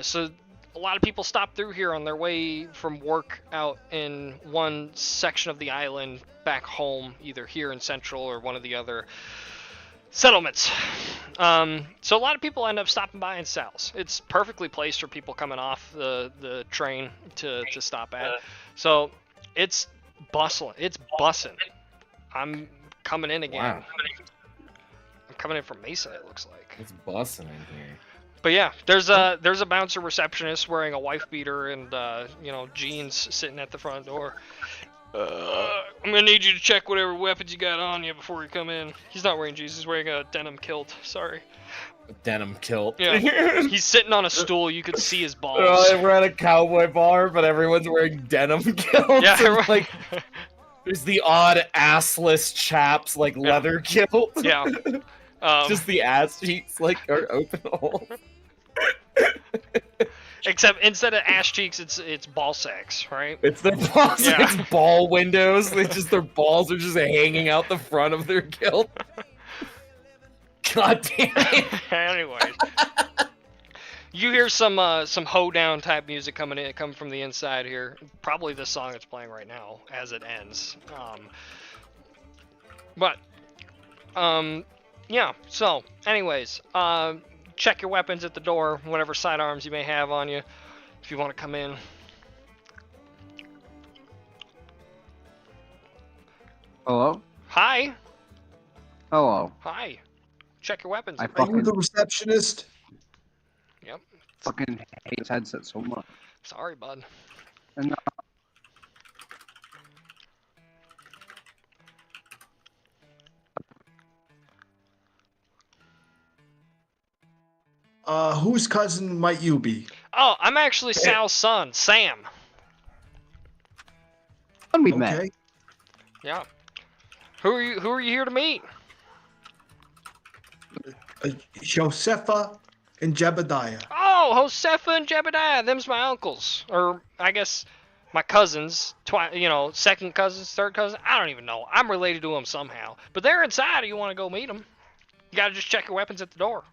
Speaker 1: so a lot of people stop through here on their way from work out in one section of the island back home, either here in Central or one of the other settlements. So a lot of people end up stopping by in Sal's. It's perfectly placed for people coming off the train to stop at. So it's bustling. It's bussing. I'm coming in again.
Speaker 3: Wow.
Speaker 1: I'm coming in from Mason, it looks like.
Speaker 3: It's bussing in here.
Speaker 1: But yeah, there's a bouncer receptionist wearing a wife beater and jeans sitting at the front door. I'm gonna need you to check whatever weapons you got on you before you come in. He's not wearing jeans, he's wearing a denim kilt. Sorry.
Speaker 3: A denim kilt.
Speaker 1: Yeah. He's sitting on a stool, you could see his balls.
Speaker 3: We're at a cowboy bar, but everyone's wearing denim kilts.
Speaker 1: Yeah,
Speaker 3: and, like there's the odd assless chaps like leather kilt.
Speaker 1: Yeah.
Speaker 3: Just the ass cheeks like are open holes.
Speaker 1: Except instead of ass cheeks, it's ball sacks, right?
Speaker 3: It's their balls.
Speaker 1: Yeah.
Speaker 3: It's ball windows. Their balls are just hanging out the front of their kilt. God damn it.
Speaker 1: Anyways, you hear some hoedown type music coming from the inside here. Probably this song that's playing right now as it ends. Yeah. So, anyways, check your weapons at the door, whatever sidearms you may have on you, if you want to come in.
Speaker 2: Hello?
Speaker 1: Hi.
Speaker 2: Hello.
Speaker 1: Hi. Check your weapons.
Speaker 2: I
Speaker 4: Are you
Speaker 2: fucking,
Speaker 4: the receptionist?
Speaker 1: Yep.
Speaker 2: fucking hate this headset so much.
Speaker 1: Sorry, bud.
Speaker 2: And
Speaker 4: Whose cousin might you be?
Speaker 1: Oh, I'm actually Sal's son, Sam.
Speaker 2: when we met.
Speaker 4: Okay.
Speaker 1: Yeah. Who are you here to meet?
Speaker 4: Josepha and Jebediah.
Speaker 1: Oh, Josefa and Jebediah. Them's my uncles, or I guess my cousins. Second cousins, third cousins. I don't even know. I'm related to them somehow. But they're inside. If you want to go meet them, you gotta just check your weapons at the door.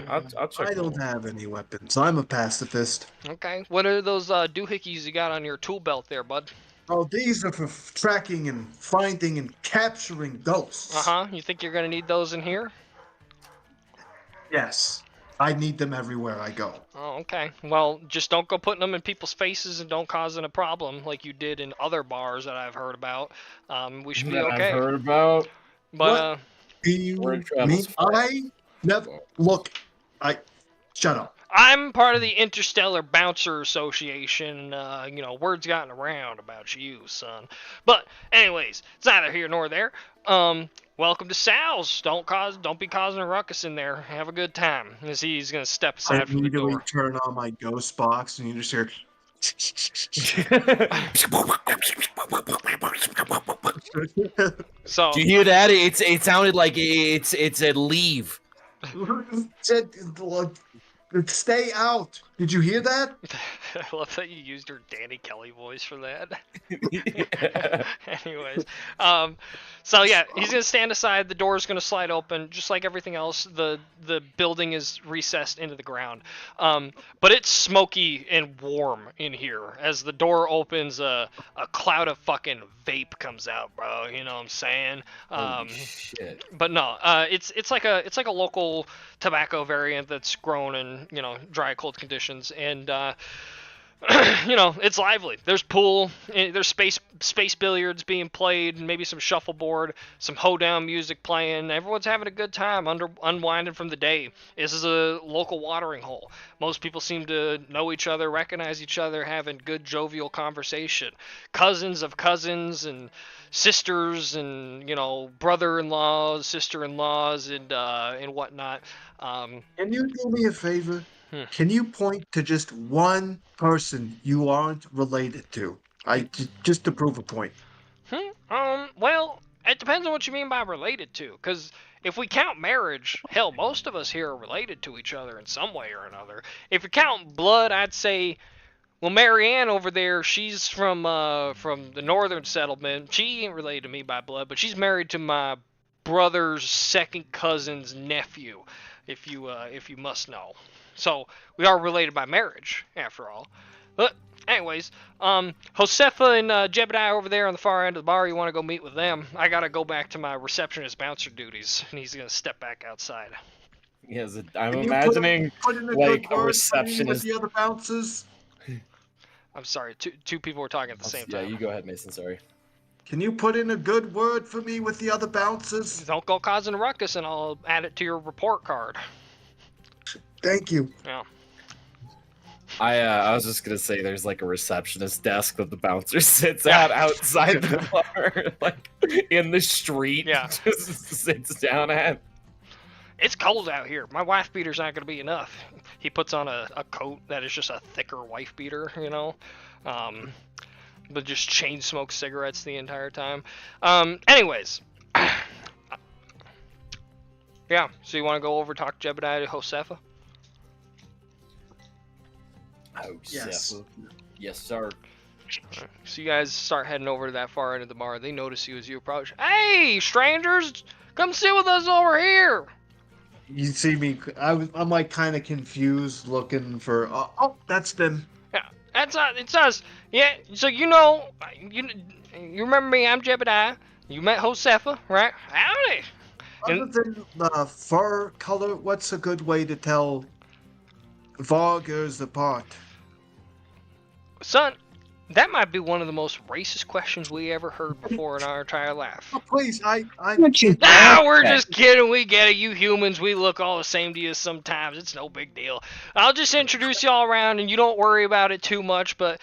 Speaker 3: I'll check.
Speaker 4: I don't have any weapons. I'm a pacifist.
Speaker 1: Okay. What are those doohickeys you got on your tool belt there, bud?
Speaker 4: Oh, these are for tracking and finding and capturing ghosts.
Speaker 1: Uh-huh. You think you're gonna need those in here?
Speaker 4: Yes. I need them everywhere I go.
Speaker 1: Oh, okay. Well, just don't go putting them in people's faces and don't causing a problem like you did in other bars that I've heard about. We should be
Speaker 3: That
Speaker 1: okay.
Speaker 3: I've heard about.
Speaker 1: But
Speaker 4: Do you
Speaker 3: Word travels
Speaker 4: mean
Speaker 3: fast.
Speaker 4: I never look? Shut up.
Speaker 1: I'm part of the Interstellar Bouncer Association. Word's gotten around about you, son. But anyways, it's neither here nor there. welcome to Sal's. Don't be causing a ruckus in there. Have a good time. As he's gonna step
Speaker 4: I
Speaker 1: aside from the
Speaker 4: immediately
Speaker 1: door.
Speaker 4: turn on my ghost box, and you just hear.
Speaker 1: So
Speaker 6: Do you hear that? It sounded like it said leave.
Speaker 4: Stay out. Did you hear that?
Speaker 1: I love that you used your Danny Kelly voice for that.
Speaker 6: Yeah.
Speaker 1: Anyways, so yeah, he's gonna stand aside. The door's gonna slide open, just like everything else. The building is recessed into the ground, but it's smoky and warm in here. As the door opens, a cloud of fucking vape comes out, bro. You know what I'm saying?
Speaker 6: Holy shit.
Speaker 1: But no, it's like a local tobacco variant that's grown in dry cold conditions, and it's lively. There's pool, there's space billiards being played, maybe some shuffleboard, some hoedown music playing. Everyone's having a good time, unwinding from the day. This is a local watering hole. Most people seem to know each other, recognize each other, having good jovial conversation. Cousins of cousins and sisters and brother-in-laws, sister-in-laws, and whatnot.
Speaker 4: Can you do me a favor?
Speaker 1: Hmm.
Speaker 4: Can you point to just one person you aren't related to? Just to prove a point.
Speaker 1: Well, it depends on what you mean by related to, because if we count marriage, hell, most of us here are related to each other in some way or another. If you count blood, I'd say, well, Marianne over there, she's from the northern settlement. She ain't related to me by blood, but she's married to my brother's second cousin's nephew, if you must know. So we are related by marriage, after all. But anyways, Josefa and Jebediah over there on the far end of the bar. You want to go meet with them? I gotta go back to my receptionist bouncer duties, and he's gonna step back outside.
Speaker 3: Yes, I'm
Speaker 4: Can you
Speaker 3: imagining
Speaker 4: put in a
Speaker 3: like
Speaker 4: good
Speaker 3: a
Speaker 4: word for me with
Speaker 3: receptionist.
Speaker 4: the other bouncers.
Speaker 1: I'm sorry, two people were talking at the same
Speaker 3: Yeah,
Speaker 1: time.
Speaker 3: you go ahead, Mason. Sorry.
Speaker 4: Can you put in a good word for me with the other bouncers?
Speaker 1: Don't go causing a ruckus, and I'll add it to your report card.
Speaker 4: Thank you.
Speaker 1: Yeah.
Speaker 3: I was just gonna say there's like a receptionist desk that the bouncer sits at outside the bar, like in the street.
Speaker 1: Yeah.
Speaker 3: Just sits down at.
Speaker 1: It's cold out here. My wife beater's not going to be enough. He puts on a coat that is just a thicker wife beater, but just chain smokes cigarettes the entire time. Anyways. Yeah, so you want to go over talk Jebediah to Josefa?
Speaker 3: Oh,
Speaker 4: Yes.
Speaker 3: Yes, sir.
Speaker 1: So you guys start heading over to that far end of the bar. They notice you as you approach. Hey, strangers! Come sit with us over here!
Speaker 4: You see me? I'm like kind of confused, looking for. Oh, that's them.
Speaker 1: Yeah, it's us. Yeah, so you remember me? I'm Jebediah. You met Josefa, right? Howdy.
Speaker 4: Other than the fur color, what's a good way to tell Vargers apart?
Speaker 1: Son, that might be one of the most racist questions we ever heard before in our entire life.
Speaker 4: Oh, please, I.
Speaker 1: Ah, we're just kidding. We get it. You humans, we look all the same to you sometimes. It's no big deal. I'll just introduce y'all around, and you don't worry about it too much. But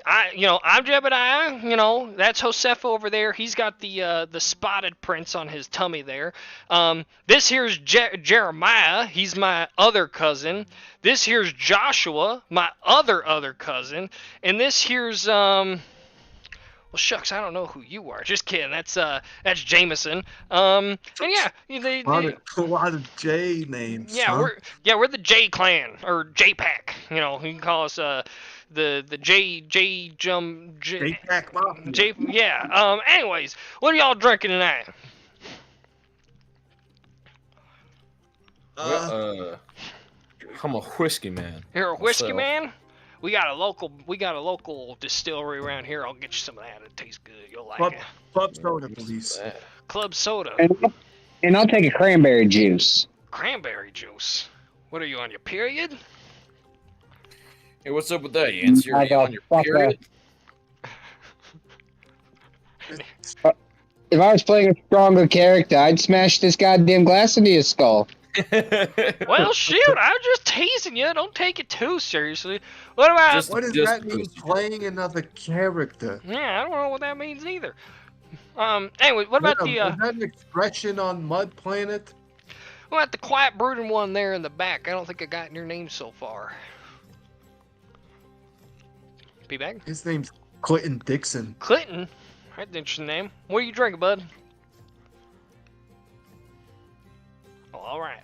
Speaker 1: I'm Jebediah. That's Josefa over there. He's got the spotted prints on his tummy there. This here's Jeremiah. He's my other cousin. This here's Joshua, my other cousin. And this here's well, shucks, I don't know who you are. Just kidding. That's Jameson. And yeah,
Speaker 4: A lot of J names.
Speaker 1: yeah,
Speaker 4: huh?
Speaker 1: we're the J Clan or J Pack. You can call us the J
Speaker 4: J-Pack Mafia.
Speaker 1: J. Yeah. Anyways, what are y'all drinking tonight?
Speaker 6: I'm a whiskey man.
Speaker 1: You're a whiskey
Speaker 6: myself.
Speaker 1: man. We got a local distillery around here. I'll get you some of that. It tastes good. You'll like
Speaker 4: Club,
Speaker 1: it.
Speaker 4: club soda, please.
Speaker 1: Club soda,
Speaker 2: And I'll take a cranberry juice.
Speaker 1: cranberry juice. What are you on your period?
Speaker 6: Hey, what's up with that, Yance? You're
Speaker 2: I
Speaker 6: you
Speaker 2: got
Speaker 6: on your
Speaker 2: fuck
Speaker 6: period?
Speaker 2: If I was playing a stronger character, I'd smash this goddamn glass into his skull.
Speaker 1: Well, shoot, I'm just teasing you. Don't take it too seriously. What about?
Speaker 6: Just-
Speaker 4: What does that mean, playing another character?
Speaker 1: Yeah, I don't know what that means either. Anyway, what about
Speaker 4: Is that an expression on Mud Planet?
Speaker 1: the quiet brooding one there in the back? I don't think I got your name so far. P-Bag?
Speaker 4: His name's Clinton Dixon.
Speaker 1: Clinton? That's an interesting name. What are you drinking, bud? Oh, all right.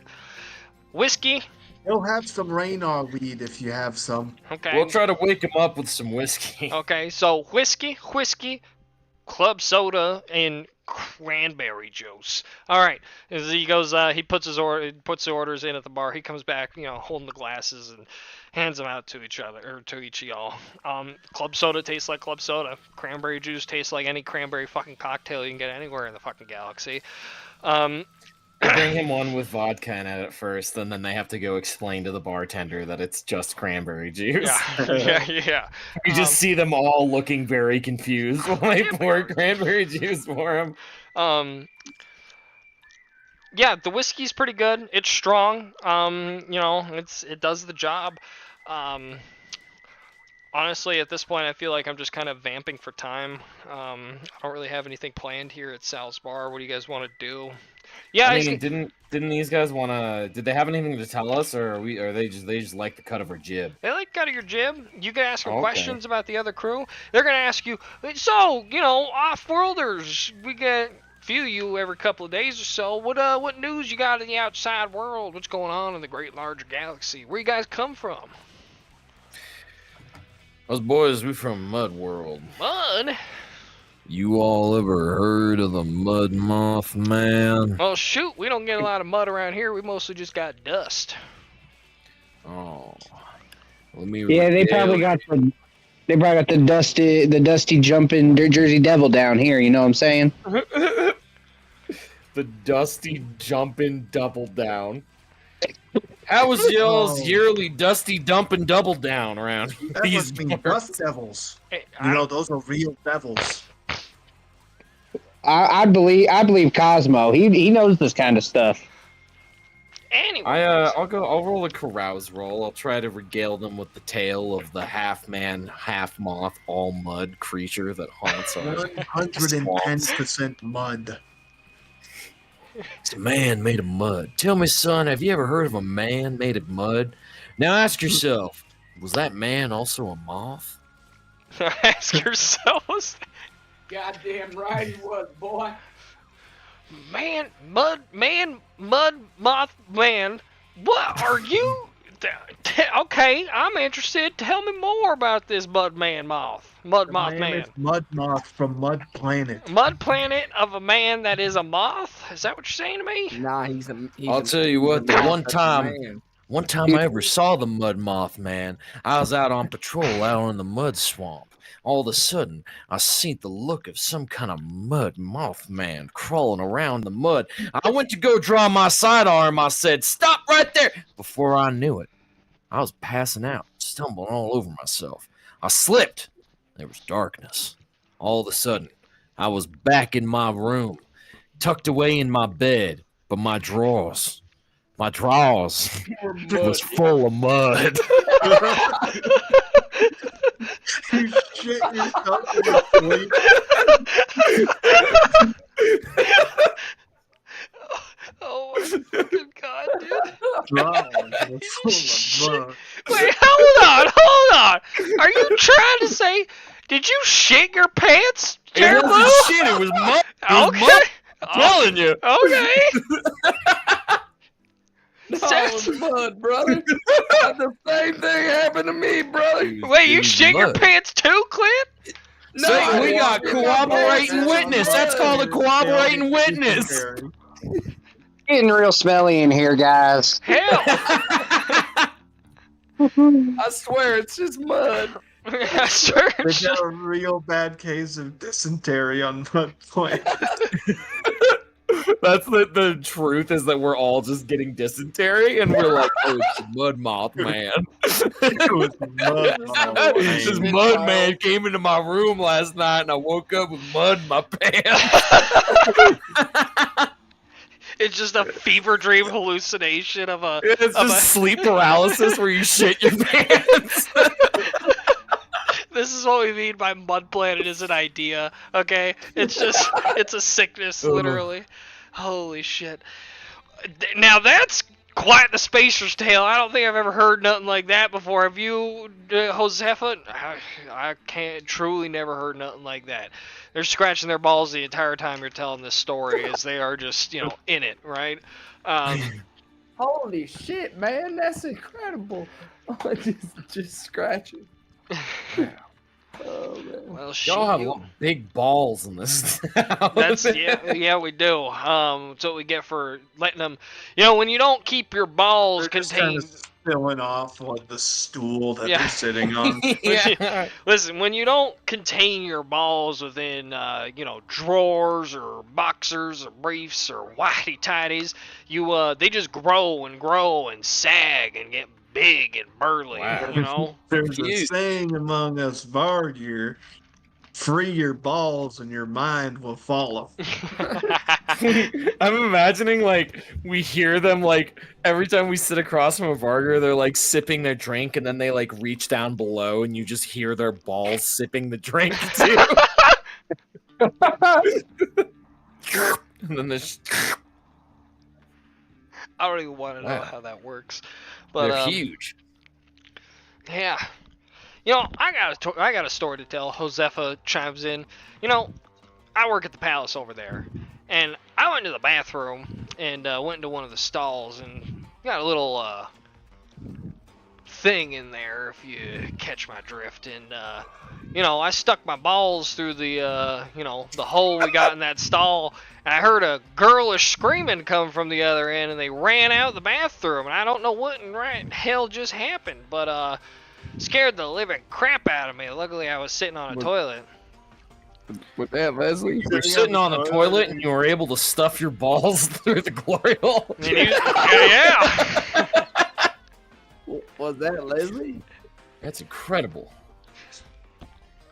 Speaker 1: Whiskey?
Speaker 4: He'll have some Raynor weed if you have some.
Speaker 1: Okay.
Speaker 3: We'll try to wake him up with some whiskey.
Speaker 1: Okay, so whiskey, club soda, and cranberry juice. All right. As he goes, he puts the orders in at the bar. He comes back, holding the glasses and hands them out to each other or to each of y'all. Club soda tastes like club soda. Cranberry juice tastes like any cranberry fucking cocktail you can get anywhere in the fucking galaxy.
Speaker 3: Bring him one with vodka in it at first, and then they have to go explain to the bartender that it's just cranberry juice.
Speaker 1: Yeah.
Speaker 3: You just see them all looking very confused when they pour cranberry juice for him.
Speaker 1: Yeah, the whiskey's pretty good. It's strong. It does the job. Honestly, at this point, I feel like I'm just kind of vamping for time. I don't really have anything planned here at Sal's Bar. What do you guys want to do? Yeah,
Speaker 3: I mean, didn't these guys want to? Did they have anything to tell us, or are they just like the cut of our jib?
Speaker 1: They like cut of your jib. You can ask them
Speaker 3: Okay.
Speaker 1: questions about the other crew. They're gonna ask you, so off-worlders, we get few of you every couple of days or so. What news you got in the outside world? What's going on in the great large galaxy? Where you guys come from?
Speaker 6: Us boys, we from Mud World.
Speaker 1: Mud?
Speaker 6: You all ever heard of the Mud Moth Man?
Speaker 1: Well, shoot, we don't get a lot of mud around here. We mostly just got dust.
Speaker 6: Oh, let me.
Speaker 2: Yeah, they probably got the dusty jumping Jersey Devil down here. You know what I'm saying?
Speaker 3: The dusty jumping double down.
Speaker 6: How was y'all's yearly dusty dumping double down around
Speaker 4: That
Speaker 6: these
Speaker 4: must mean
Speaker 6: parts?
Speaker 4: dust devils.
Speaker 1: Hey,
Speaker 4: Those are real devils.
Speaker 2: I believe Cosmo. He knows this kind of stuff.
Speaker 1: Anyway,
Speaker 3: I'll roll a carouse roll. I'll try to regale them with the tale of the half man, half moth, all mud creature that haunts us.
Speaker 4: 110% mud.
Speaker 6: It's a man made of mud. Tell me, son, have you ever heard of a man made of mud? Now ask yourself, was that man also a moth?
Speaker 1: ask yourselves,
Speaker 5: Goddamn right he was, boy.
Speaker 1: mud, moth, man. What are you? Okay, I'm interested. Tell me more about this mud moth man.
Speaker 4: Is Mud Moth from Mud Planet.
Speaker 1: Mud planet of a man that is a moth? Is that what you're saying to me?
Speaker 5: Nah,
Speaker 6: I'll tell you what, the one time I ever saw the Mud Moth Man, I was out on patrol out in the mud swamp. All of a sudden, I seen the look of some kind of mud moth man crawling around the mud. I went to go draw my sidearm. I said, "Stop right there!" Before I knew it, I was passing out, stumbling all over myself. I slipped. There was darkness. All of a sudden, I was back in my room, tucked away in my bed, but my drawers was full of mud.
Speaker 4: You shit yourself in your sleep.
Speaker 1: Oh my fucking god, dude.
Speaker 4: Drawers were full of mud.
Speaker 1: Wait, hold on. Are you trying to say, did you shit your pants,
Speaker 6: It
Speaker 1: Jeremy?
Speaker 6: wasn't shit, it was mud. It was
Speaker 1: Okay.
Speaker 6: mud. I'm telling you.
Speaker 1: Okay.
Speaker 5: No, it was mud, brother. The same thing happened to me, brother.
Speaker 1: Wait, you
Speaker 6: It was
Speaker 1: shit your
Speaker 6: mud.
Speaker 1: pants too, Clint?
Speaker 5: No,
Speaker 6: Say, we
Speaker 5: I
Speaker 6: got
Speaker 5: didn't.
Speaker 6: cooperating witness. That's called a cooperating
Speaker 4: Failed
Speaker 6: witness.
Speaker 4: dysentery.
Speaker 2: Getting real smelly in here, guys.
Speaker 1: Hell.
Speaker 5: I swear it's just mud.
Speaker 1: I swear.
Speaker 4: They got a real bad case of dysentery on Mud Planet.
Speaker 3: That's the truth is that we're all just getting dysentery and we're like, oh, it's the Mud Moth Man.
Speaker 4: It was Mud Moth.
Speaker 3: This Mud Man came into my room last night and I woke up with mud in my pants.
Speaker 1: It's just a fever dream hallucination of a.
Speaker 3: It's
Speaker 1: of
Speaker 3: just sleep paralysis where you shit your pants.
Speaker 1: This is is what we mean by Mud Planet is an idea, okay? It's just, it's a sickness, literally. Holy shit. Now that's quite the spacer's tale. I don't think I've ever heard nothing like that before. Have you, Josefa? I can't, truly never heard nothing like that. They're scratching their balls the entire time you're telling this story as they are just, you know, in it, right?
Speaker 5: Holy shit, man, that's incredible. Just scratching. Oh, man.
Speaker 1: Well, shit.
Speaker 6: Y'all have big balls in this town.
Speaker 1: That's yeah, we do. That's what we get for letting them. You know, when you don't keep your balls
Speaker 4: They're just kind
Speaker 1: contained.
Speaker 4: of spilling off like the stool that
Speaker 1: Yeah.
Speaker 4: they're sitting on.
Speaker 6: Yeah.
Speaker 1: Listen, when you don't contain your balls within, you know, drawers or boxers or briefs or whitey tighties, they just grow and sag and get big and burly.
Speaker 6: Wow.
Speaker 1: You know.
Speaker 4: There's a
Speaker 6: Cute.
Speaker 4: saying among us Vargir, free your balls and your mind will follow.
Speaker 6: I'm imagining, like, we hear them, like, every time we sit across from a Varger, they're, like, sipping their drink, and then they, like, reach down below, and you just hear their balls sipping the drink, too. And then there's...
Speaker 1: I don't even want to know
Speaker 6: Wow.
Speaker 1: how that works, but
Speaker 6: They're huge.
Speaker 1: yeah. You know, I got a story to tell. Josefa chimes in. You know, I work at the palace over there, and I went to the bathroom and went into one of the stalls and got a little thing in there, if you catch my drift. And you know, I stuck my balls through the you know, the hole we got in that stall, and I heard a girlish screaming come from the other end, and they ran out the bathroom, and I don't know what in hell just happened, but scared the living crap out of me. Luckily, I was sitting on a toilet.
Speaker 7: With that, Leslie.
Speaker 6: You were sitting on the toilet, and you were able to stuff your balls through the glory hole.
Speaker 1: And yeah.
Speaker 5: Was that Leslie?
Speaker 6: That's incredible.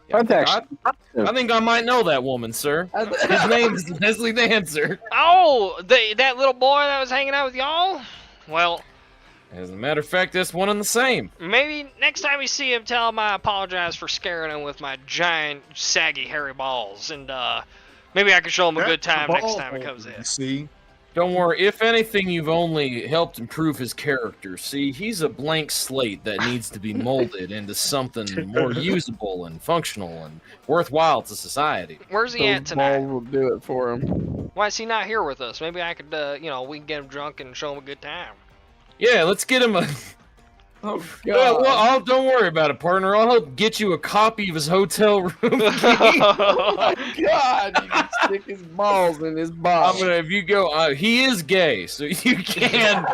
Speaker 2: That's
Speaker 6: I think I might know that woman, sir. His name's Leslie Dancer.
Speaker 1: Oh, that little boy that was hanging out with y'all? Well,
Speaker 6: As a matter of fact, that's one and the same.
Speaker 1: maybe next time we see him, tell him I apologize for scaring him with my giant, saggy, hairy balls, and maybe I can show him a good time next time he comes in.
Speaker 4: You see?
Speaker 6: Don't worry, if anything, you've only helped improve his character. See, he's a blank slate that needs to be molded into something more usable and functional and worthwhile to society.
Speaker 1: Where's he at
Speaker 7: Those
Speaker 1: tonight?
Speaker 7: balls will do it for him.
Speaker 1: Why is he not here with us? Maybe I could, you know, we can get him drunk and show him a good time.
Speaker 6: Yeah, let's get him a...
Speaker 5: Oh,
Speaker 6: Well, don't worry about it, partner. I'll help get you a copy of his hotel room key.
Speaker 5: Oh my God! You can stick his balls in his balls.
Speaker 6: If you go, he is gay, so you can.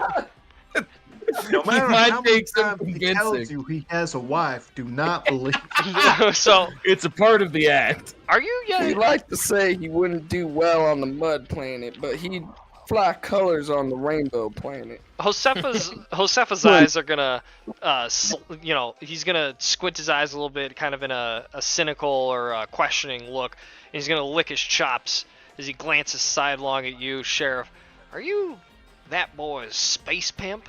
Speaker 4: No matter
Speaker 6: might
Speaker 4: how
Speaker 6: take
Speaker 4: many
Speaker 6: some
Speaker 4: times he tells
Speaker 6: convincing.
Speaker 4: you he has a wife, do not believe.
Speaker 1: So,
Speaker 6: It's a part of the act.
Speaker 1: are you
Speaker 7: He'd
Speaker 1: guys?
Speaker 7: like to say he wouldn't do well on the mud planet, but he'd fly colors on the rainbow planet.
Speaker 1: Josefa's eyes are gonna, you know, he's gonna squint his eyes a little bit, kind of in a cynical or a questioning look. And he's gonna lick his chops as he glances sidelong at you, Sheriff. Are you that boy's space pimp?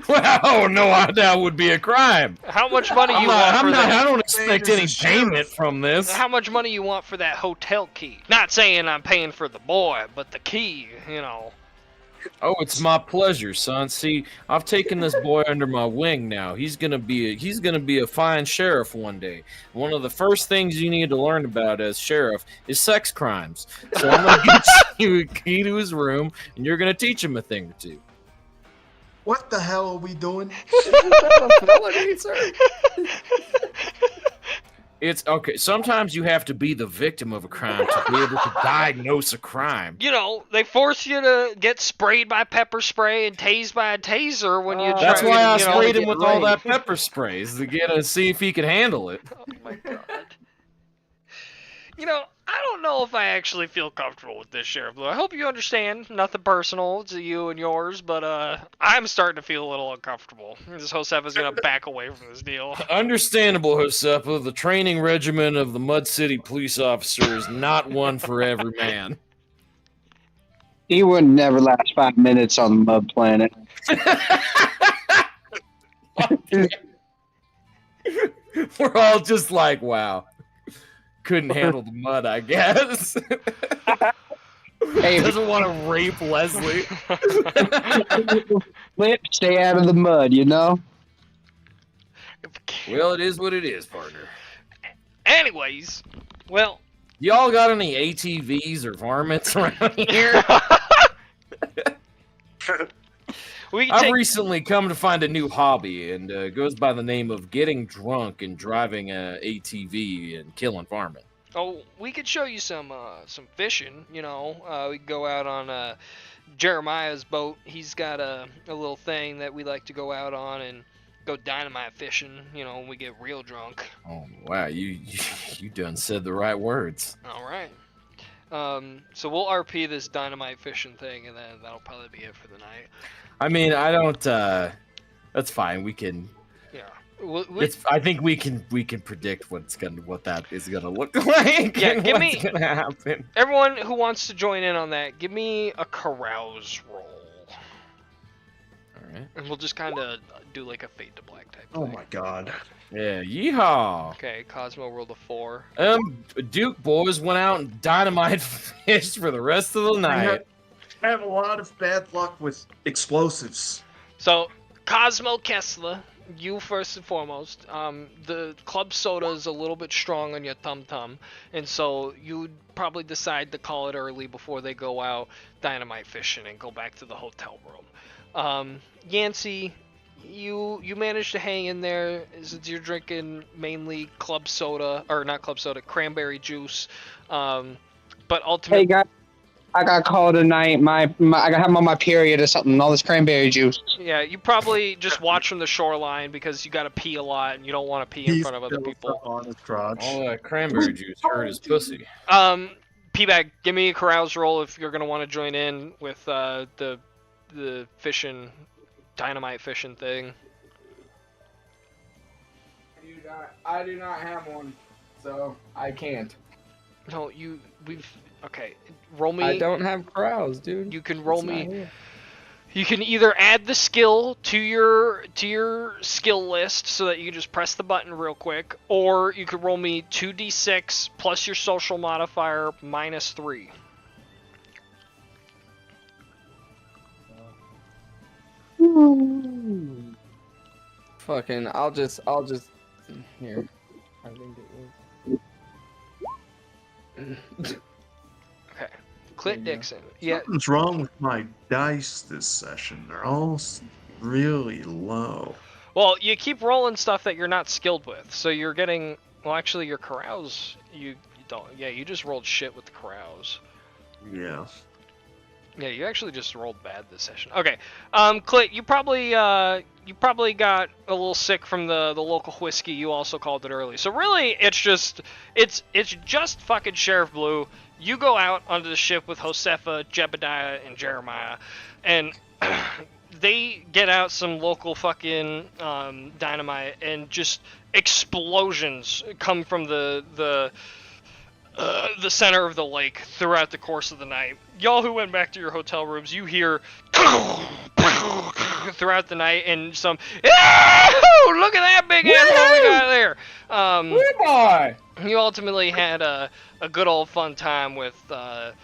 Speaker 6: Wow, no, that would be a crime.
Speaker 1: How much money you want for that?
Speaker 6: I don't expect any payment from this.
Speaker 1: How much money you want for that hotel key? Not saying I'm paying for the boy, but the key, you know.
Speaker 6: Oh, it's my pleasure, son. See, I've taken this boy under my wing now. He's gonna be a fine sheriff one day. One of the first things you need to learn about as sheriff is sex crimes. So I'm gonna get you a key to his room, and you're gonna teach him a thing or two.
Speaker 4: What the hell are we doing?
Speaker 6: It's okay. Sometimes you have to be the victim of a crime to be able to diagnose a crime.
Speaker 1: You know, they force you to get sprayed by pepper spray and tased by a taser when you try.
Speaker 6: That's why I
Speaker 1: you know,
Speaker 6: sprayed
Speaker 1: to
Speaker 6: him
Speaker 1: get
Speaker 6: with all
Speaker 1: laid.
Speaker 6: that pepper sprays to see if he could handle it.
Speaker 1: Oh my god. You know, I don't know if I actually feel comfortable with this, Sheriff Blue. I hope you understand. Nothing personal to you and yours, but I'm starting to feel a little uncomfortable. This Josefa's gonna back away from this deal.
Speaker 6: Understandable, Josefa. The training regimen of the Mud City police officer is not one for every man.
Speaker 2: He would never last 5 minutes on the mud planet.
Speaker 6: We're all just like, wow. Couldn't handle the mud, I guess.
Speaker 7: Hey,
Speaker 6: Doesn't want to rape Leslie.
Speaker 7: Flip, stay out of the mud, you know?
Speaker 6: Well, it is what it is, partner.
Speaker 1: Anyways, well,
Speaker 6: Y'all got any ATVs or varmints around here?
Speaker 1: we can
Speaker 6: I've
Speaker 1: take.
Speaker 6: recently come to find a new hobby, and it goes by the name of getting drunk and driving a ATV and killing varmint.
Speaker 1: Oh, we could show you some fishing. You know, we could go out on Jeremiah's boat. He's got a little thing that we like to go out on and go dynamite fishing. You know, when we get real drunk.
Speaker 6: Oh wow, you done said the right words.
Speaker 1: All right. So we'll RP this dynamite fishing thing, and then that'll probably be it for the night.
Speaker 6: I mean, I don't. That's fine. We can.
Speaker 1: Yeah.
Speaker 6: I think we can predict what that is gonna look like.
Speaker 1: Yeah,
Speaker 6: and
Speaker 1: give
Speaker 6: what's
Speaker 1: me-
Speaker 6: gonna happen.
Speaker 1: Everyone who wants to join in on that, give me a carouse roll,
Speaker 6: All right.
Speaker 1: and we'll just kind of do like a fade to black type
Speaker 4: Oh
Speaker 1: thing.
Speaker 4: my god.
Speaker 6: Yeah. Yeehaw.
Speaker 1: Okay, Cosmo rolled a 4.
Speaker 6: Duke boys went out and dynamite fished for the rest of the night.
Speaker 4: I have a lot of bad luck with explosives.
Speaker 1: So, Cosmo Kessler, you first and foremost. The club soda is a little bit strong on your tum-tum, and so you'd probably decide to call it early before they go out dynamite fishing and go back to the hotel room. Yancey, you managed to hang in there since you're drinking mainly club soda, or not club soda, cranberry juice. But ultimately,
Speaker 7: Hey, guys, I got called tonight. I'm on my period or something. All this cranberry juice.
Speaker 1: yeah, you probably just watch from the shoreline because you got to pee a lot and you don't want to pee in front of other people.
Speaker 4: On his crotch.
Speaker 6: All that cranberry juice hurt his pussy.
Speaker 1: P-Bag, give me a carouse roll if you're gonna want to join in with the fishing, dynamite fishing thing.
Speaker 5: I do not have one, so I can't.
Speaker 1: No, okay. Roll me.
Speaker 5: I don't have crowds, dude.
Speaker 1: You can roll
Speaker 5: It's not
Speaker 1: me.
Speaker 5: here.
Speaker 1: You can either add the skill to your skill list so that you can just press the button real quick, or you could roll me 2d6 plus your social modifier minus 3.
Speaker 5: Fucking, I'll just here. I think it was.
Speaker 1: Okay. Clint Dixon. Yeah.
Speaker 4: Something's wrong with my dice this session. They're all really low.
Speaker 1: Well, you keep rolling stuff that you're not skilled with, so you're getting. Well, actually, your carouse, you don't. Yeah, you just rolled shit with the carouse.
Speaker 4: Yeah.
Speaker 1: Yeah, you actually just rolled bad this session. Okay, Clint, you probably got a little sick from the local whiskey. You also called it early, so really, it's just fucking Sheriff Blue. You go out onto the ship with Josefa, Jebediah, and Jeremiah, and they get out some local fucking dynamite, and just explosions come from the center of the lake throughout the course of the night. Y'all who went back to your hotel rooms, you hear throughout the night, and some look at that big animal we got there.
Speaker 5: Boy!
Speaker 1: You ultimately had a good old fun time with the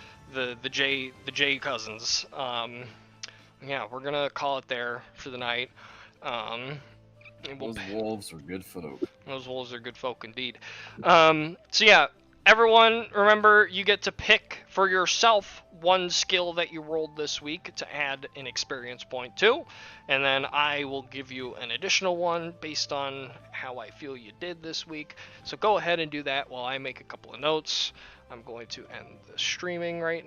Speaker 1: J cousins. Yeah, we're gonna call it there for the night. And
Speaker 6: Those wolves are good folk.
Speaker 1: Those wolves are good folk indeed. So yeah, everyone, remember you get to pick for yourself one skill that you rolled this week to add an experience point to, and then I will give you an additional one based on how I feel you did this week. So go ahead and do that while I make a couple of notes. I'm going to end the streaming right now.